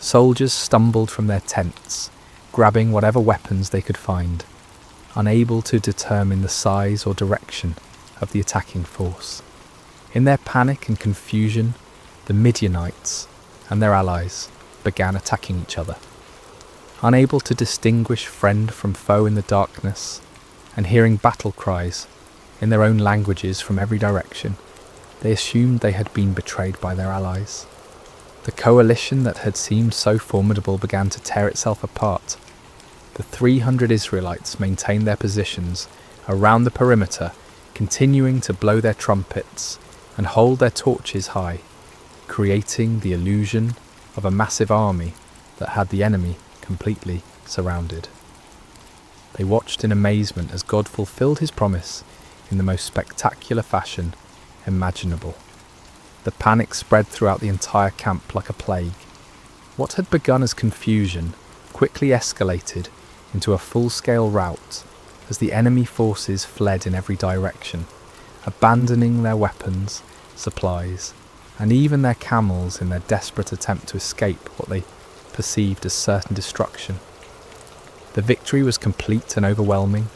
Soldiers stumbled from their tents, grabbing whatever weapons they could find, unable to determine the size or direction of the attacking force. In their panic and confusion, the Midianites and their allies began attacking each other. Unable to distinguish friend from foe in the darkness, and hearing battle cries in their own languages from every direction, they assumed they had been betrayed by their allies. The coalition that had seemed so formidable began to tear itself apart. The 300 Israelites maintained their positions around the perimeter, continuing to blow their trumpets and hold their torches high, creating the illusion of a massive army that had the enemy completely surrounded. They watched in amazement as God fulfilled his promise in the most spectacular fashion imaginable. The panic spread throughout the entire camp like a plague. What had begun as confusion quickly escalated into a full-scale rout as the enemy forces fled in every direction, abandoning their weapons, supplies, and even their camels in their desperate attempt to escape what they perceived as certain destruction. The victory was complete and overwhelming,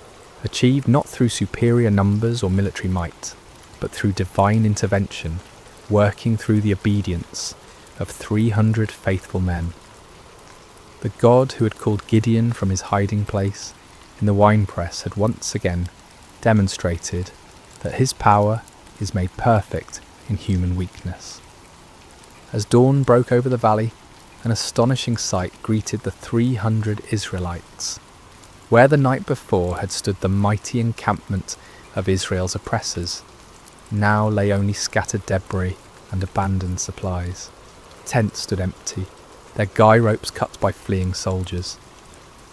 achieved not through superior numbers or military might, but through divine intervention, working through the obedience of 300 faithful men. The God who had called Gideon from his hiding place in the winepress had once again demonstrated that his power is made perfect in human weakness. As dawn broke over the valley, an astonishing sight greeted the 300 Israelites. Where the night before had stood the mighty encampment of Israel's oppressors, now lay only scattered debris and abandoned supplies. Tents stood empty, their guy ropes cut by fleeing soldiers.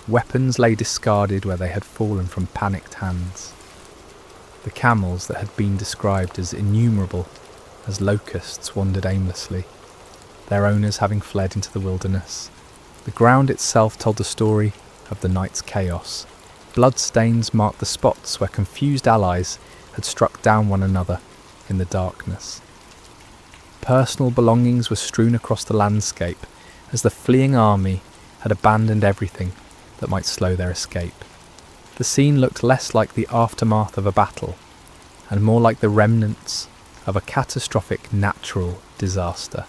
Weapons lay discarded where they had fallen from panicked hands. The camels that had been described as innumerable as locusts wandered aimlessly, their owners having fled into the wilderness. The ground itself told the story of the night's chaos. Bloodstains marked the spots where confused allies had struck down one another in the darkness. Personal belongings were strewn across the landscape as the fleeing army had abandoned everything that might slow their escape. The scene looked less like the aftermath of a battle and more like the remnants of a catastrophic natural disaster.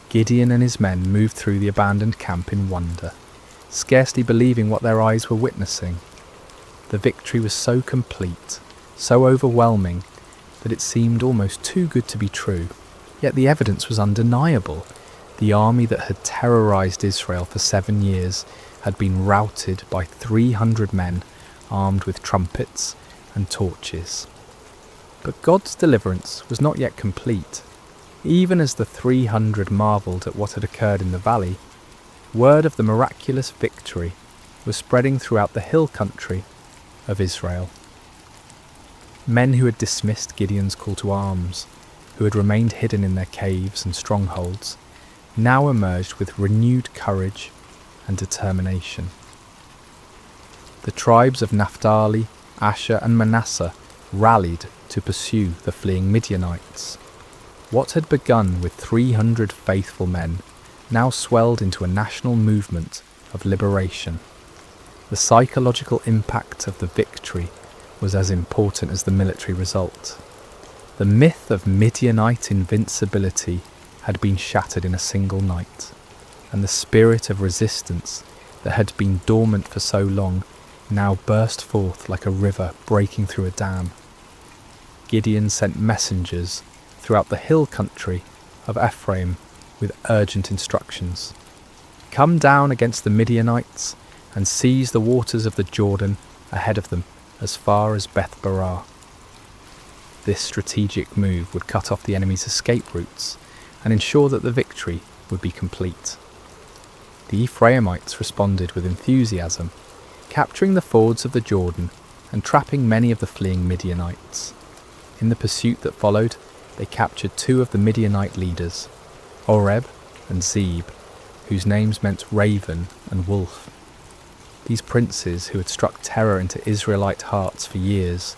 Gideon and his men moved through the abandoned camp in wonder, scarcely believing what their eyes were witnessing. The victory was so complete, so overwhelming, that it seemed almost too good to be true. Yet the evidence was undeniable. The army that had terrorized Israel for 7 years had been routed by 300 men armed with trumpets and torches. But God's deliverance was not yet complete. Even as the 300 marvelled at what had occurred in the valley, word of the miraculous victory was spreading throughout the hill country of Israel. Men who had dismissed Gideon's call to arms, who had remained hidden in their caves and strongholds, now emerged with renewed courage and determination. The tribes of Naphtali, Asher and Manasseh rallied to pursue the fleeing Midianites. What had begun with 300 faithful men now swelled into a national movement of liberation. The psychological impact of the victory was as important as the military result. The myth of Midianite invincibility had been shattered in a single night, and the spirit of resistance that had been dormant for so long now burst forth like a river breaking through a dam. Gideon sent messengers throughout the hill country of Ephraim with urgent instructions. Come down against the Midianites and seize the waters of the Jordan ahead of them as far as Beth-barah. This strategic move would cut off the enemy's escape routes and ensure that the victory would be complete. The Ephraimites responded with enthusiasm, capturing the fords of the Jordan and trapping many of the fleeing Midianites. In the pursuit that followed, they captured 2 of the Midianite leaders, Oreb and Zeb, whose names meant raven and wolf. These princes, who had struck terror into Israelite hearts for years,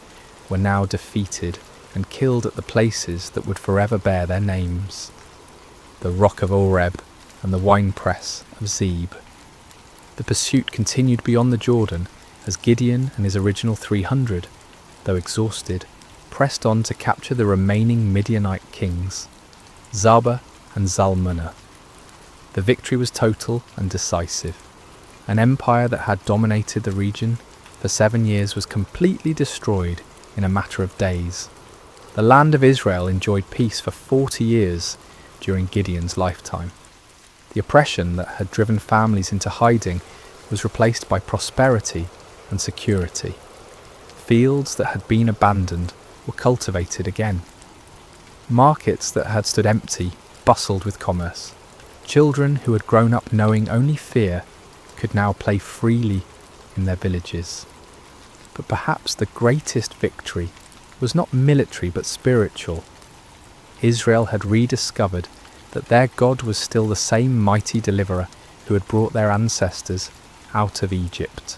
were now defeated and killed at the places that would forever bear their names: the rock of Oreb and the winepress of Zeb. The pursuit continued beyond the Jordan as Gideon and his original 300, though exhausted, pressed on to capture the remaining Midianite kings, Zaba and Zalmunna. The victory was total and decisive. An empire that had dominated the region for 7 years was completely destroyed in a matter of days. The land of Israel enjoyed peace for 40 years, during Gideon's lifetime. The oppression that had driven families into hiding was replaced by prosperity and security. Fields that had been abandoned were cultivated again. Markets that had stood empty bustled with commerce. Children who had grown up knowing only fear could now play freely in their villages. But perhaps the greatest victory was not military but spiritual. Israel had rediscovered that their God was still the same mighty deliverer who had brought their ancestors out of Egypt.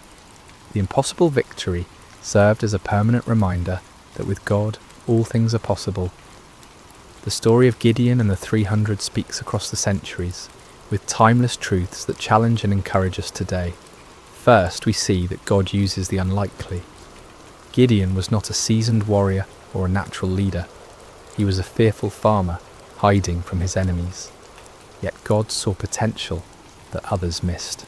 The impossible victory served as a permanent reminder that with God all things are possible. The story of Gideon and the 300 speaks across the centuries, with timeless truths that challenge and encourage us today. First, we see that God uses the unlikely. Gideon was not a seasoned warrior or a natural leader. He was a fearful farmer, hiding from his enemies. Yet God saw potential that others missed.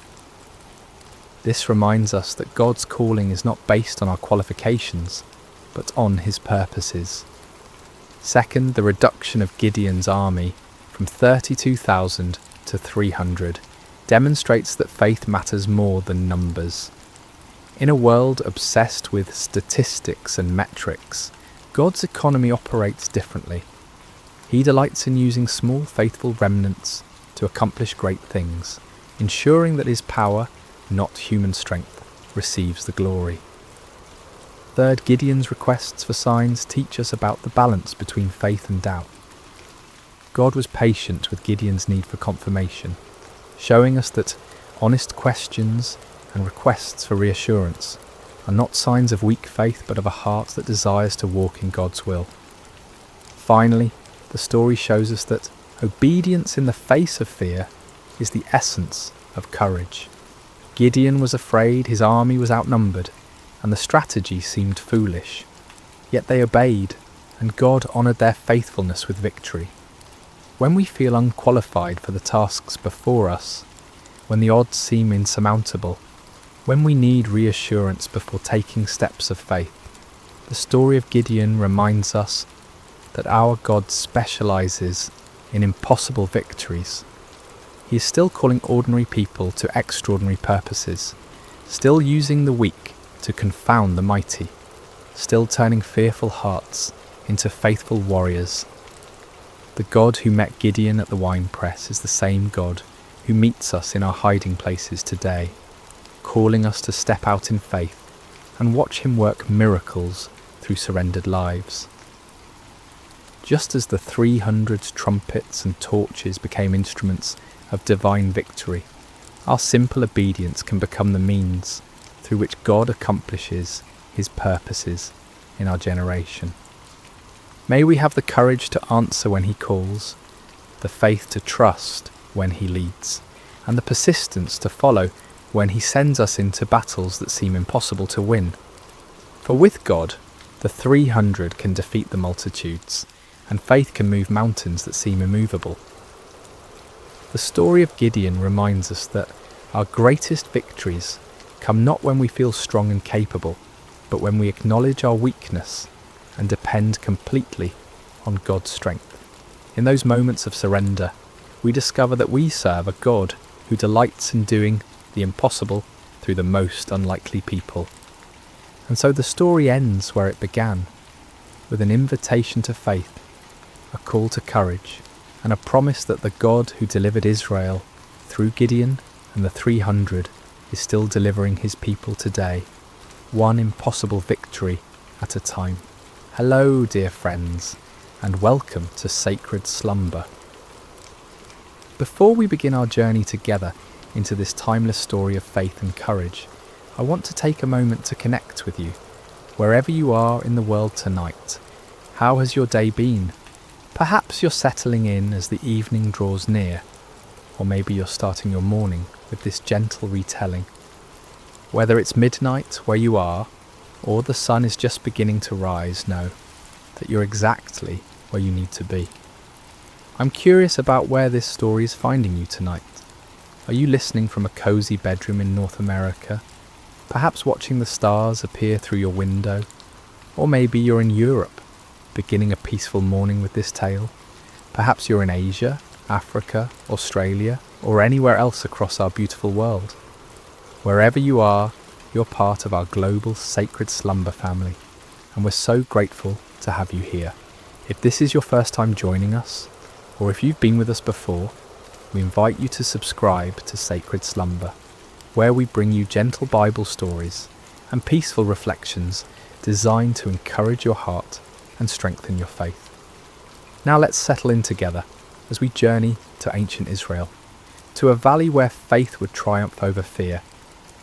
This reminds us that God's calling is not based on our qualifications, but on his purposes. Second, the reduction of Gideon's army from 32,000 to 300 demonstrates that faith matters more than numbers. In a world obsessed with statistics and metrics, God's economy operates differently. He delights in using small faithful remnants to accomplish great things, ensuring that his power, not human strength, receives the glory. Third, Gideon's requests for signs teach us about the balance between faith and doubt. God was patient with Gideon's need for confirmation, showing us that honest questions and requests for reassurance are not signs of weak faith but of a heart that desires to walk in God's will. Finally, the story shows us that obedience in the face of fear is the essence of courage. Gideon was afraid, his army was outnumbered, and the strategy seemed foolish. Yet they obeyed, and God honoured their faithfulness with victory. When we feel unqualified for the tasks before us, when the odds seem insurmountable, when we need reassurance before taking steps of faith, the story of Gideon reminds us that our God specialises in impossible victories. He is still calling ordinary people to extraordinary purposes, still using the weak to confound the mighty, still turning fearful hearts into faithful warriors. The God who met Gideon at the winepress is the same God who meets us in our hiding places today, calling us to step out in faith and watch him work miracles through surrendered lives. Just as the 300 trumpets and torches became instruments of divine victory, our simple obedience can become the means through which God accomplishes his purposes in our generation. May we have the courage to answer when he calls, the faith to trust when he leads, and the persistence to follow when he sends us into battles that seem impossible to win. For with God, the 300 can defeat the multitudes, and faith can move mountains that seem immovable. The story of Gideon reminds us that our greatest victories come not when we feel strong and capable, but when we acknowledge our weakness and depend completely on God's strength. In those moments of surrender, we discover that we serve a God who delights in doing the impossible through the most unlikely people. And so the story ends where it began, with an invitation to faith, a call to courage, and a promise that the God who delivered Israel through Gideon and the 300 is still delivering his people today, one impossible victory at a time. Hello, dear friends, and welcome to Sacred Slumber. Before we begin our journey together into this timeless story of faith and courage, I want to take a moment to connect with you. Wherever you are in the world tonight, how has your day been? Perhaps you're settling in as the evening draws near, or maybe you're starting your morning with this gentle retelling. Whether it's midnight where you are, or the sun is just beginning to rise, know that you're exactly where you need to be. I'm curious about where this story is finding you tonight. Are you listening from a cozy bedroom in North America? Perhaps watching the stars appear through your window? Or maybe you're in Europe, beginning a peaceful morning with this tale? Perhaps you're in Asia, Africa, Australia, or anywhere else across our beautiful world. Wherever you are, you're part of our global sacred slumber family, and we're so grateful to have you here. If this is your first time joining us, or if you've been with us before, we invite you to subscribe to Sacred Slumber, where we bring you gentle Bible stories and peaceful reflections designed to encourage your heart and strengthen your faith. Now let's settle in together as we journey to ancient Israel, to a valley where faith would triumph over fear,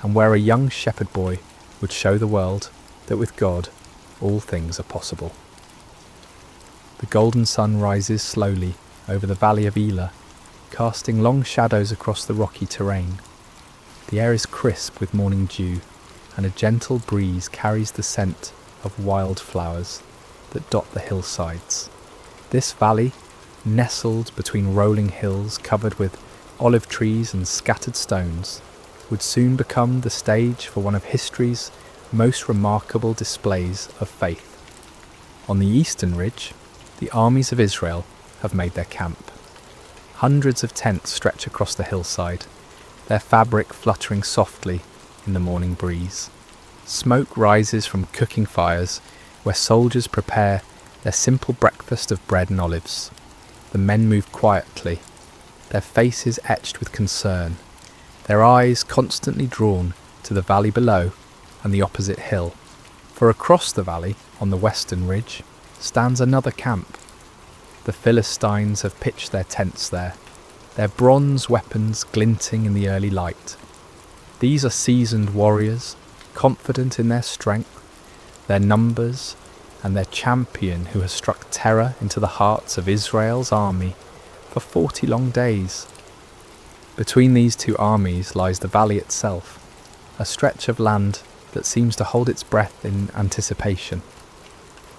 and where a young shepherd boy would show the world that with God all things are possible. The golden sun rises slowly over the valley of Elah, casting long shadows across the rocky terrain. The air is crisp with morning dew, and a gentle breeze carries the scent of wildflowers that dot the hillsides. This valley, nestled between rolling hills covered with olive trees and scattered stones, would soon become the stage for one of history's most remarkable displays of faith. On the eastern ridge, the armies of Israel have made their camp. Hundreds of tents stretch across the hillside, their fabric fluttering softly in the morning breeze. Smoke rises from cooking fires where soldiers prepare their simple breakfast of bread and olives. The men move quietly, their faces etched with concern, their eyes constantly drawn to the valley below and the opposite hill. For across the valley, on the western ridge, stands another camp. The Philistines have pitched their tents there, their bronze weapons glinting in the early light. These are seasoned warriors, confident in their strength, their numbers, and their champion who has struck terror into the hearts of Israel's army for 40 long days. Between these two armies lies the valley itself, a stretch of land that seems to hold its breath in anticipation.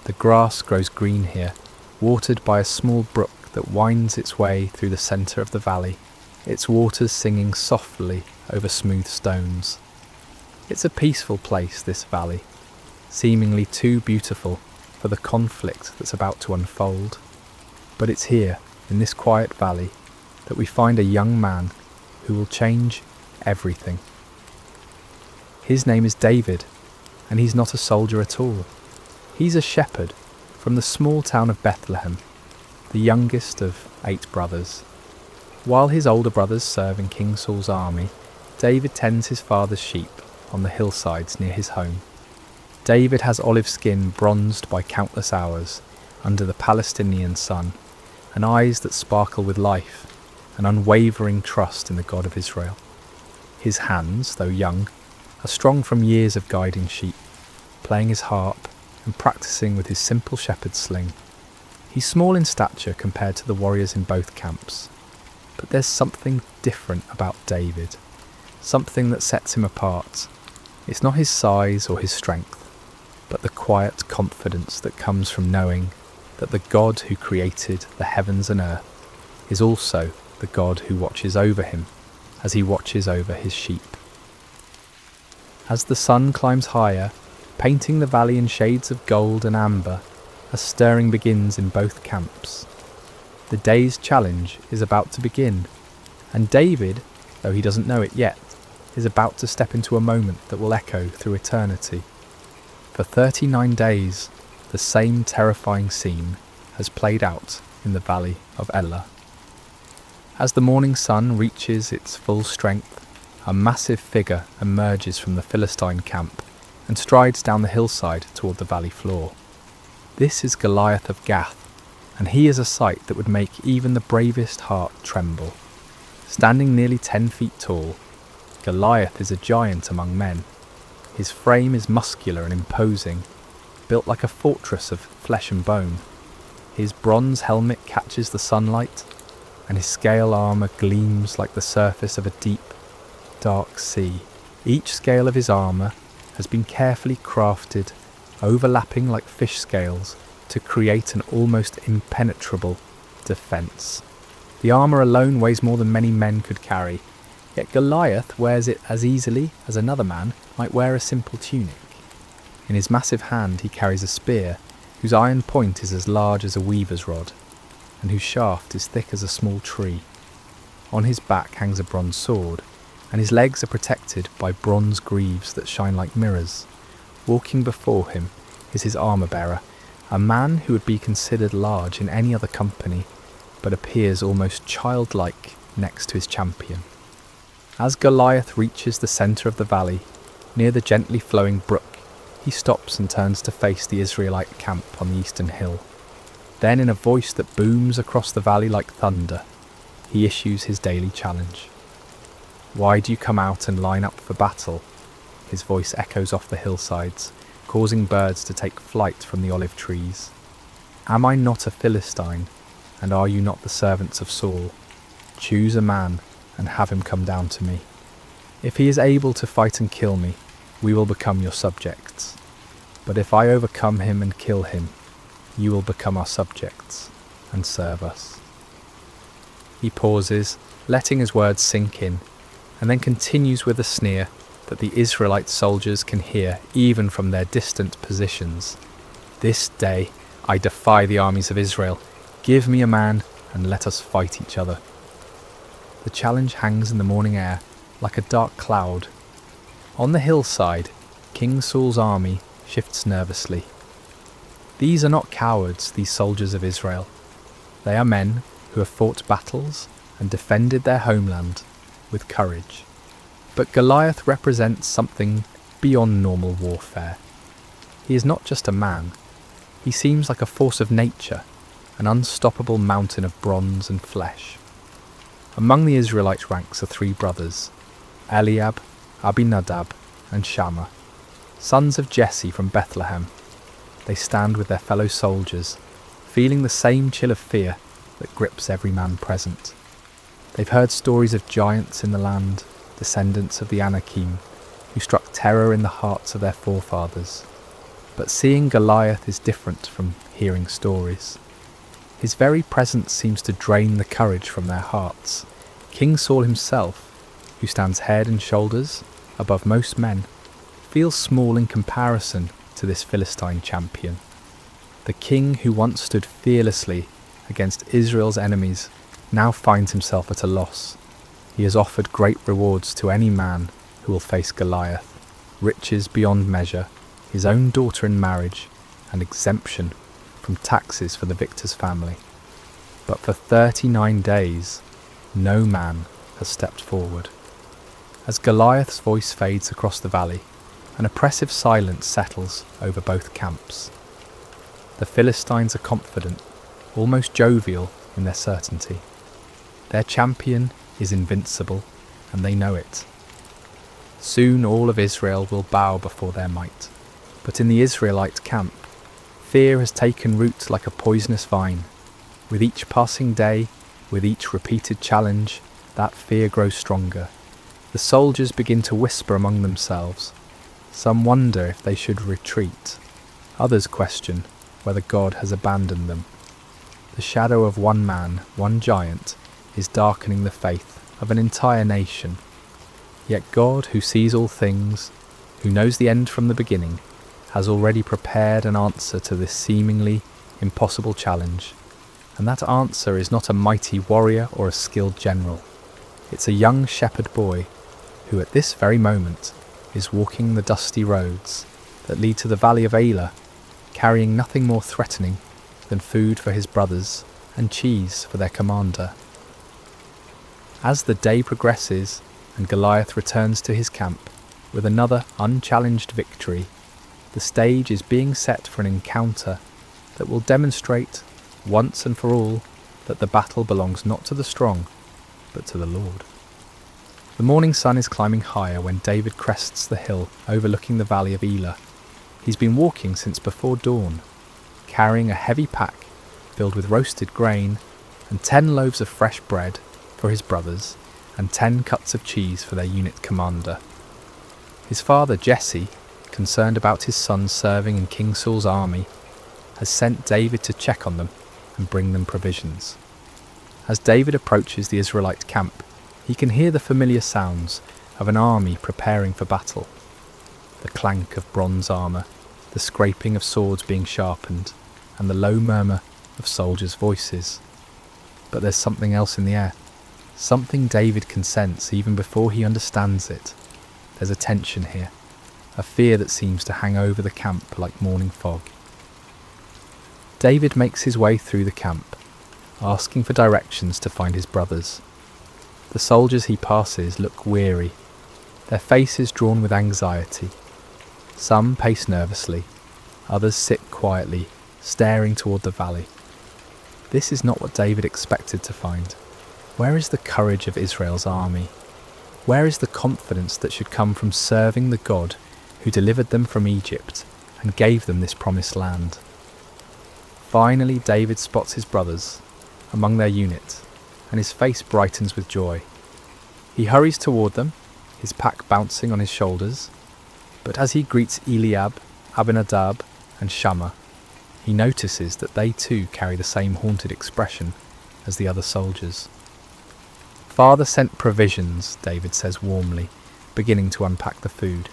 The grass grows green here, watered by a small brook that winds its way through the centre of the valley, its waters singing softly over smooth stones. It's a peaceful place, this valley, seemingly too beautiful for the conflict that's about to unfold. But it's here, in this quiet valley, that we find a young man who will change everything. His name is David, and he's not a soldier at all. He's a shepherd from the small town of Bethlehem, the youngest of 8 brothers. While his older brothers serve in King Saul's army, David tends his father's sheep on the hillsides near his home. David has olive skin bronzed by countless hours under the Palestinian sun, and eyes that sparkle with life, an unwavering trust in the God of Israel. His hands, though young, are strong from years of guiding sheep, playing his harp and practicing with his simple shepherd's sling. He's small in stature compared to the warriors in both camps, but there's something different about David, something that sets him apart. It's not his size or his strength, but the quiet confidence that comes from knowing that the God who created the heavens and earth is also the God who watches over him as he watches over his sheep. As the sun climbs higher, painting the valley in shades of gold and amber, a stirring begins in both camps. The day's challenge is about to begin, and David, though he doesn't know it yet, is about to step into a moment that will echo through eternity. For 39 days, the same terrifying scene has played out in the valley of Elah. As the morning sun reaches its full strength, a massive figure emerges from the Philistine camp and strides down the hillside toward the valley floor. This is Goliath of Gath, and he is a sight that would make even the bravest heart tremble. Standing nearly 10 feet tall, Goliath is a giant among men. His frame is muscular and imposing, built like a fortress of flesh and bone. His bronze helmet catches the sunlight, and his scale armour gleams like the surface of a deep, dark sea. Each scale of his armour has been carefully crafted, overlapping like fish scales to create an almost impenetrable defence. The armour alone weighs more than many men could carry, yet Goliath wears it as easily as another man might wear a simple tunic. In his massive hand he carries a spear whose iron point is as large as a weaver's rod. and whose shaft is thick as a small tree. On his back hangs a bronze sword, and his legs are protected by bronze greaves that shine like mirrors. Walking before him is his armour-bearer, a man who would be considered large in any other company, but appears almost childlike next to his champion. As Goliath reaches the centre of the valley, near the gently flowing brook, he stops and turns to face the Israelite camp on the eastern hill. Then, in a voice that booms across the valley like thunder, he issues his daily challenge. "Why do you come out and line up for battle?" His voice echoes off the hillsides, causing birds to take flight from the olive trees. "Am I not a Philistine, and are you not the servants of Saul? Choose a man and have him come down to me. If he is able to fight and kill me, we will become your subjects. But if I overcome him and kill him, you will become our subjects and serve us." He pauses, letting his words sink in, and then continues with a sneer that the Israelite soldiers can hear even from their distant positions. "This day I defy the armies of Israel. Give me a man and let us fight each other." The challenge hangs in the morning air like a dark cloud. On the hillside, King Saul's army shifts nervously. These are not cowards, these soldiers of Israel. They are men who have fought battles and defended their homeland with courage. But Goliath represents something beyond normal warfare. He is not just a man. He seems like a force of nature, an unstoppable mountain of bronze and flesh. Among the Israelite ranks are three brothers, Eliab, Abinadab, and Shammah, sons of Jesse from Bethlehem. They stand with their fellow soldiers, feeling the same chill of fear that grips every man present. They've heard stories of giants in the land, descendants of the Anakim, who struck terror in the hearts of their forefathers. But seeing Goliath is different from hearing stories. His very presence seems to drain the courage from their hearts. King Saul himself, who stands head and shoulders above most men, feels small in comparison to this Philistine champion. The king who once stood fearlessly against Israel's enemies now finds himself at a loss. He has offered great rewards to any man who will face Goliath, riches beyond measure, his own daughter in marriage, and exemption from taxes for the victor's family. But for 39 days, no man has stepped forward. As Goliath's voice fades across the valley, an oppressive silence settles over both camps. The Philistines are confident, almost jovial in their certainty. Their champion is invincible, and they know it. Soon all of Israel will bow before their might. But in the Israelite camp, fear has taken root like a poisonous vine. With each passing day, with each repeated challenge, that fear grows stronger. The soldiers begin to whisper among themselves. Some wonder if they should retreat. Others question whether God has abandoned them. The shadow of one man, one giant, is darkening the faith of an entire nation. Yet God, who sees all things, who knows the end from the beginning, has already prepared an answer to this seemingly impossible challenge. And that answer is not a mighty warrior or a skilled general. It's a young shepherd boy who at this very moment is walking the dusty roads that lead to the valley of Elah, carrying nothing more threatening than food for his brothers and cheese for their commander. As the day progresses and Goliath returns to his camp with another unchallenged victory, the stage is being set for an encounter that will demonstrate, once and for all, that the battle belongs not to the strong, but to the Lord. The morning sun is climbing higher when David crests the hill overlooking the valley of Elah. He's been walking since before dawn, carrying a heavy pack filled with roasted grain and 10 loaves of fresh bread for his brothers and 10 cuts of cheese for their unit commander. His father Jesse, concerned about his son serving in King Saul's army, has sent David to check on them and bring them provisions. As David approaches the Israelite camp, he can hear the familiar sounds of an army preparing for battle. The clank of bronze armour, the scraping of swords being sharpened, and the low murmur of soldiers' voices. But there's something else in the air. Something David can sense even before he understands it. There's a tension here, a fear that seems to hang over the camp like morning fog. David makes his way through the camp, asking for directions to find his brothers. The soldiers he passes look weary, their faces drawn with anxiety. Some pace nervously, others sit quietly, staring toward the valley. This is not what David expected to find. Where is the courage of Israel's army? Where is the confidence that should come from serving the God who delivered them from Egypt and gave them this promised land? Finally, David spots his brothers among their unit, and his face brightens with joy. He hurries toward them, his pack bouncing on his shoulders, but as he greets Eliab, Abinadab, and Shammah, he notices that they too carry the same haunted expression as the other soldiers. "Father sent provisions," David says warmly, beginning to unpack the food.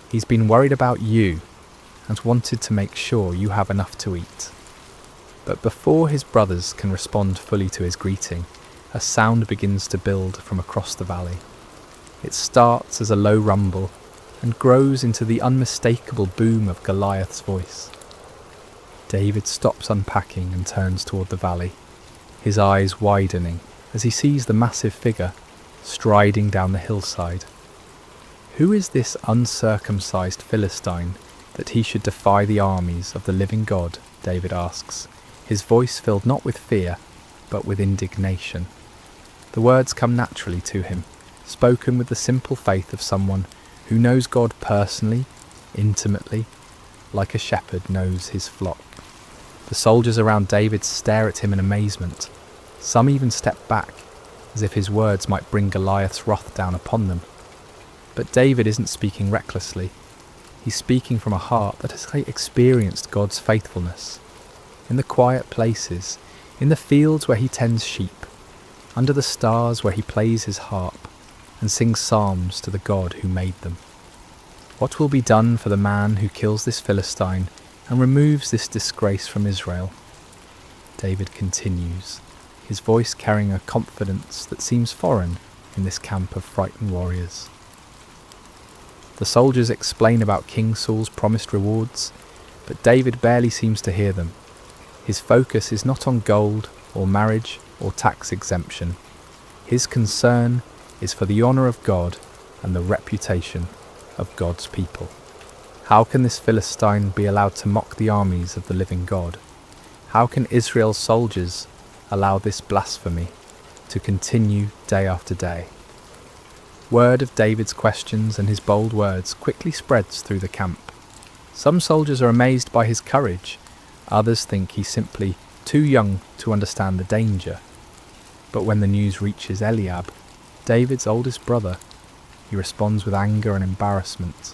"He's been worried about you and wanted to make sure you have enough to eat." But before his brothers can respond fully to his greeting, a sound begins to build from across the valley. It starts as a low rumble and grows into the unmistakable boom of Goliath's voice. David stops unpacking and turns toward the valley, his eyes widening as he sees the massive figure striding down the hillside. Who is this uncircumcised Philistine that he should defy the armies of the living God? David asks, his voice filled not with fear, but with indignation. The words come naturally to him, spoken with the simple faith of someone who knows God personally, intimately, like a shepherd knows his flock. The soldiers around David stare at him in amazement. Some even step back, as if his words might bring Goliath's wrath down upon them. But David isn't speaking recklessly. He's speaking from a heart that has experienced God's faithfulness. In the quiet places, in the fields where he tends sheep, under the stars where he plays his harp and sings psalms to the God who made them. What will be done for the man who kills this Philistine and removes this disgrace from Israel? David continues, his voice carrying a confidence that seems foreign in this camp of frightened warriors. The soldiers explain about King Saul's promised rewards, but David barely seems to hear them. His focus is not on gold or marriage or tax exemption. His concern is for the honour of God and the reputation of God's people. How can this Philistine be allowed to mock the armies of the living God? How can Israel's soldiers allow this blasphemy to continue day after day? Word of David's questions and his bold words quickly spreads through the camp. Some soldiers are amazed by his courage. Others think he's simply too young to understand the danger. But when the news reaches Eliab, David's oldest brother, he responds with anger and embarrassment.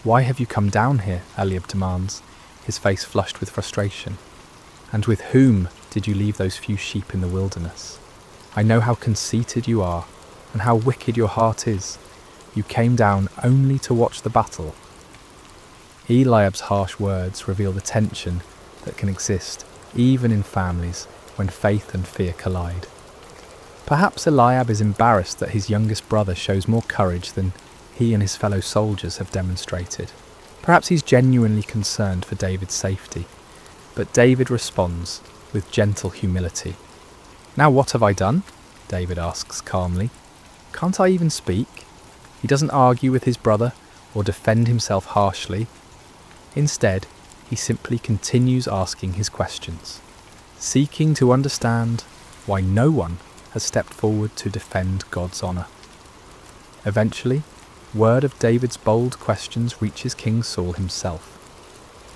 "Why have you come down here?" Eliab demands, his face flushed with frustration. "And with whom did you leave those few sheep in the wilderness? I know how conceited you are, and how wicked your heart is. You came down only to watch the battle." Eliab's harsh words reveal the tension that can exist even in families when faith and fear collide. Perhaps Eliab is embarrassed that his youngest brother shows more courage than he and his fellow soldiers have demonstrated. Perhaps he's genuinely concerned for David's safety. But David responds with gentle humility. "Now what have I done?" David asks calmly. "Can't I even speak?" He doesn't argue with his brother or defend himself harshly. Instead, he simply continues asking his questions, seeking to understand why no one has stepped forward to defend God's honour. Eventually, word of David's bold questions reaches King Saul himself.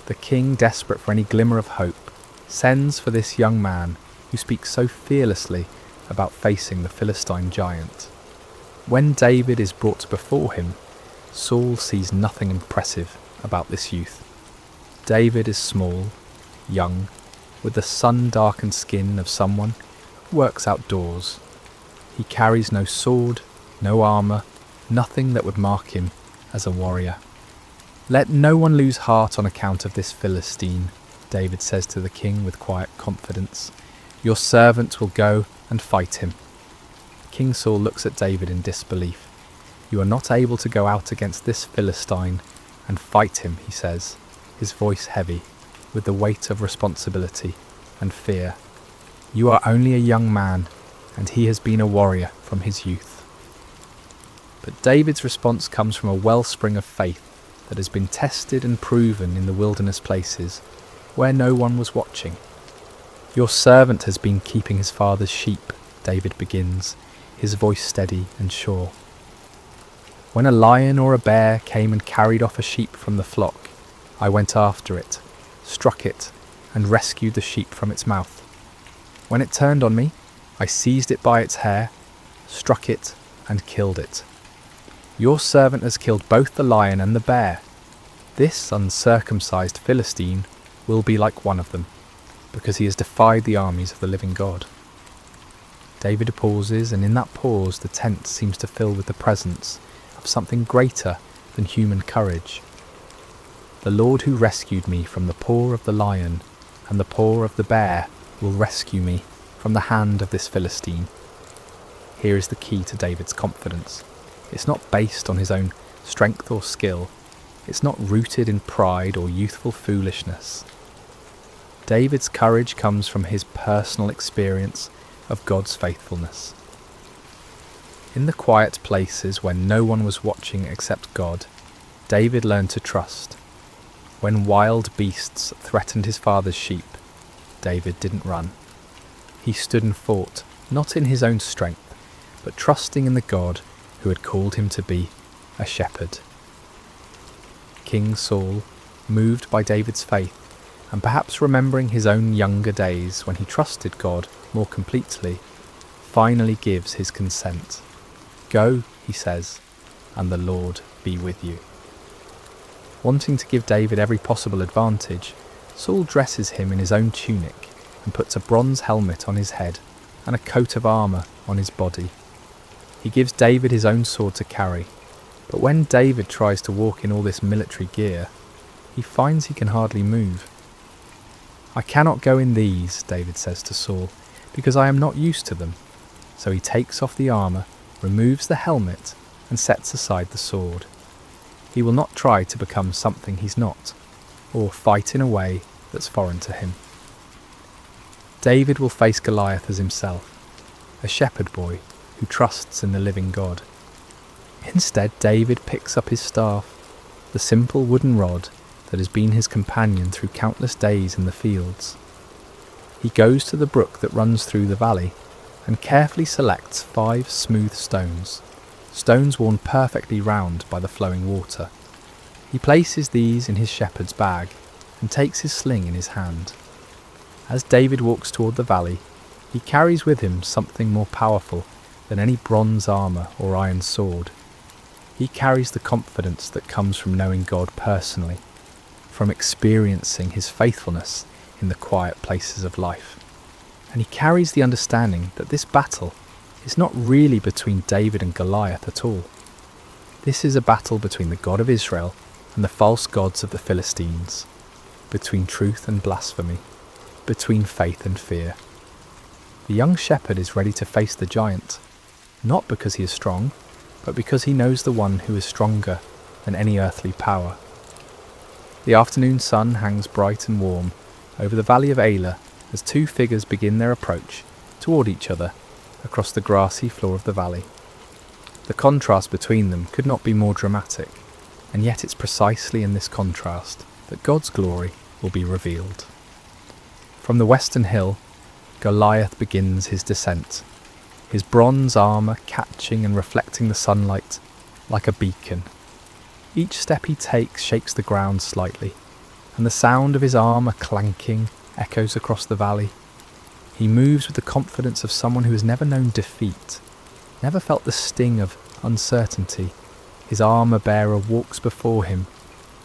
The king, desperate for any glimmer of hope, sends for this young man who speaks so fearlessly about facing the Philistine giant. When David is brought before him, Saul sees nothing impressive about this youth. David is small, young, with the sun-darkened skin of someone who works outdoors. He carries no sword, no armour, nothing that would mark him as a warrior. "Let no one lose heart on account of this Philistine," David says to the king with quiet confidence. "Your servant will go and fight him." King Saul looks at David in disbelief. "You are not able to go out against this Philistine and fight him," he says, his voice heavy with the weight of responsibility and fear. "You are only a young man, and he has been a warrior from his youth." But David's response comes from a wellspring of faith that has been tested and proven in the wilderness places where no one was watching. "Your servant has been keeping his father's sheep," David begins, his voice steady and sure. "When a lion or a bear came and carried off a sheep from the flock, I went after it, struck it, and rescued the sheep from its mouth. When it turned on me, I seized it by its hair, struck it, and killed it. Your servant has killed both the lion and the bear. This uncircumcised Philistine will be like one of them, because he has defied the armies of the living God." David pauses, and in that pause the tent seems to fill with the presence of something greater than human courage. "The Lord who rescued me from the paw of the lion and the paw of the bear will rescue me from the hand of this Philistine." Here is the key to David's confidence. It's not based on his own strength or skill. It's not rooted in pride or youthful foolishness. David's courage comes from his personal experience of God's faithfulness. In the quiet places when no one was watching except God, David learned to trust. When wild beasts threatened his father's sheep, David didn't run. He stood and fought, not in his own strength, but trusting in the God who had called him to be a shepherd. King Saul, moved by David's faith, and perhaps remembering his own younger days when he trusted God more completely, finally gives his consent. "Go," he says, "and the Lord be with you." Wanting to give David every possible advantage, Saul dresses him in his own tunic and puts a bronze helmet on his head and a coat of armour on his body. He gives David his own sword to carry, but when David tries to walk in all this military gear, he finds he can hardly move. "I cannot go in these," David says to Saul, "because I am not used to them." So he takes off the armour, removes the helmet, and sets aside the sword. He will not try to become something he's not, or fight in a way that's foreign to him. David will face Goliath as himself, a shepherd boy who trusts in the living God. Instead, David picks up his staff, the simple wooden rod that has been his companion through countless days in the fields. He goes to the brook that runs through the valley and carefully selects 5 smooth stones worn perfectly round by the flowing water. He places these in his shepherd's bag and takes his sling in his hand. As David walks toward the valley, he carries with him something more powerful than any bronze armour or iron sword. He carries the confidence that comes from knowing God personally, from experiencing his faithfulness in the quiet places of life. And he carries the understanding that this battle is not really between David and Goliath at all. This is a battle between the God of Israel and the false gods of the Philistines, between truth and blasphemy, between faith and fear. The young shepherd is ready to face the giant, not because he is strong, but because he knows the one who is stronger than any earthly power. The afternoon sun hangs bright and warm over the valley of Elah as 2 figures begin their approach toward each other across the grassy floor of the valley. The contrast between them could not be more dramatic, and yet it's precisely in this contrast that God's glory will be revealed. From the western hill, Goliath begins his descent, his bronze armour catching and reflecting the sunlight like a beacon. Each step he takes shakes the ground slightly, and the sound of his armour clanking echoes across the valley. He moves with the confidence of someone who has never known defeat, never felt the sting of uncertainty. His armour-bearer walks before him,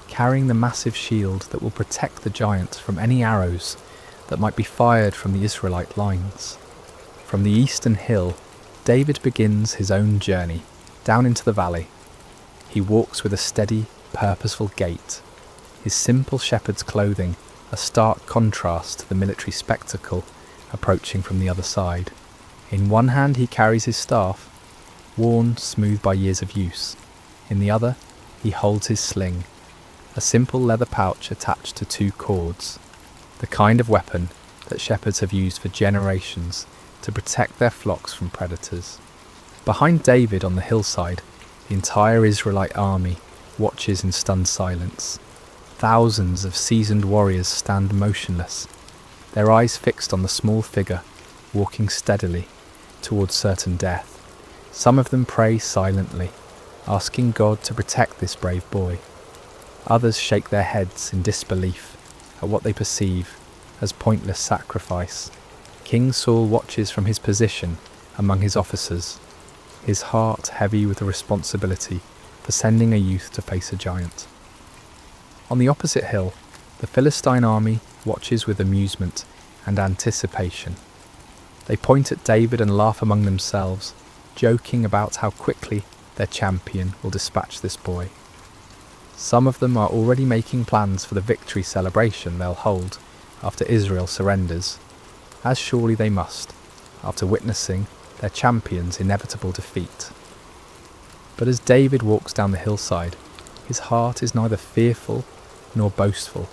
carrying the massive shield that will protect the giant from any arrows that might be fired from the Israelite lines. From the eastern hill, David begins his own journey down into the valley. He walks with a steady, purposeful gait, his simple shepherd's clothing a stark contrast to the military spectacle approaching from the other side. In one hand he carries his staff, worn smooth by years of use. In the other, he holds his sling, a simple leather pouch attached to 2 cords, the kind of weapon that shepherds have used for generations to protect their flocks from predators. Behind David on the hillside, the entire Israelite army watches in stunned silence. Thousands of seasoned warriors stand motionless, their eyes fixed on the small figure walking steadily towards certain death. Some of them pray silently, asking God to protect this brave boy. Others shake their heads in disbelief at what they perceive as pointless sacrifice. King Saul watches from his position among his officers, his heart heavy with the responsibility for sending a youth to face a giant. On the opposite hill, the Philistine army watches with amusement and anticipation. They point at David and laugh among themselves, joking about how quickly their champion will dispatch this boy. Some of them are already making plans for the victory celebration they'll hold after Israel surrenders, as surely they must, after witnessing their champion's inevitable defeat. But as David walks down the hillside, his heart is neither fearful nor boastful.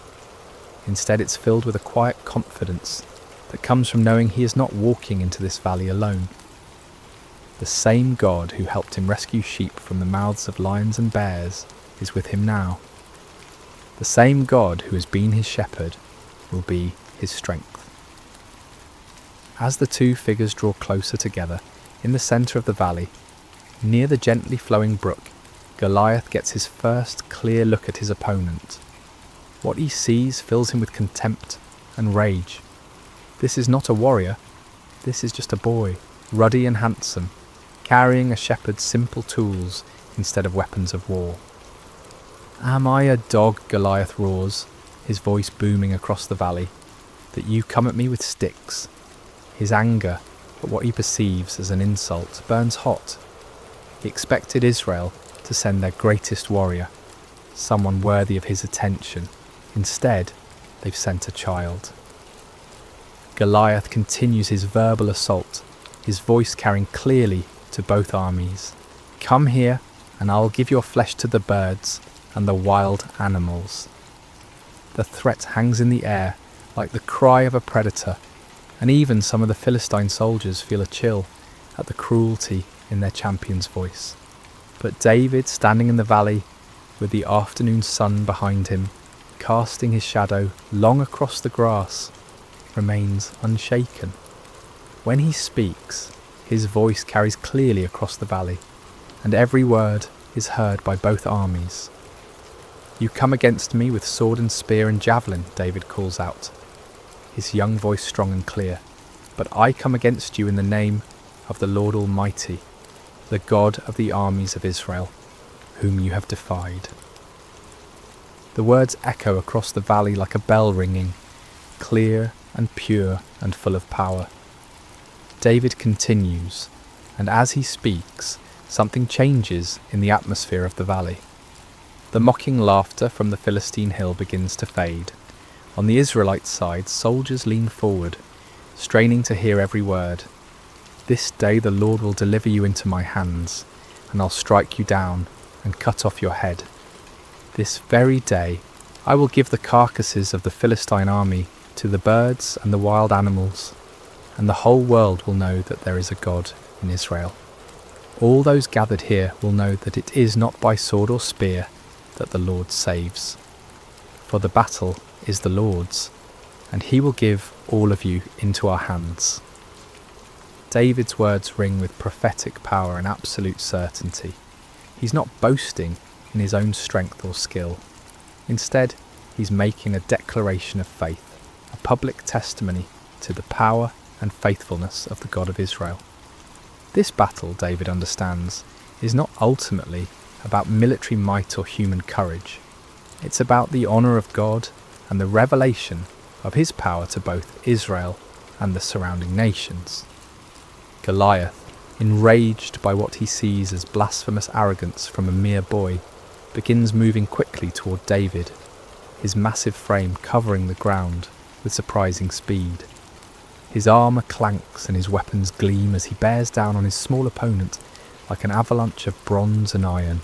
Instead, it's filled with a quiet confidence that comes from knowing he is not walking into this valley alone. The same God who helped him rescue sheep from the mouths of lions and bears is with him now. The same God who has been his shepherd will be his strength. As the 2 figures draw closer together, in the centre of the valley, near the gently flowing brook, Goliath gets his first clear look at his opponent. What he sees fills him with contempt and rage. This is not a warrior, this is just a boy, ruddy and handsome, carrying a shepherd's simple tools instead of weapons of war. "Am I a dog," Goliath roars, his voice booming across the valley, "that you come at me with sticks?" His anger at what he perceives as an insult burns hot. He expected Israel to send their greatest warrior, someone worthy of his attention. Instead, they've sent a child. Goliath continues his verbal assault, his voice carrying clearly to both armies. "Come here, and I'll give your flesh to the birds and the wild animals." The threat hangs in the air like the cry of a predator, and even some of the Philistine soldiers feel a chill at the cruelty in their champion's voice. But David, standing in the valley, with the afternoon sun behind him, casting his shadow long across the grass, remains unshaken. When he speaks, his voice carries clearly across the valley, and every word is heard by both armies. "You come against me with sword and spear and javelin," David calls out, his young voice strong and clear, "but I come against you in the name of the Lord Almighty, the God of the armies of Israel, whom you have defied." The words echo across the valley like a bell ringing, clear and pure and full of power. David continues, and as he speaks, something changes in the atmosphere of the valley. The mocking laughter from the Philistine hill begins to fade. On the Israelite side, soldiers lean forward, straining to hear every word. "This day the Lord will deliver you into my hands, and I'll strike you down and cut off your head. This very day I will give the carcasses of the Philistine army to the birds and the wild animals, and the whole world will know that there is a God in Israel. All those gathered here will know that it is not by sword or spear that the Lord saves. For the battle is the Lord's, and he will give all of you into our hands." David's words ring with prophetic power and absolute certainty. He's not boasting in his own strength or skill. Instead, he's making a declaration of faith, a public testimony to the power and faithfulness of the God of Israel. This battle, David understands, is not ultimately about military might or human courage. It's about the honour of God and the revelation of his power to both Israel and the surrounding nations. Goliath, enraged by what he sees as blasphemous arrogance from a mere boy, begins moving quickly toward David, his massive frame covering the ground with surprising speed. His armour clanks and his weapons gleam as he bears down on his small opponent like an avalanche of bronze and iron.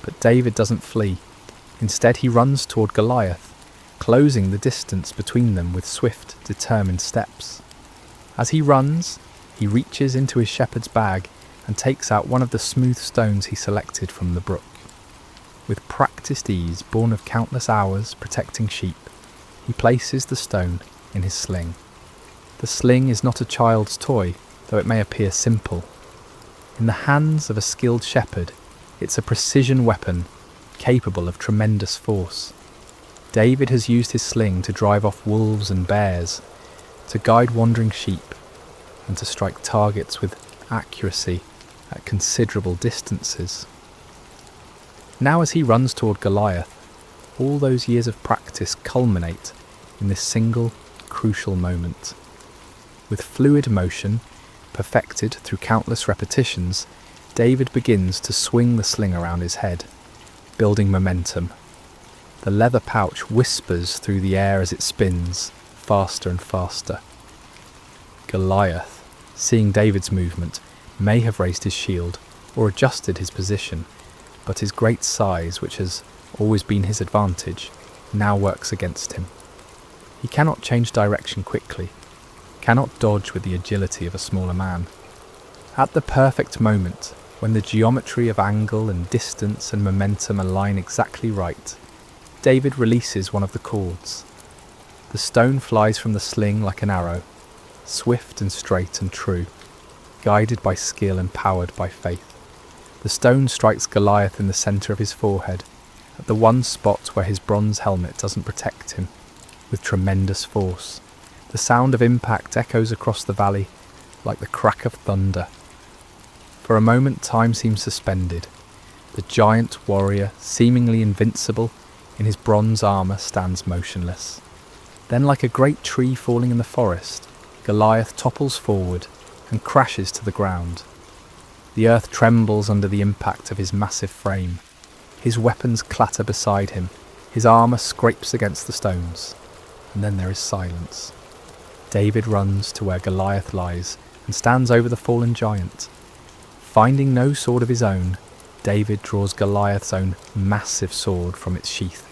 But David doesn't flee. Instead, he runs toward Goliath, closing the distance between them with swift, determined steps. As he runs, he reaches into his shepherd's bag and takes out one of the smooth stones he selected from the brook. With practiced ease, born of countless hours protecting sheep, he places the stone in his sling. The sling is not a child's toy, though it may appear simple. In the hands of a skilled shepherd, it's a precision weapon capable of tremendous force. David has used his sling to drive off wolves and bears, to guide wandering sheep, and to strike targets with accuracy at considerable distances. Now as he runs toward Goliath, all those years of practice culminate in this single, crucial moment. With fluid motion, perfected through countless repetitions, David begins to swing the sling around his head, building momentum. The leather pouch whispers through the air as it spins, faster and faster. Goliath, seeing David's movement, may have raised his shield or adjusted his position, but his great size, which has always been his advantage, now works against him. He cannot change direction quickly, cannot dodge with the agility of a smaller man. At the perfect moment, when the geometry of angle and distance and momentum align exactly right, David releases one of the cords. The stone flies from the sling like an arrow, swift and straight and true, guided by skill and powered by faith. The stone strikes Goliath in the centre of his forehead, at the one spot where his bronze helmet doesn't protect him, with tremendous force. The sound of impact echoes across the valley like the crack of thunder. For a moment time seems suspended. The giant warrior, seemingly invincible in his bronze armour, stands motionless. Then, like a great tree falling in the forest, Goliath topples forward and crashes to the ground. The earth trembles under the impact of his massive frame. His weapons clatter beside him, his armour scrapes against the stones, and then there is silence. David runs to where Goliath lies and stands over the fallen giant. Finding no sword of his own, David draws Goliath's own massive sword from its sheath,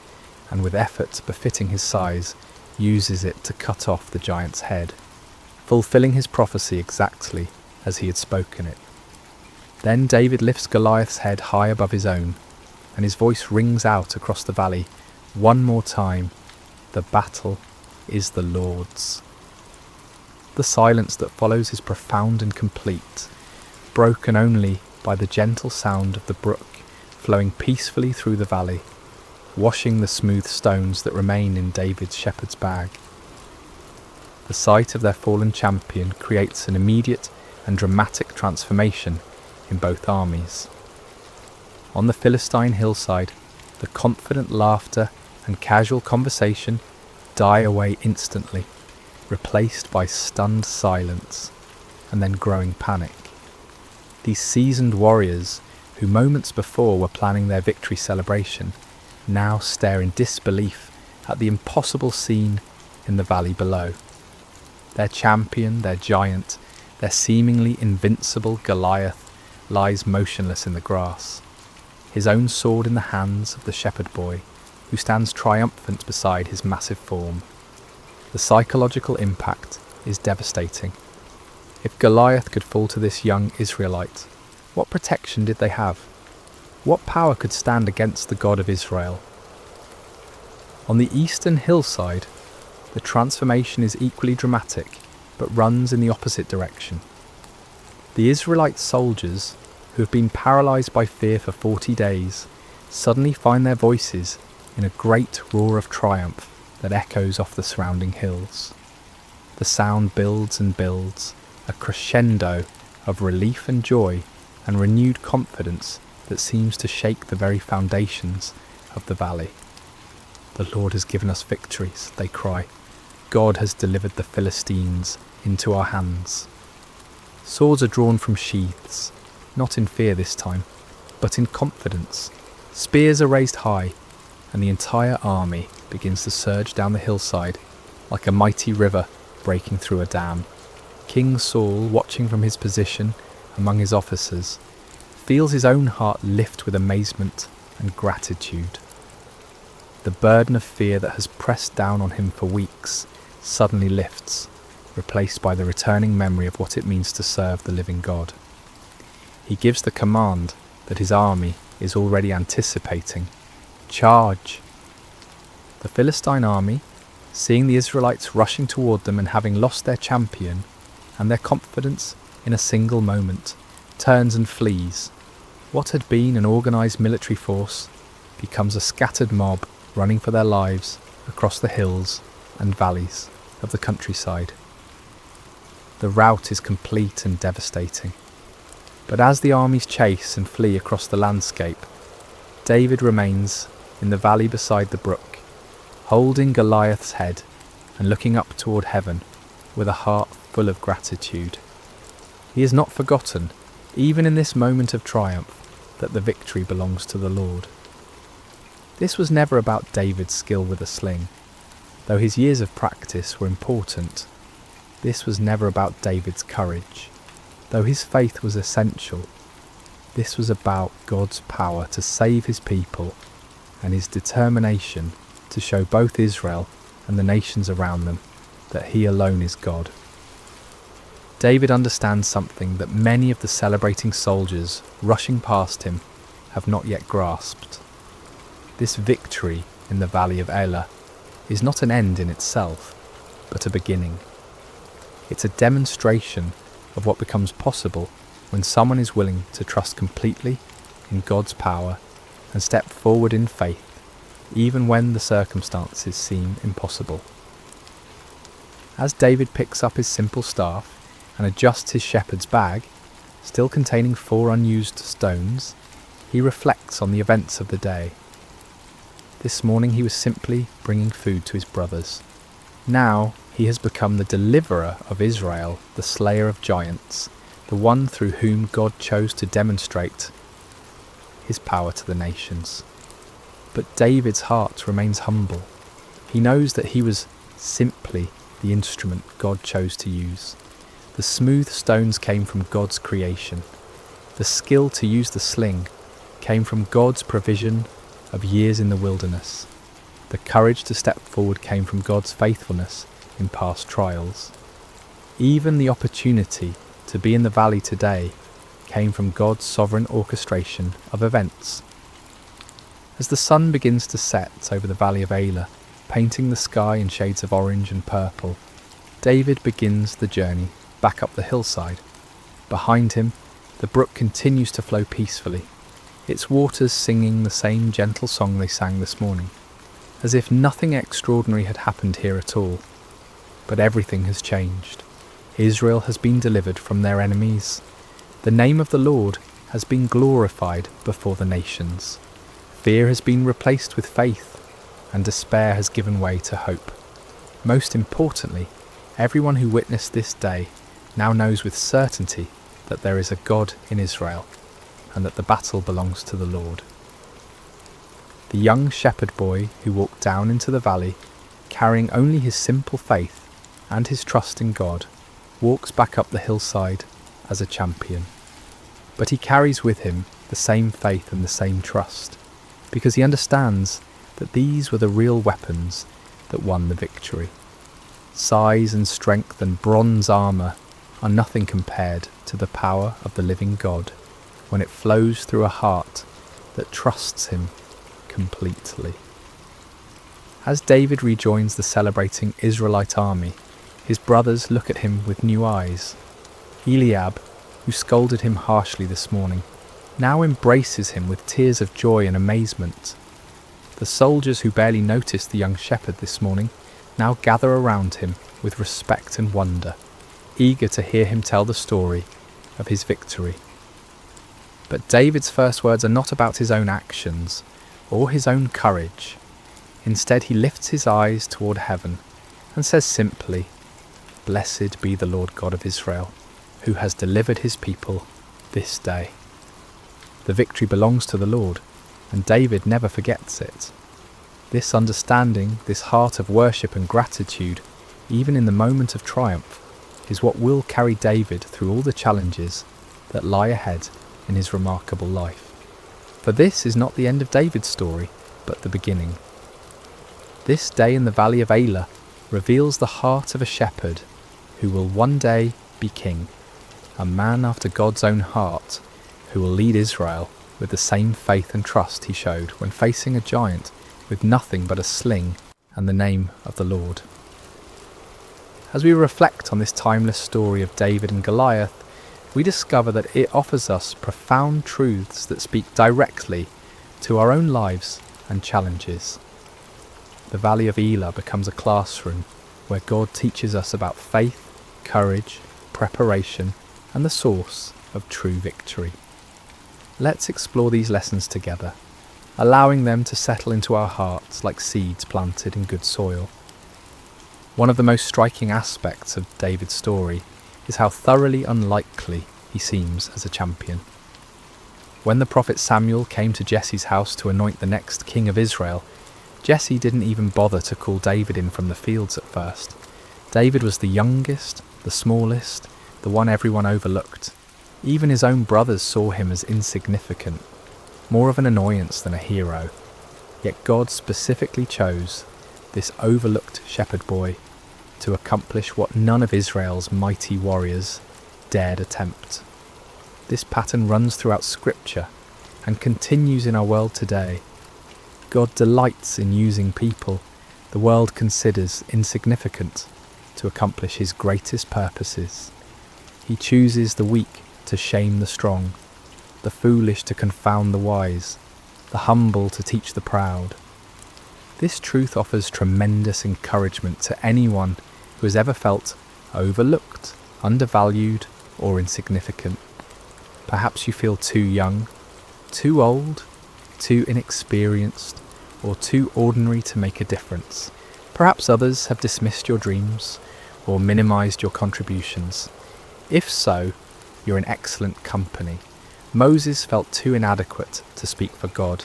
and with effort befitting his size, uses it to cut off the giant's head, fulfilling his prophecy exactly as he had spoken it. Then David lifts Goliath's head high above his own, and his voice rings out across the valley one more time, "The battle is the Lord's." The silence that follows is profound and complete, broken only by the gentle sound of the brook flowing peacefully through the valley, washing the smooth stones that remain in David's shepherd's bag. The sight of their fallen champion creates an immediate and dramatic transformation in both armies. On the Philistine hillside, the confident laughter and casual conversation die away instantly, replaced by stunned silence and then growing panic. These seasoned warriors, who moments before were planning their victory celebration, now stare in disbelief at the impossible scene in the valley below. Their champion, their giant, their seemingly invincible Goliath lies motionless in the grass, his own sword in the hands of the shepherd boy, who stands triumphant beside his massive form. The psychological impact is devastating. If Goliath could fall to this young Israelite, what protection did they have? What power could stand against the God of Israel? On the eastern hillside, the transformation is equally dramatic, but runs in the opposite direction. The Israelite soldiers, who have been paralysed by fear for 40 days, suddenly find their voices in a great roar of triumph that echoes off the surrounding hills. The sound builds and builds, a crescendo of relief and joy and renewed confidence that seems to shake the very foundations of the valley. "The Lord has given us victories," they cry. "God has delivered the Philistines into our hands." Swords are drawn from sheaths, not in fear this time, but in confidence. Spears are raised high, and the entire army begins to surge down the hillside like a mighty river breaking through a dam. King Saul, watching from his position among his officers, feels his own heart lift with amazement and gratitude. The burden of fear that has pressed down on him for weeks suddenly lifts, replaced by the returning memory of what it means to serve the living God. He gives the command that his army is already anticipating. Charge! The Philistine army, seeing the Israelites rushing toward them and having lost their champion and their confidence in a single moment, turns and flees. What had been an organised military force becomes a scattered mob running for their lives across the hills and valleys of the countryside. The rout is complete and devastating. But as the armies chase and flee across the landscape, David remains in the valley beside the brook, holding Goliath's head and looking up toward heaven with a heart full of gratitude. He has not forgotten, even in this moment of triumph, that the victory belongs to the Lord. This was never about David's skill with a sling. Though his years of practice were important, this was never about David's courage. Though his faith was essential, this was about God's power to save his people and his determination to show both Israel and the nations around them that he alone is God. David understands something that many of the celebrating soldiers rushing past him have not yet grasped. This victory in the valley of Elah is not an end in itself, but a beginning. It's a demonstration of what becomes possible when someone is willing to trust completely in God's power and step forward in faith, even when the circumstances seem impossible. As David picks up his simple staff and adjusts his shepherd's bag, still containing 4 unused stones, he reflects on the events of the day. This morning he was simply bringing food to his brothers. Now he has become the deliverer of Israel, the slayer of giants, the one through whom God chose to demonstrate his power to the nations. But David's heart remains humble. He knows that he was simply the instrument God chose to use. The smooth stones came from God's creation. The skill to use the sling came from God's provision of years in the wilderness. The courage to step forward came from God's faithfulness in past trials. Even the opportunity to be in the valley today came from God's sovereign orchestration of events. As the sun begins to set over the valley of Elah, painting the sky in shades of orange and purple, David begins the journey back up the hillside. Behind him, the brook continues to flow peacefully, its waters singing the same gentle song they sang this morning, as if nothing extraordinary had happened here at all. But everything has changed. Israel has been delivered from their enemies. The name of the Lord has been glorified before the nations. Fear has been replaced with faith, and despair has given way to hope. Most importantly, everyone who witnessed this day now knows with certainty that there is a God in Israel, and that the battle belongs to the Lord. The young shepherd boy who walked down into the valley, carrying only his simple faith and his trust in God, walks back up the hillside as a champion. But he carries with him the same faith and the same trust, because he understands that these were the real weapons that won the victory. Size and strength and bronze armour are nothing compared to the power of the living God when it flows through a heart that trusts him completely. As David rejoins the celebrating Israelite army, his brothers look at him with new eyes. Eliab, who scolded him harshly this morning, now embraces him with tears of joy and amazement. The soldiers who barely noticed the young shepherd this morning now gather around him with respect and wonder, eager to hear him tell the story of his victory. But David's first words are not about his own actions or his own courage. Instead, he lifts his eyes toward heaven and says simply, "Blessed be the Lord God of Israel, who has delivered his people this day." The victory belongs to the Lord, and David never forgets it. This understanding, this heart of worship and gratitude, even in the moment of triumph, is what will carry David through all the challenges that lie ahead in his remarkable life. For this is not the end of David's story, but the beginning. This day in the valley of Elah reveals the heart of a shepherd who will one day be king, a man after God's own heart who will lead Israel with the same faith and trust he showed when facing a giant with nothing but a sling and the name of the Lord. As we reflect on this timeless story of David and Goliath, we discover that it offers us profound truths that speak directly to our own lives and challenges. The Valley of Elah becomes a classroom where God teaches us about faith, courage, preparation, and the source of true victory. Let's explore these lessons together, allowing them to settle into our hearts like seeds planted in good soil. One of the most striking aspects of David's story is how thoroughly unlikely he seems as a champion. When the prophet Samuel came to Jesse's house to anoint the next king of Israel, Jesse didn't even bother to call David in from the fields at first. David was the youngest, the smallest, the one everyone overlooked. Even his own brothers saw him as insignificant, more of an annoyance than a hero. Yet God specifically chose this overlooked shepherd boy to accomplish what none of Israel's mighty warriors dared attempt. This pattern runs throughout Scripture and continues in our world today. God delights in using people the world considers insignificant to accomplish his greatest purposes. He chooses the weak to shame the strong, the foolish to confound the wise, the humble to teach the proud. This truth offers tremendous encouragement to anyone who has ever felt overlooked, undervalued, or insignificant. Perhaps you feel too young, too old, too inexperienced, or too ordinary to make a difference. Perhaps others have dismissed your dreams or minimized your contributions. If so, you're in excellent company. Moses felt too inadequate to speak for God.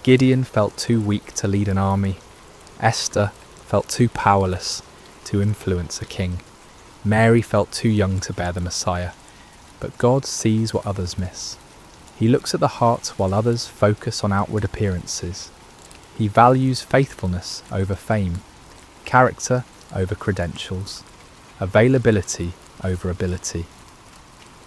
Gideon felt too weak to lead an army. Esther felt too powerless to influence a king. Mary felt too young to bear the Messiah. But God sees what others miss. He looks at the heart while others focus on outward appearances. He values faithfulness over fame, character over credentials, availability over ability.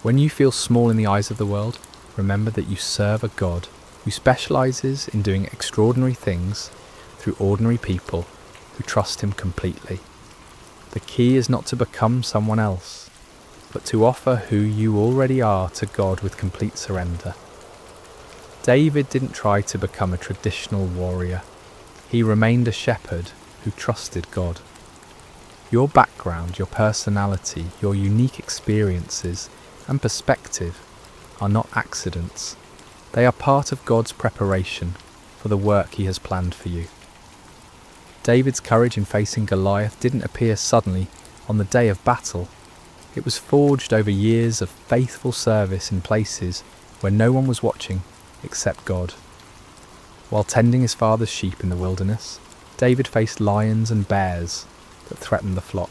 When you feel small in the eyes of the world, remember that you serve a God who specializes in doing extraordinary things through ordinary people who trust him completely. The key is not to become someone else, but to offer who you already are to God with complete surrender. David didn't try to become a traditional warrior. He remained a shepherd who trusted God. Your background, your personality, your unique experiences and perspective are not accidents. They are part of God's preparation for the work he has planned for you. David's courage in facing Goliath didn't appear suddenly on the day of battle. It was forged over years of faithful service in places where no one was watching except God. While tending his father's sheep in the wilderness, David faced lions and bears that threatened the flock.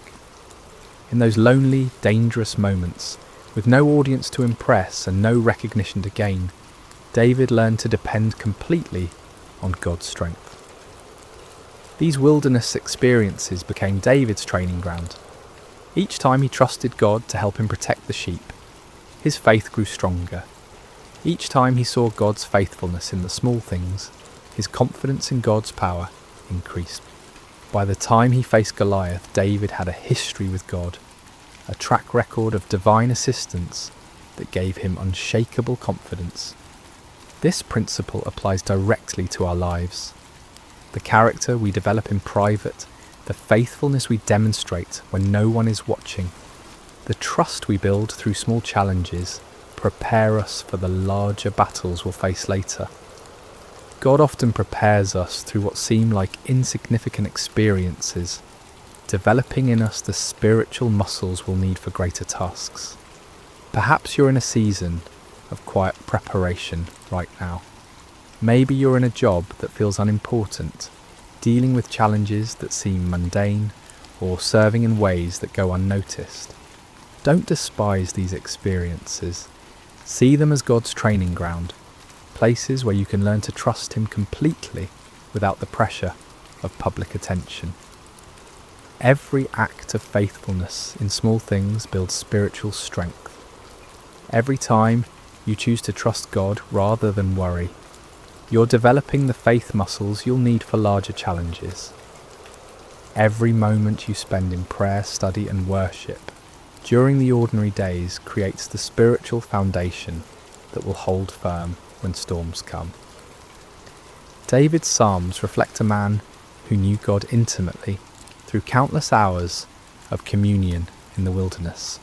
In those lonely, dangerous moments, with no audience to impress and no recognition to gain, David learned to depend completely on God's strength. These wilderness experiences became David's training ground. Each time he trusted God to help him protect the sheep, his faith grew stronger. Each time he saw God's faithfulness in the small things, his confidence in God's power increased. By the time he faced Goliath, David had a history with God, a track record of divine assistance that gave him unshakable confidence. This principle applies directly to our lives. The character we develop in private, the faithfulness we demonstrate when no one is watching, the trust we build through small challenges prepare us for the larger battles we'll face later. God often prepares us through what seem like insignificant experiences, developing in us the spiritual muscles we'll need for greater tasks. Perhaps you're in a season of quiet preparation right now. Maybe you're in a job that feels unimportant, dealing with challenges that seem mundane, or serving in ways that go unnoticed. Don't despise these experiences. See them as God's training ground, places where you can learn to trust Him completely without the pressure of public attention. Every act of faithfulness in small things builds spiritual strength. Every time you choose to trust God rather than worry, you're developing the faith muscles you'll need for larger challenges. Every moment you spend in prayer, study and worship during the ordinary days creates the spiritual foundation that will hold firm when storms come. David's Psalms reflect a man who knew God intimately through countless hours of communion in the wilderness.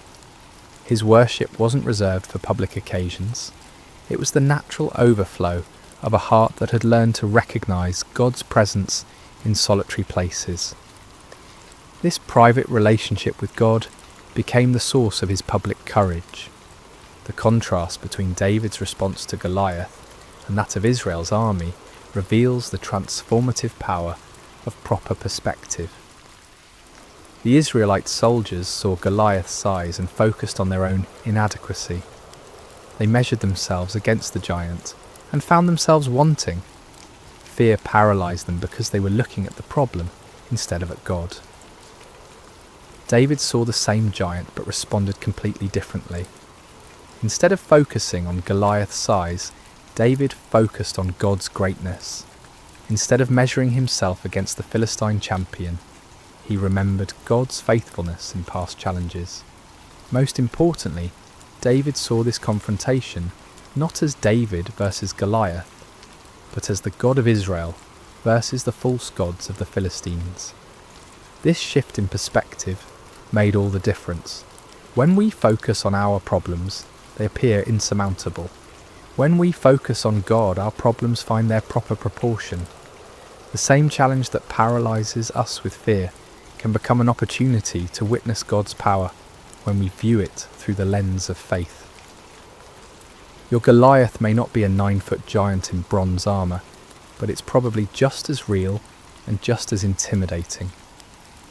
His worship wasn't reserved for public occasions. It was the natural overflow of a heart that had learned to recognise God's presence in solitary places. This private relationship with God became the source of his public courage. The contrast between David's response to Goliath and that of Israel's army reveals the transformative power of proper perspective. The Israelite soldiers saw Goliath's size and focused on their own inadequacy. They measured themselves against the giant and found themselves wanting. Fear paralysed them because they were looking at the problem instead of at God. David saw the same giant but responded completely differently. Instead of focusing on Goliath's size, David focused on God's greatness. Instead of measuring himself against the Philistine champion, he remembered God's faithfulness in past challenges. Most importantly, David saw this confrontation not as David versus Goliath, but as the God of Israel versus the false gods of the Philistines. This shift in perspective made all the difference. When we focus on our problems, they appear insurmountable. When we focus on God, our problems find their proper proportion. The same challenge that paralyses us with fear can become an opportunity to witness God's power when we view it through the lens of faith. Your Goliath may not be a 9-foot giant in bronze armour, but it's probably just as real and just as intimidating.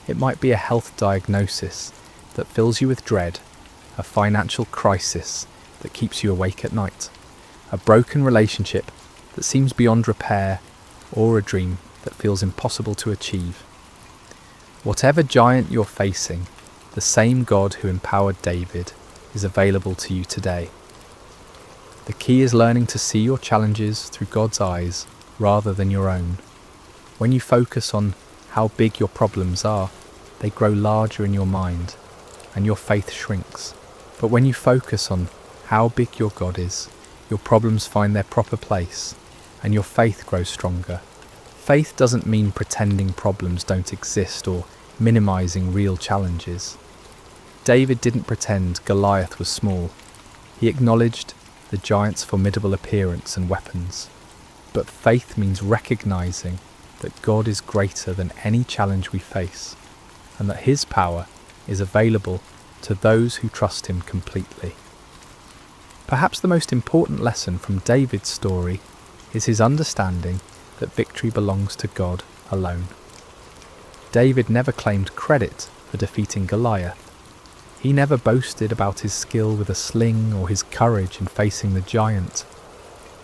It might be a health diagnosis that fills you with dread, a financial crisis that keeps you awake at night, a broken relationship that seems beyond repair, or a dream that feels impossible to achieve. Whatever giant you're facing, the same God who empowered David is available to you today. The key is learning to see your challenges through God's eyes rather than your own. When you focus on how big your problems are, they grow larger in your mind, and your faith shrinks. But when you focus on how big your God is, your problems find their proper place, and your faith grows stronger. Faith doesn't mean pretending problems don't exist or minimizing real challenges. David didn't pretend Goliath was small. He acknowledged the giant's formidable appearance and weapons. But faith means recognizing that God is greater than any challenge we face, and that his power is available to those who trust him completely. Perhaps the most important lesson from David's story is his understanding that victory belongs to God alone. David never claimed credit for defeating Goliath. He never boasted about his skill with a sling or his courage in facing the giant.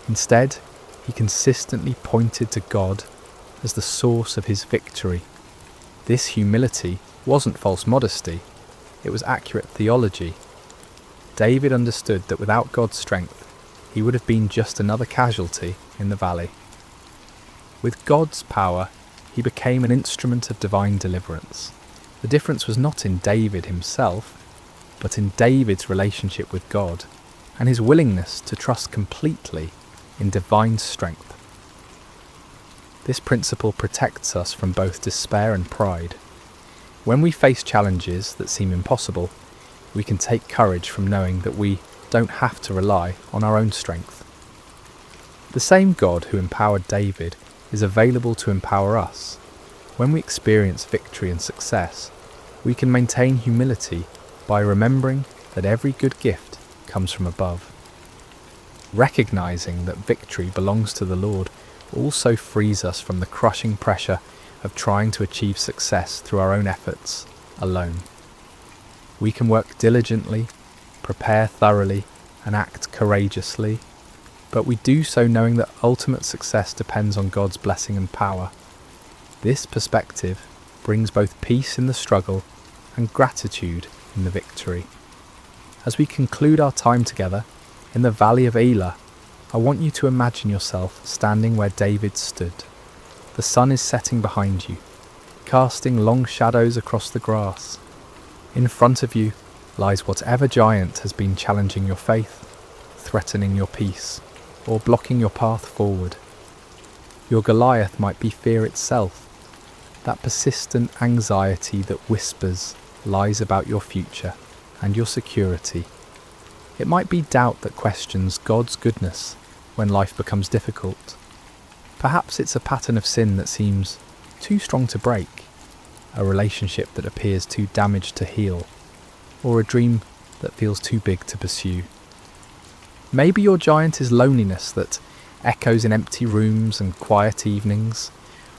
Instead, he consistently pointed to God as the source of his victory. This humility wasn't false modesty, it was accurate theology. David understood that without God's strength, he would have been just another casualty in the valley. With God's power, he became an instrument of divine deliverance. The difference was not in David himself, but in David's relationship with God and his willingness to trust completely in divine strength. This principle protects us from both despair and pride. When we face challenges that seem impossible, we can take courage from knowing that we don't have to rely on our own strength. The same God who empowered David is available to empower us. When we experience victory and success, we can maintain humility by remembering that every good gift comes from above. Recognizing that victory belongs to the Lord also frees us from the crushing pressure of trying to achieve success through our own efforts alone. We can work diligently, prepare thoroughly, and act courageously, but we do so knowing that ultimate success depends on God's blessing and power. This perspective brings both peace in the struggle and gratitude in the victory. As we conclude our time together in the valley of Elah, I want you to imagine yourself standing where David stood. The sun is setting behind you, casting long shadows across the grass. In front of you lies whatever giant has been challenging your faith, threatening your peace, or blocking your path forward. Your Goliath might be fear itself, that persistent anxiety that whispers lies about your future and your security. It might be doubt that questions God's goodness when life becomes difficult. Perhaps it's a pattern of sin that seems too strong to break, a relationship that appears too damaged to heal, or a dream that feels too big to pursue. Maybe your giant is loneliness that echoes in empty rooms and quiet evenings,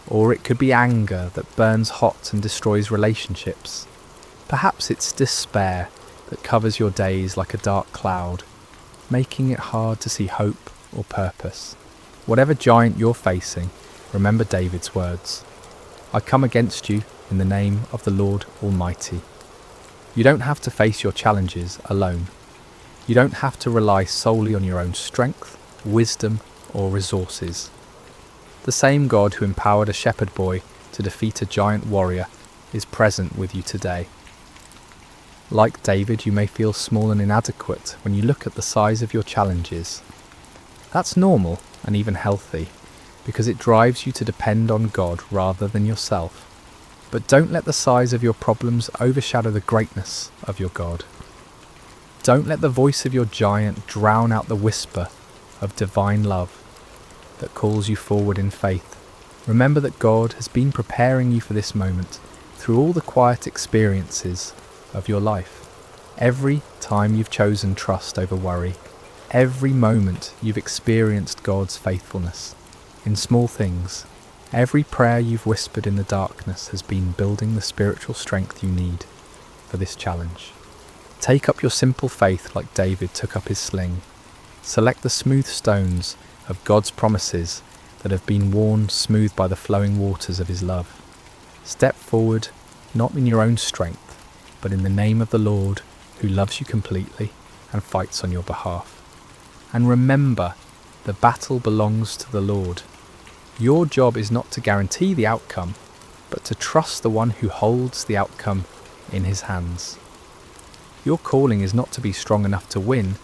or it could be anger that burns hot and destroys relationships. Perhaps it's despair that covers your days like a dark cloud, making it hard to see hope or purpose. Whatever giant you're facing, remember David's words, "I come against you in the name of the Lord Almighty." You don't have to face your challenges alone. You don't have to rely solely on your own strength, wisdom, or resources. The same God who empowered a shepherd boy to defeat a giant warrior is present with you today. Like David, you may feel small and inadequate when you look at the size of your challenges. That's normal and even healthy, because it drives you to depend on God rather than yourself. But don't let the size of your problems overshadow the greatness of your God. Don't let the voice of your giant drown out the whisper of divine love that calls you forward in faith. Remember that God has been preparing you for this moment through all the quiet experiences of your life. Every time you've chosen trust over worry, every moment you've experienced God's faithfulness in small things, every prayer you've whispered in the darkness has been building the spiritual strength you need for this challenge. Take up your simple faith like David took up his sling. Select the smooth stones of God's promises that have been worn smooth by the flowing waters of his love. Step forward, not in your own strength, but in the name of the Lord who loves you completely and fights on your behalf. And remember, the battle belongs to the Lord. Your job is not to guarantee the outcome, but to trust the one who holds the outcome in his hands. Your calling is not to be strong enough to win,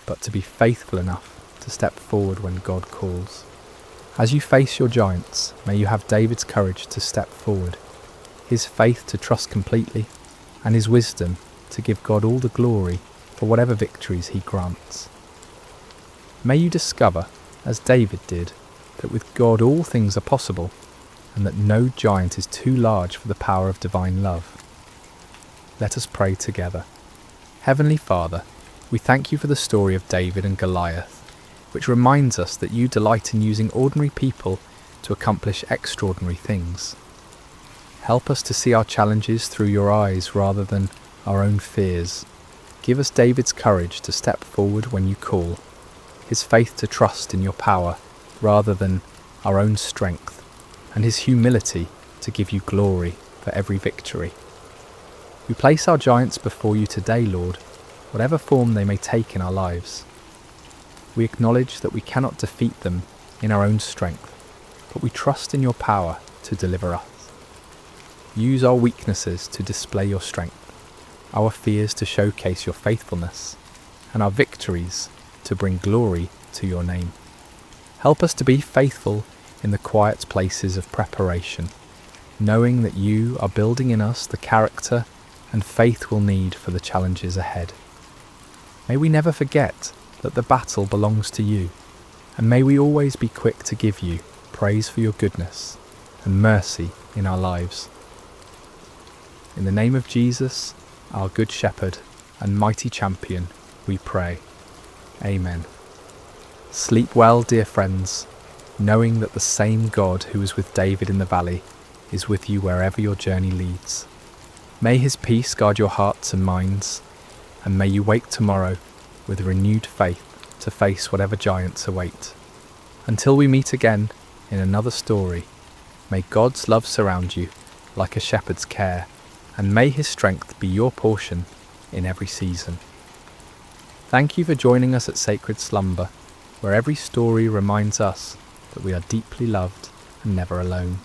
but to be faithful enough to step forward when God calls. As you face your giants, may you have David's courage to step forward, his faith to trust completely, and his wisdom to give God all the glory for whatever victories he grants. May you discover, as David did, that with God all things are possible, and that no giant is too large for the power of divine love. Let us pray together. Heavenly Father, we thank you for the story of David and Goliath, which reminds us that you delight in using ordinary people to accomplish extraordinary things. Help us to see our challenges through your eyes rather than our own fears. Give us David's courage to step forward when you call, his faith to trust in your power rather than our own strength, and his humility to give you glory for every victory. We place our giants before you today, Lord, whatever form they may take in our lives. We acknowledge that we cannot defeat them in our own strength, but we trust in your power to deliver us. Use our weaknesses to display your strength, our fears to showcase your faithfulness, and our victories to bring glory to your name. Help us to be faithful in the quiet places of preparation, knowing that you are building in us the character and faith we'll need for the challenges ahead. May we never forget that the battle belongs to you, and may we always be quick to give you praise for your goodness and mercy in our lives. In the name of Jesus, our Good Shepherd and mighty champion, we pray. Amen. Sleep well, dear friends, knowing that the same God who was with David in the valley is with you wherever your journey leads. May his peace guard your hearts and minds, and may you wake tomorrow with renewed faith to face whatever giants await. Until we meet again in another story, may God's love surround you like a shepherd's care, and may his strength be your portion in every season. Thank you for joining us at Sacred Slumber, where every story reminds us that we are deeply loved and never alone.